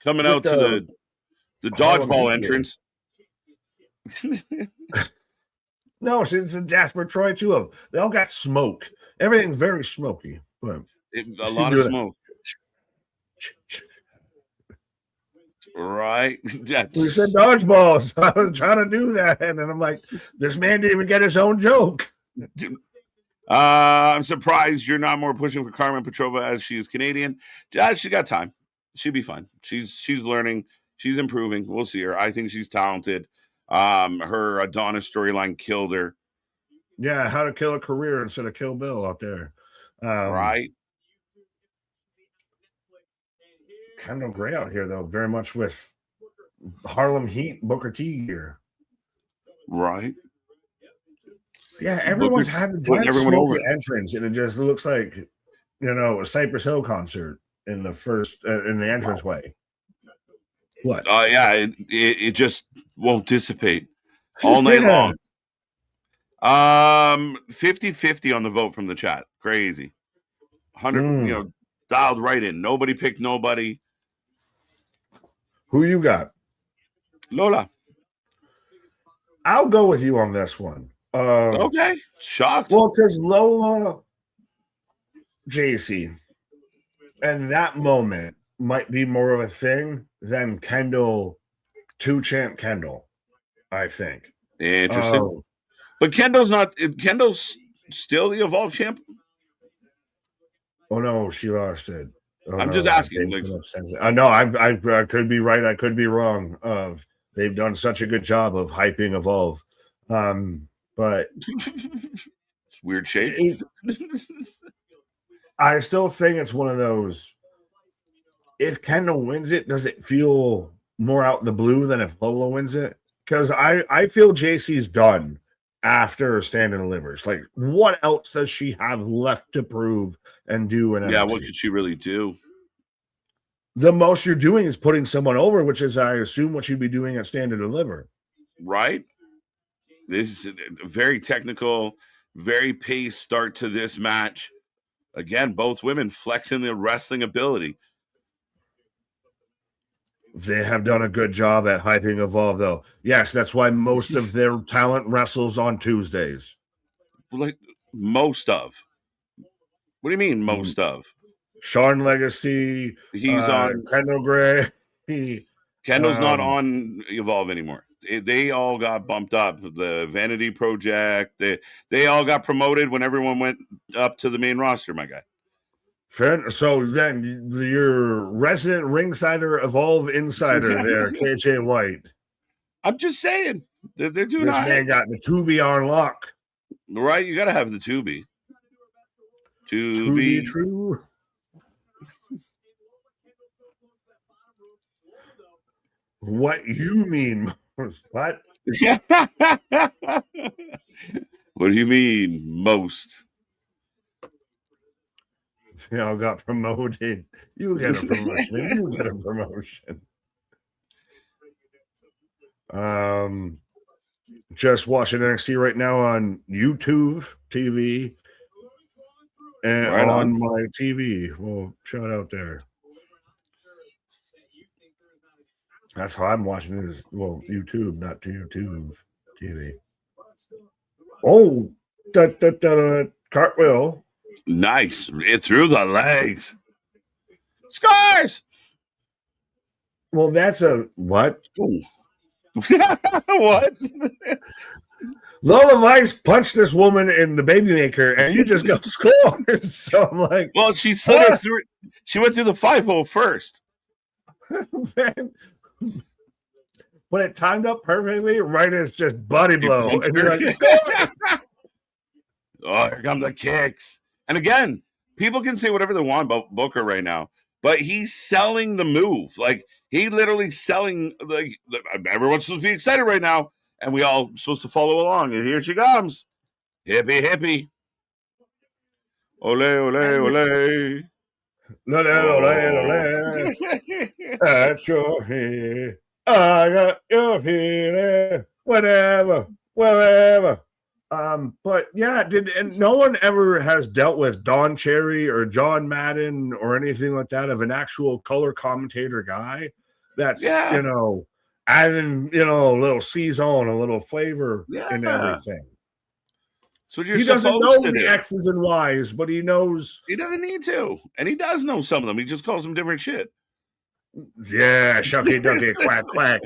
coming out to the dodgeball entrance. No, it's a Jasper Troy too. Of they all got smoke. Everything's very smoky. But a lot of smoke. Right. We said dodgeballs. I was trying to do that. And then I'm like, this man didn't even get his own joke. I'm surprised you're not more pushing for Carmen Petrova as she is Canadian. She got time. She'll be fine. She's learning. She's improving. We'll see her. I think she's talented. Her Adonis storyline killed her. Yeah, how to kill a career instead of Kill Bill out there. Right. Kendall Gray out here, though, very much with Harlem Heat Booker T gear. Right. Yeah, everyone's had a giant smoky entrance, and it just looks like, a Cypress Hill concert in the entranceway. What? Yeah, it just won't dissipate all night long. 50-50 on the vote from the chat. Crazy. 100, dialed right in. Nobody picked nobody. Who you got? Lola. I'll go with you on this one. Okay. Shocked. Well, because Lola, JC, and that moment might be more of a thing than Kendall, two-champ Kendall, I think. Interesting. But Kendall's still the Evolve champ? Oh, no, she lost it. I'm just asking. No, I could be right. I could be wrong. They've done such a good job of hyping Evolve. But it's weird shape. I still think it's one of those. If Kendall wins it, does it feel more out in the blue than if Lola wins it? Because I feel JC's done after Stand and Delivers? Like, what else does she have left to prove and do in NXT? Yeah, what could she really do? The most you're doing is putting someone over, which is, I assume, what you'd be doing at Stand and Deliver. Right? This is a very technical, very paced start to this match. Again, both women flexing their wrestling ability. They have done a good job at hyping Evolve, though. Yes, that's why most of their talent wrestles on Tuesdays. Like, most of. What do you mean, most of? Sean Legacy. He's on Kendall Gray. Kendall's not on Evolve anymore. They all got bumped up. The Vanity Project. They all got promoted when everyone went up to the main roster, my guy. Fair. So then your resident ringsider, Evolve insider there, KJ White. I'm just saying. They're doing this man got the Tubi on lock. Right? You got to have the Tubi. To be true. What you mean? What? What do you mean, most? They all got promoted. You get a promotion. You get a promotion. Just watching NXT right now on YouTube TV and right on my TV. Well, shout out there. That's how I'm watching it. Is YouTube, not YouTube TV. Oh, cartwheel. Nice. It through the legs. Scars. Well, that's a what? What? Lola Vice punched this woman in the baby maker, and you just go scores. So I'm like, well, she slid her through. She went through the 5-hole first. When it timed up perfectly, right as just body blow. And you're like, scores! Oh, here come the kicks. And again, people can say whatever they want about Booker right now, but he's selling the move. Like, he literally selling, like, everyone's supposed to be excited right now, and we all supposed to follow along. And here she comes. Hippie, hippie. Ole, ole, ole. Ole, ole, ole. At your head. I got your feeling. Whatever, whatever. But yeah, and no one ever has dealt with Don Cherry or John Madden or anything like that of an actual color commentator guy that's adding a little season, a little flavor in everything. So he doesn't know the X's and Y's, but he knows he doesn't need to, and he does know some of them. He just calls them different shit. Yeah, shucky ducky, quack quack.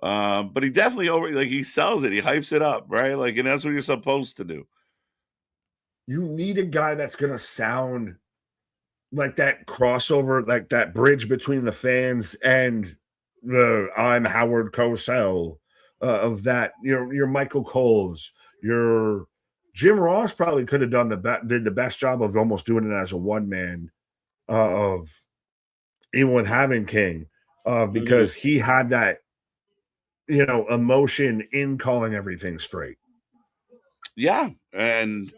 But he definitely he sells it. He hypes it up, right? Like, and that's what you're supposed to do. You need a guy that's gonna sound like that crossover, like that bridge between the fans and the I'm Howard Cosell of that. Your Michael Coles, your Jim Ross probably could have did the best job of almost doing it as a one man of even with having King, because he had that. Emotion in calling everything straight. Yeah. And,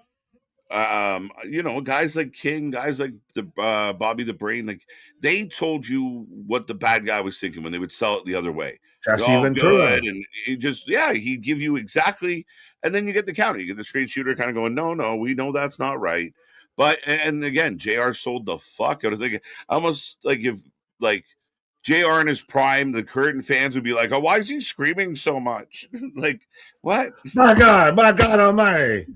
guys like King, guys like the Bobby the Brain, like, they told you what the bad guy was thinking when they would sell it the other way. That's even good. And he'd give you exactly, and then you get the counter. You get the straight shooter kind of going, no, we know that's not right. But, and again, JR sold the fuck out of it. Almost like if, like, JR in his prime, the current fans would be like, oh, why is he screaming so much? Like, what? My God almighty.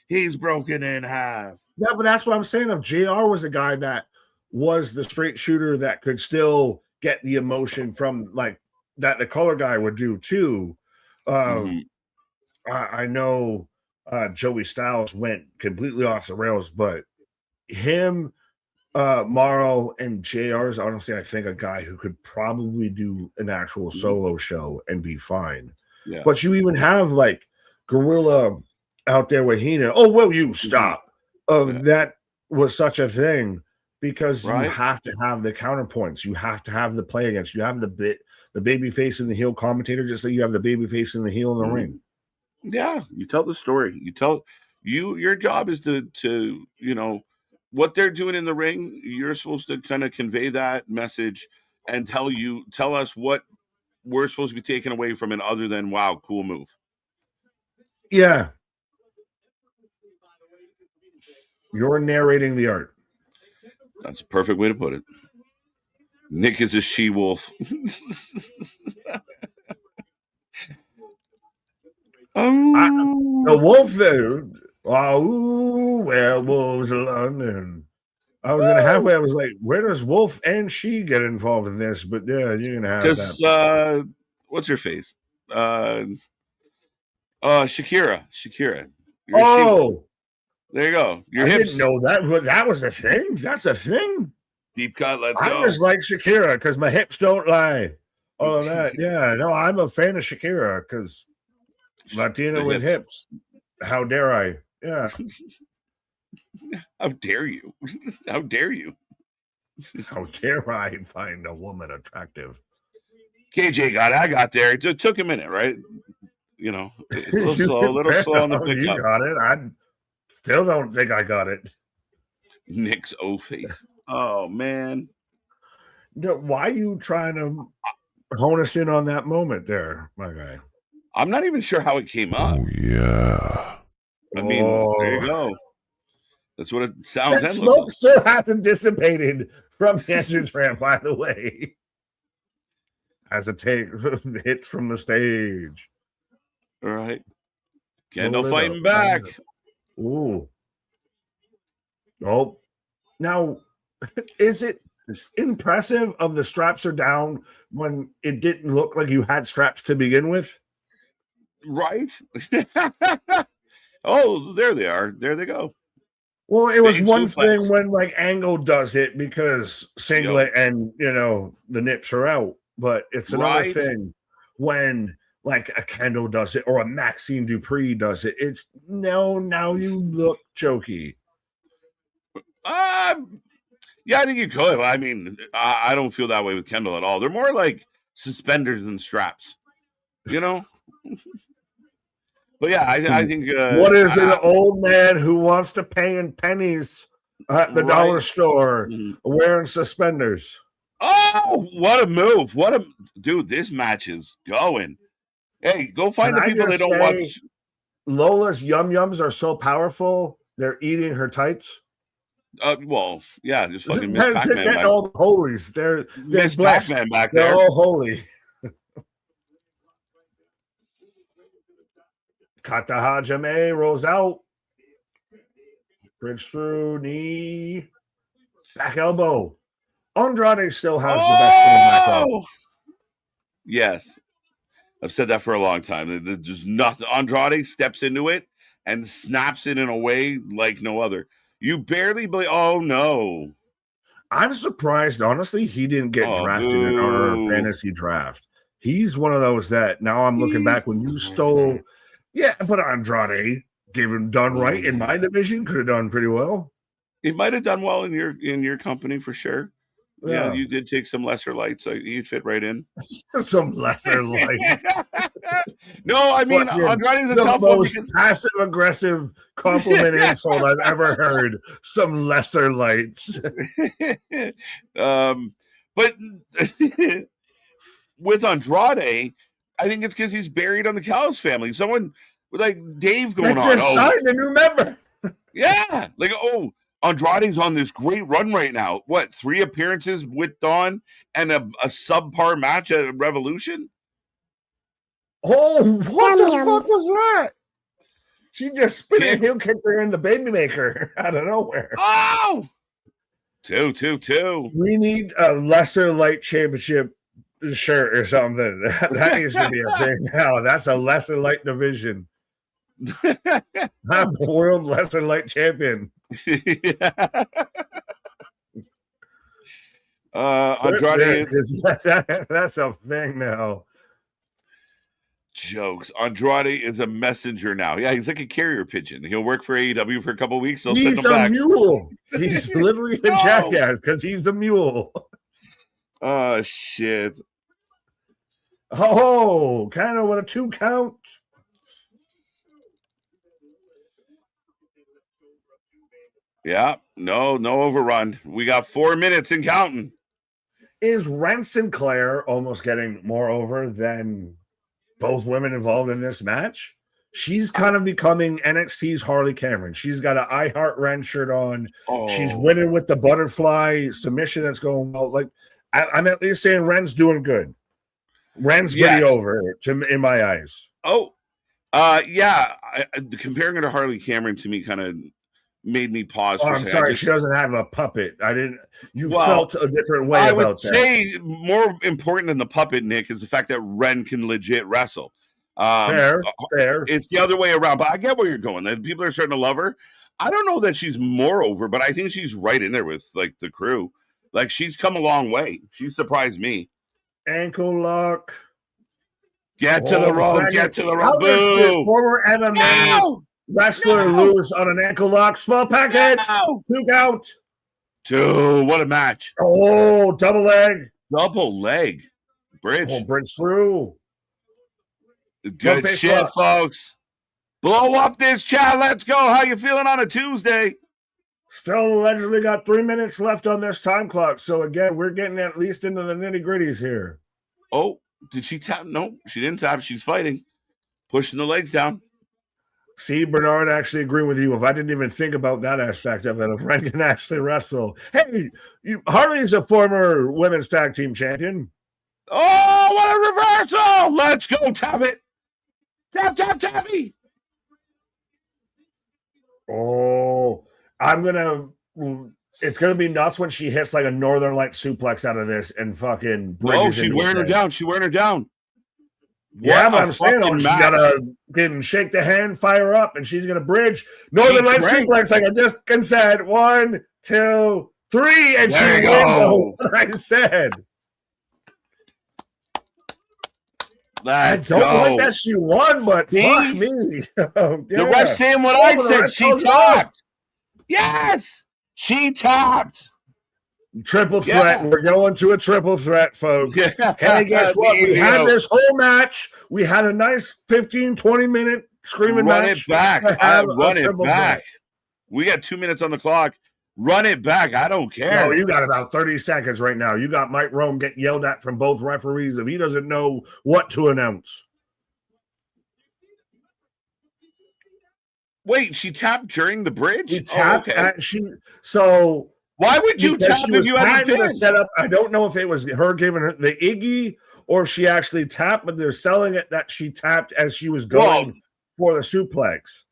He's broken in half. Yeah, but that's what I'm saying. If JR was a guy that was the straight shooter that could still get the emotion from, like, that the color guy would do too. I know Joey Styles went completely off the rails, but him, Morrow and JR's honestly, I think, a guy who could probably do an actual solo show and be fine. Yeah. But you even have like Gorilla out there with Hina. Oh, will you stop? That was such a thing because you have to have the counterpoints. You have to have the play against. You have the baby face and the heel commentator, just so you have the baby face and the heel in the ring. Yeah, you tell the story. Your job is to what they're doing in the ring. You're supposed to kind of convey that message and tell us what we're supposed to be taking away from it, other than wow, cool move. Yeah. You're narrating the art. That's a perfect way to put it. Nick is a she-wolf. The wolf there. Oh, werewolves of London. I was gonna halfway. I was like, where does wolf and she get involved in this? But yeah, you're gonna have that. What's her face? Shakira. Oh, there you go. I didn't know that was a thing. That's a thing. Deep cut. Let's go. I just like Shakira because my hips don't lie. All of that. Yeah, no, I'm a fan of Shakira because Latina with hips. How dare I? Yeah. How dare you? How dare you? How dare I find a woman attractive? KJ I got there. It took a minute, right? It's a little slow on the pickup. You got it. I still don't think I got it. Nick's O-face. Oh, man. Why are you trying to hone us in on that moment there, my guy? I'm not even sure how it came up. Oh, yeah. I mean, there you go. That's what it sounds and smoke like. Still hasn't dissipated from the entrance ramp, by the way. As it hits from the stage. All right. Kendall fighting back. Ooh. Oh. Now, is it impressive of the straps are down when it didn't look like you had straps to begin with? Right. Oh, there they are. There they go. Well, it was one thing when like Angle does it because singlet and the nips are out, but it's another thing when like a Kendall does it or a Maxine Dupree does it. It's now you look jokey. Yeah, I think you could. I mean, I don't feel that way with Kendall at all. They're more like suspenders than straps, But yeah, I think. What is an old man who wants to pay in pennies at the dollar store wearing suspenders? Oh, what a move! Dude! This match is going. Hey, go find the people that don't watch. Lola's yum yums are so powerful; they're eating her tights. Well, yeah, just fucking Miss Pac-Man. All the holies. They're Miss Pac-Man back there. They're all holy. Kata Hajime rolls out. Bridge through, knee, back elbow. Andrade still has the best in his match. Yes. I've said that for a long time. There's nothing. Andrade steps into it and snaps it in a way like no other. You barely believe. Oh, no. I'm surprised, honestly, he didn't get drafted in our fantasy draft. He's one of those that now I'm looking back when you stole. Yeah, but Andrade gave him done right in my division. Could have done pretty well. He might have done well in your company for sure. Yeah, you did take some lesser lights. So you'd fit right in. Some lesser lights. No, I mean Andrade's a tough most passive aggressive compliment insult I've ever heard. Some lesser lights. But with Andrade, I think it's because he's buried on the Callis family. Someone with like Dave going on. Just signed a new member. Yeah, like Andrade's on this great run right now. What, 3 appearances with Dawn and a subpar match at Revolution? Oh, what the fuck was that? She just spit a heel kicked her in the baby maker out of nowhere. Oh! 2. We need a lesser light championship shirt or something. That needs to be a thing now. That's a lesser light division. I'm the world lesser light champion. Andrade, that's a thing now. Jokes. Andrade is a messenger now. Yeah, he's like a carrier pigeon. He'll work for AEW for a couple of weeks. They'll send him back. He's a mule. He's literally a jackass because he's a mule. Oh, shit. Oh, kind of with a 2 count. Yeah, no overrun. We got 4 minutes and counting. Is Ren Sinclair almost getting more over than both women involved in this match? She's kind of becoming NXT's Harley Cameron. She's got an I Heart Ren shirt on. She's winning with the butterfly submission that's going well. Like, I'm at least saying Ren's doing good. Ren's pretty over in my eyes. Yeah. Comparing her to Harley Cameron to me kind of made me pause. I'm sorry, she doesn't have a puppet. Felt a different way about that. I would say more important than the puppet, Nick, is the fact that Ren can legit wrestle. Fair. It's the other way around, but I get where you're going. People are starting to love her. I don't know that she's more over, but I think she's right in there with like the crew. Like she's come a long way. She surprised me. Ankle lock. Get to the rope. Boo. Former MMA wrestler lose on an ankle lock. Small package. 2 count. 2. What a match. Oh, double leg. Bridge. Oh, bridge through. Good shit, folks. Blow up this chat. Let's go. How you feeling on a Tuesday? Still allegedly got 3 minutes left on this time clock. So again, we're getting at least into the nitty-gritties here. Oh, did she tap? No, she didn't tap. She's fighting. Pushing the legs down. See, Bernard, actually agree with you. If I didn't even think about that aspect of it, if Ren can actually wrestle. Hey, Harley's a former women's tag team champion. Oh, what a reversal. Let's go, tap it. Tap me. Oh, it's going to be nuts when she hits like a Northern Light suplex out of this and fucking bridges. She's wearing her down. Yeah, but I'm saying, she's got to shake the hand, fire up, and she's going to bridge. Northern Light suplex, like I just said. 1, 2, 3, and she wins what I said. I don't like that she won, but fuck me. The ref saying what I said. She tapped. Yes, she tapped. Triple threat. We're going to a triple threat, folks. Hey, guess what? We had this whole match. We had a nice 15, 20-minute screaming match. Run it back. We got 2 minutes on the clock. Run it back. I don't care. No, you got about 30 seconds right now. You got Mike Rome getting yelled at from both referees if he doesn't know what to announce. Wait, she tapped during the bridge? She tapped so why would you tap if you had a setup? I don't know if it was her giving her the Iggy or if she actually tapped, but they're selling it that she tapped as she was going for the suplex.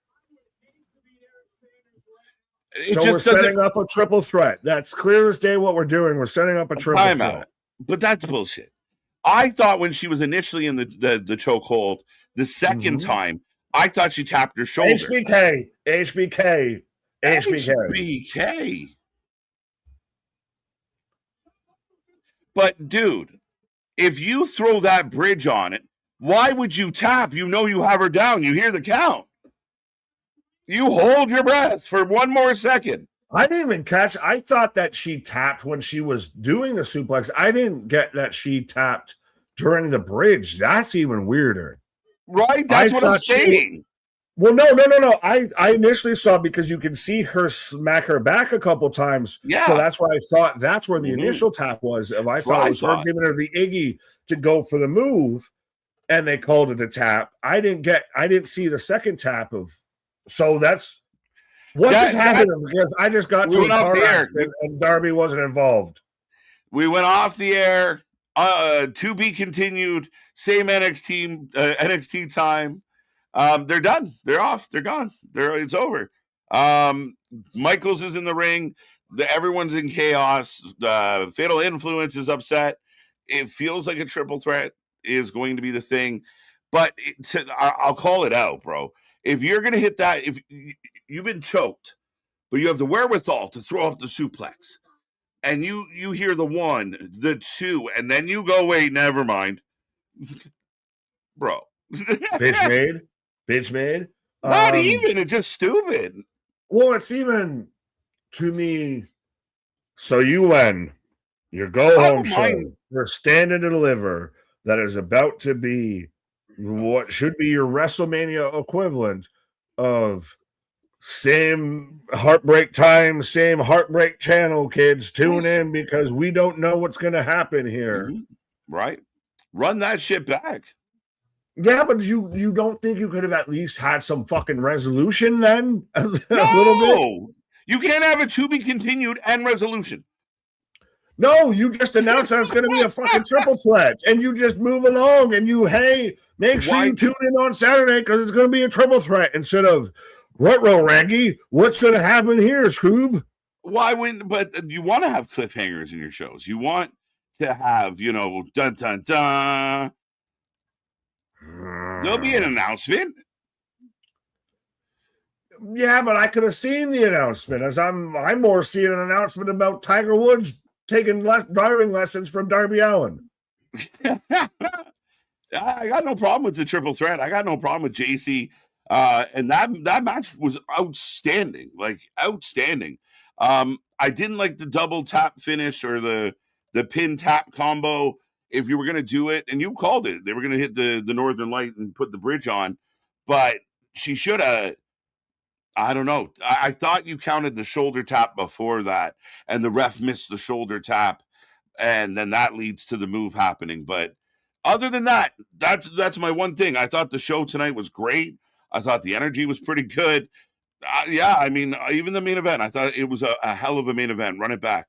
So we're setting up a triple threat. That's clear as day what we're doing. We're setting up a triple threat. But that's bullshit. I thought when she was initially in the chokehold, the second time, I thought she tapped her shoulder. HBK. But, dude, if you throw that bridge on it, why would you tap? You know you have her down. You hear the count. You hold your breath for 1 more second. I didn't even catch. I thought that she tapped when she was doing the suplex. I didn't get that she tapped during the bridge. That's even weirder. Right? That's what I'm saying. No. I initially saw because you can see her smack her back a couple times. Yeah. So that's why I thought that's where the initial tap was. I thought it was her giving her the Iggy to go for the move, and they called it a tap. I didn't see the second tap of. So that's what just happened because I just got to a car accident and Darby wasn't involved. We went off the air. To be continued. Same NXT time. They're done. They're off. They're gone. It's over. Michaels is in the ring. Everyone's in chaos. Fatal Influence is upset. It feels like a triple threat is going to be the thing. But I'll call it out, bro. If you're going to hit that, if you've been choked, but you have the wherewithal to throw up the suplex, and you hear the 1, the 2, and then you go, wait, never mind. Bro. Bitch made. Not even. It's just stupid. Well, it's even, to me, so you win your go-home show. You're standing to deliver that is about to be what should be your WrestleMania equivalent of Same heartbreak time, same heartbreak channel, kids. Tune in because we don't know what's going to happen here. Right? Run that shit back. Yeah, but you don't think you could have at least had some fucking resolution then? A little bit? You can't have a to be continued and resolution. No, you just announced that it's going to be a fucking triple threat, and you just move along, and make sure you tune in on Saturday because it's going to be a triple threat instead of Raggy. What's going to happen here, Scoob? Why wouldn't? But you want to have cliffhangers in your shows. You want to have, dun dun dun. There'll be an announcement. Yeah, but I could have seen the announcement. As I'm more seeing an announcement about Tiger Woods taking driving lessons from Darby Allin. I got no problem with the triple threat. I got no problem with JC. And that match was outstanding, outstanding. I didn't like the double tap finish or the pin tap combo. If you were going to do it, and you called it, they were going to hit the Northern Light and put the bridge on, but she should have. I don't know. I thought you counted the shoulder tap before that, and the ref missed the shoulder tap, and then that leads to the move happening. But other than that, that's my one thing. I thought the show tonight was great. I thought the energy was pretty good. Yeah, I mean, even the main event, I thought it was a hell of a main event. Run it back.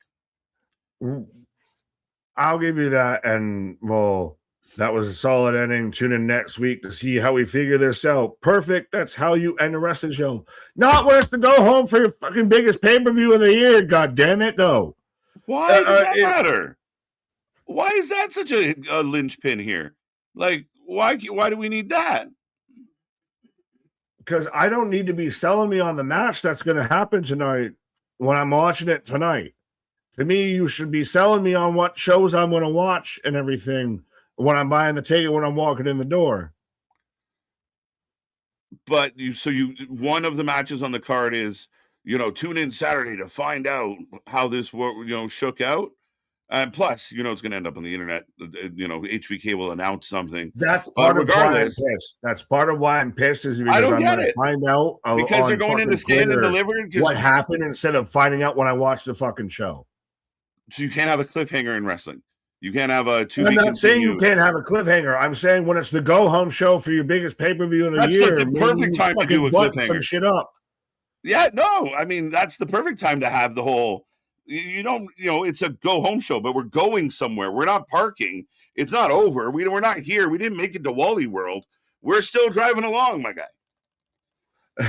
I'll give you that, and well, that was a solid ending. Tune in next week to see how we figure this out. Perfect. That's how you end a wrestling show. Not when it's to go home for your fucking biggest pay-per-view of the year. God damn it, though. Why does that matter? Why is that such a linchpin here? Like, why do we need that? Because I don't need to be selling me on the match that's going to happen tonight when I'm watching it tonight. To me, you should be selling me on what shows I'm going to watch and everything when I'm buying the ticket, when I'm walking in the door. But one of the matches on the card is, tune in Saturday to find out how this, shook out. And plus, it's going to end up on the internet. HBK will announce something. That's part of why I'm pissed. That's part of why I'm pissed is because I'm going to find out because they're going in to stand and deliver what happened instead of finding out when I watch the fucking show. So you can't have a cliffhanger in wrestling. You can't have a I'm not saying you can't have a cliffhanger. I'm saying when it's the go-home show for your biggest pay-per-view of the year, that's the perfect time to do a cliffhanger. Some shit up. Yeah, no, I mean that's the perfect time to have the whole. It's a go-home show, but we're going somewhere. We're not parking. It's not over. We're not here. We didn't make it to Wally World. We're still driving along, my guy.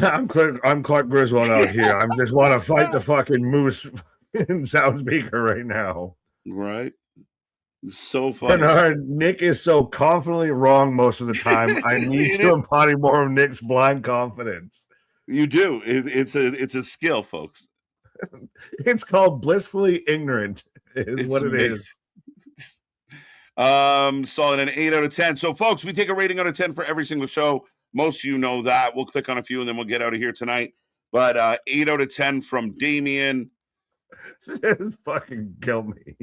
I'm Clark Griswold out here. I just want to fight the fucking moose in sound speaker right now. Right. So funny. Bernard, Nick is so confidently wrong most of the time. I need to embody more of Nick's blind confidence. You do. It's a skill, folks. It's called blissfully ignorant. Is what it is. Solid an 8 out of 10. So, folks, we take a rating out of 10 for every single show. Most of you know that. We'll click on a few and then we'll get out of here tonight. But 8 out of 10 from Damien. This fucking killed me.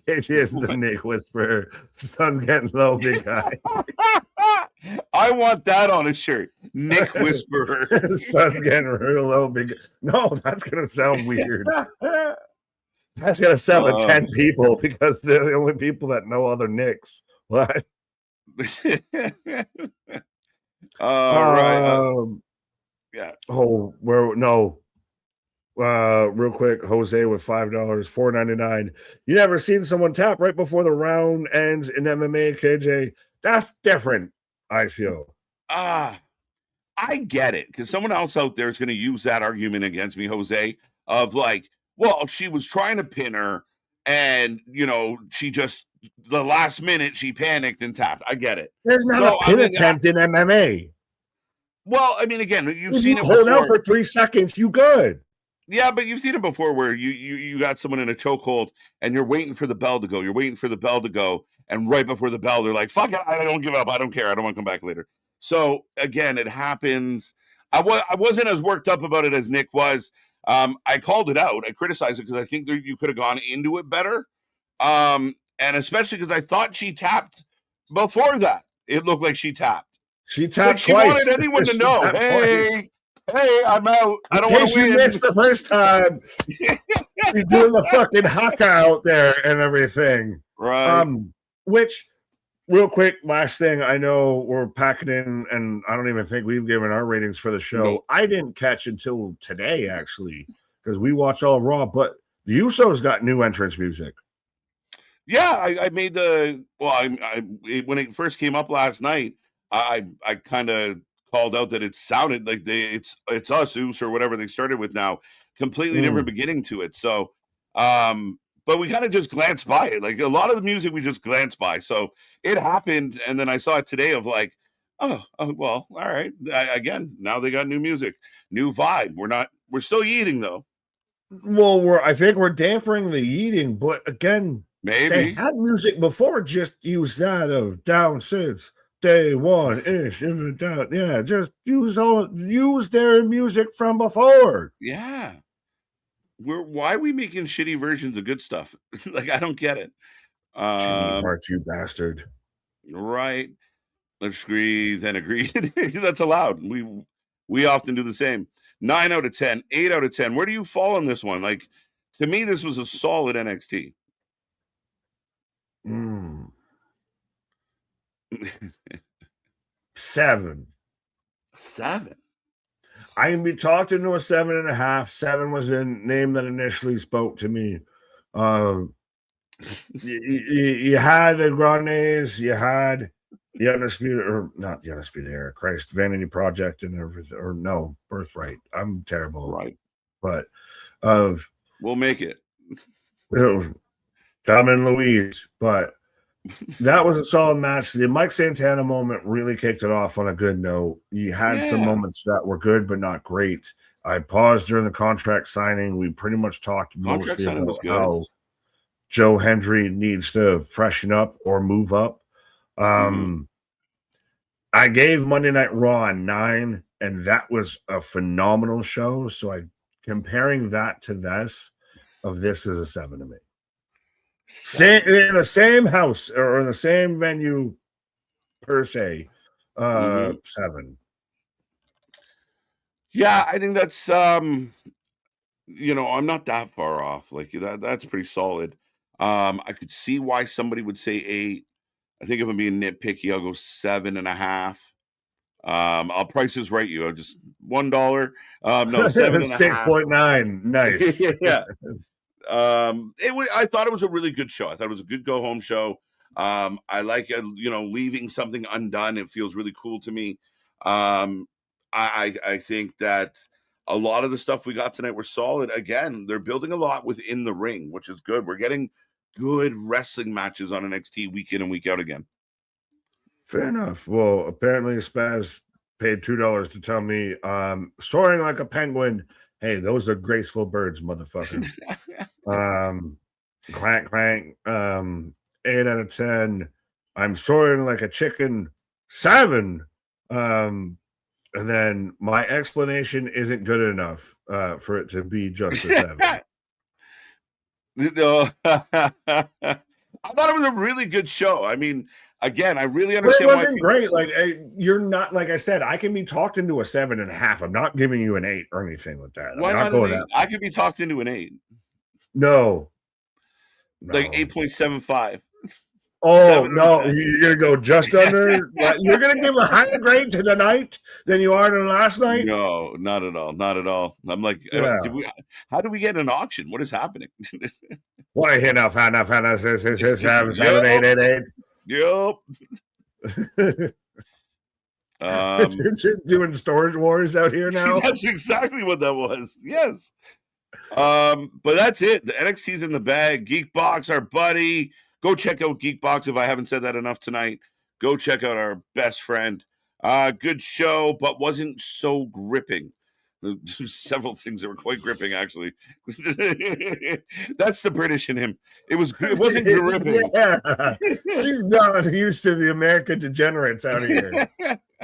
It is the Nick Whisperer. Sun's getting low, big guy. I want that on a shirt. Nick Whisperer. Sun's getting real low, big guy. No, that's going to sound weird. That's going to sound like 10 people because they're the only people that know other Nicks. What? Right. Yeah. Oh, no. Real quick, Jose with $5, $4.99. You never seen someone tap right before the round ends in MMA, KJ? That's different, I feel. I get it, because someone else out there is going to use that argument against me, Jose, of like, well, she was trying to pin her, and she just the last minute she panicked and tapped. I get it. There's not a pin attempt in MMA. Well, I mean, again, you've seen it hold out for 3 seconds. You good? Yeah, but you've seen it before where you got someone in a chokehold and you're waiting for the bell to go. You're waiting for the bell to go. And right before the bell, they're like, fuck it, I don't give up. I don't care. I don't want to come back later. So, again, it happens. I wasn't as worked up about it as Nick was. I called it out. I criticized it because I think you could have gone into it better. And especially because I thought she tapped before that. It looked like she tapped. She tapped she twice. Wanted anyone to know, hey. Hey, I'm out. I don't In want case to you win. missed the first time, you're doing the fucking haka out there and everything. Right. Which, real quick, last thing, I know we're packing in, and I don't even think we've given our ratings for the show. Nope. I didn't catch until today, actually, because we watch all Raw, but the Usos got new entrance music. Yeah, I made the when it first came up last night, I kind of called out that it sounded like it's us Us or whatever they started with now, completely different beginning to it. So, but we kind of just glanced by it. Like a lot of the music we just glanced by. So it happened, and then I saw it today of like, oh well, all right. Again, now they got new music, new vibe. We're still eating though. Well, I think we're dampering the eating, but again, they Maybe. had music before. Just use that of down since day one ish. Yeah, just use their music from before. Yeah. Why are we making shitty versions of good stuff? Like I don't get it. Jimmy Hart, you bastard. Right. Let's agree, then agree. That's allowed. We often do the same. 9 out of 10, 8 out of 10. Where do you fall on this one? Like to me, this was a solid NXT. 7. 7. I can be talked into a 7.5. 7 was the name that initially spoke to me. You had the Grandes, you had the Undisputed, or not the Undisputed Era, Christ, Vanity Project and everything, or no, Birthright. I'm terrible. Right. But we'll make it. Tom and Louise, but that was a solid match. The Mike Santana moment really kicked it off on a good note. You had some moments that were good, but not great. I paused during the contract signing. We pretty much talked mostly about how Joe Hendry needs to freshen up or move up. I gave Monday Night Raw a 9, and that was a phenomenal show. So comparing that to this is a 7 to me. In the same house or in the same venue per se, 7. Yeah, I think that's I'm not that far off. Like that's pretty solid. I could see why somebody would say 8. I think if I'm being nitpicky, I'll go 7.5. I'll price this right. You just $1. No, 7.5. 6.9. Nice. Yeah. I thought it was a really good show. I thought it was a good go home show. I like leaving something undone. It feels really cool to me. I think that a lot of the stuff we got tonight were solid. Again, they're building a lot within the ring, which is good. We're getting good wrestling matches on NXT week in and week out again. Fair enough. Well, apparently Spaz paid $2 to tell me soaring like a penguin. Hey, those are graceful birds, motherfucker. Clank, clank. 8 out of 10. I'm soaring like a chicken. 7. And then my explanation isn't good enough for it to be just a 7. I thought it was a really good show. I mean, again, I really understand. But it wasn't great. Like you're not, like I said, I can be talked into a 7.5. I'm not giving you an 8 or anything like that. Why not an 8? I could be talked into an 8. No. Like 8.75. Oh, no, you're going to go just under? You're going to give a higher grade to tonight than you are to last night? No, not at all. Not at all. I'm like, how do we get an auction? What is happening? What enough, 7, 8, 8, 8. Yep. Just doing storage wars out here now. That's exactly what that was. Yes. But that's it. The NXT's in the bag. Geekbox, our buddy. Go check out Geekbox if I haven't said that enough tonight. Go check out our best friend. Good show, but wasn't so gripping. Several things that were quite gripping, actually. That's the British in him. It wasn't gripping. Yeah. She's not used to the American degenerates out here.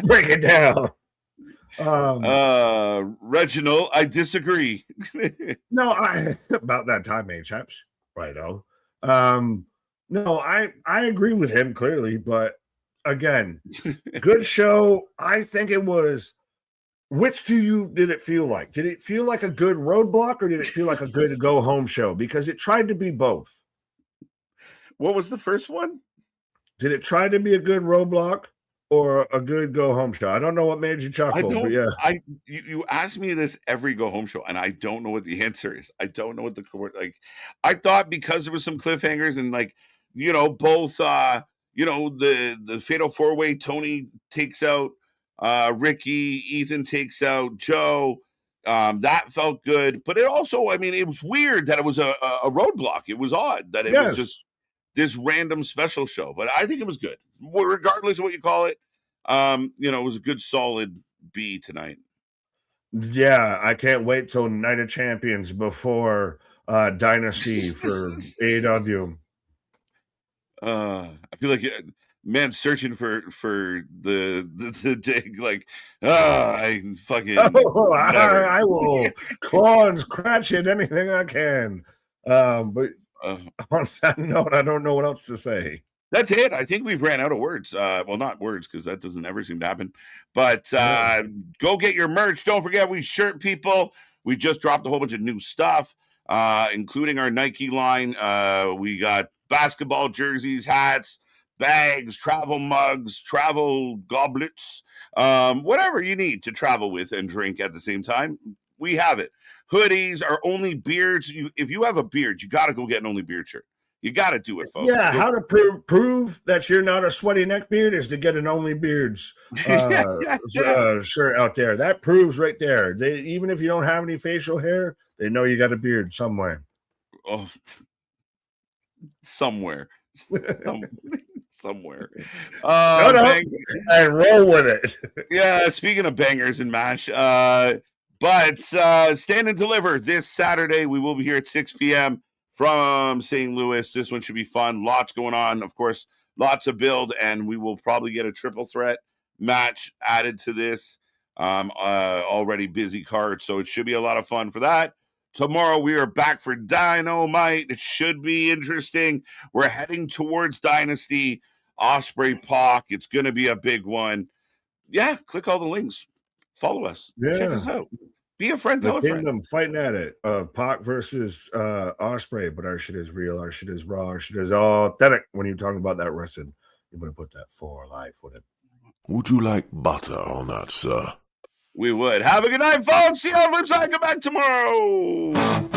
Break it down. Reginald, I disagree. No, about that time, mate, chaps. Righto. No, I agree with him clearly, but again, good show. I think it was Which did it feel like? Did it feel like a good Roadblock, or did it feel like a good go home show? Because it tried to be both. What was the first one? Did it try to be a good Roadblock or a good go home show? I don't know what made you chuckle, but yeah. You ask me this every go home show, and I don't know what the answer is. I don't know what like. I thought because there was some cliffhangers and like, both the fatal 4-way, Tony takes out Ricky, Ethan takes out Joe. That felt good, but it also, I mean, it was weird that it was a Roadblock. It was odd that it was just this random special show, but I think it was good, regardless of what you call it. It was a good solid B tonight. Yeah, I can't wait till Night of Champions before Dynasty for AEW. I feel like man searching for the dig, like I fucking I will claw and scratch at anything I can. But on that note, I don't know what else to say. That's it. I think we've ran out of words. Well, not words, because that doesn't ever seem to happen. But go get your merch. Don't forget, we shirt people. We just dropped a whole bunch of new stuff, including our Nike line. We got basketball jerseys, hats, bags, travel mugs, travel goblets, whatever you need to travel with and drink at the same time. We have it. Hoodies are only beards. If you have a beard, you got to go get an only beard shirt. You got to do it, folks. Yeah, how to prove that you're not a sweaty neckbeard is to get an only beards shirt out there. That proves right there. Even if you don't have any facial hair, they know you got a beard somewhere. Oh, somewhere. Somewhere. Shut up and roll with it. Yeah, speaking of bangers and mash, but Stand and Deliver this Saturday. We will be here at 6 p.m. from St. Louis. This one should be fun. Lots going on. Of course, lots of build, and we will probably get a triple threat match added to this already busy card. So it should be a lot of fun for that. Tomorrow we are back for Dynamite. It should be interesting. We're heading towards Dynasty, Osprey, Pac. It's going to be a big one. Yeah, click all the links. Follow us. Yeah. Check us out. Be a friend. Tell a friend. Kingdom fighting at it. Pac versus Osprey, but our shit is real. Our shit is raw. Our shit is authentic. When you're talking about that wrestling, you're going to put that for life with it. Would you like butter on that, sir? We would. Have a good night, folks. See you on the flip side. Come back tomorrow.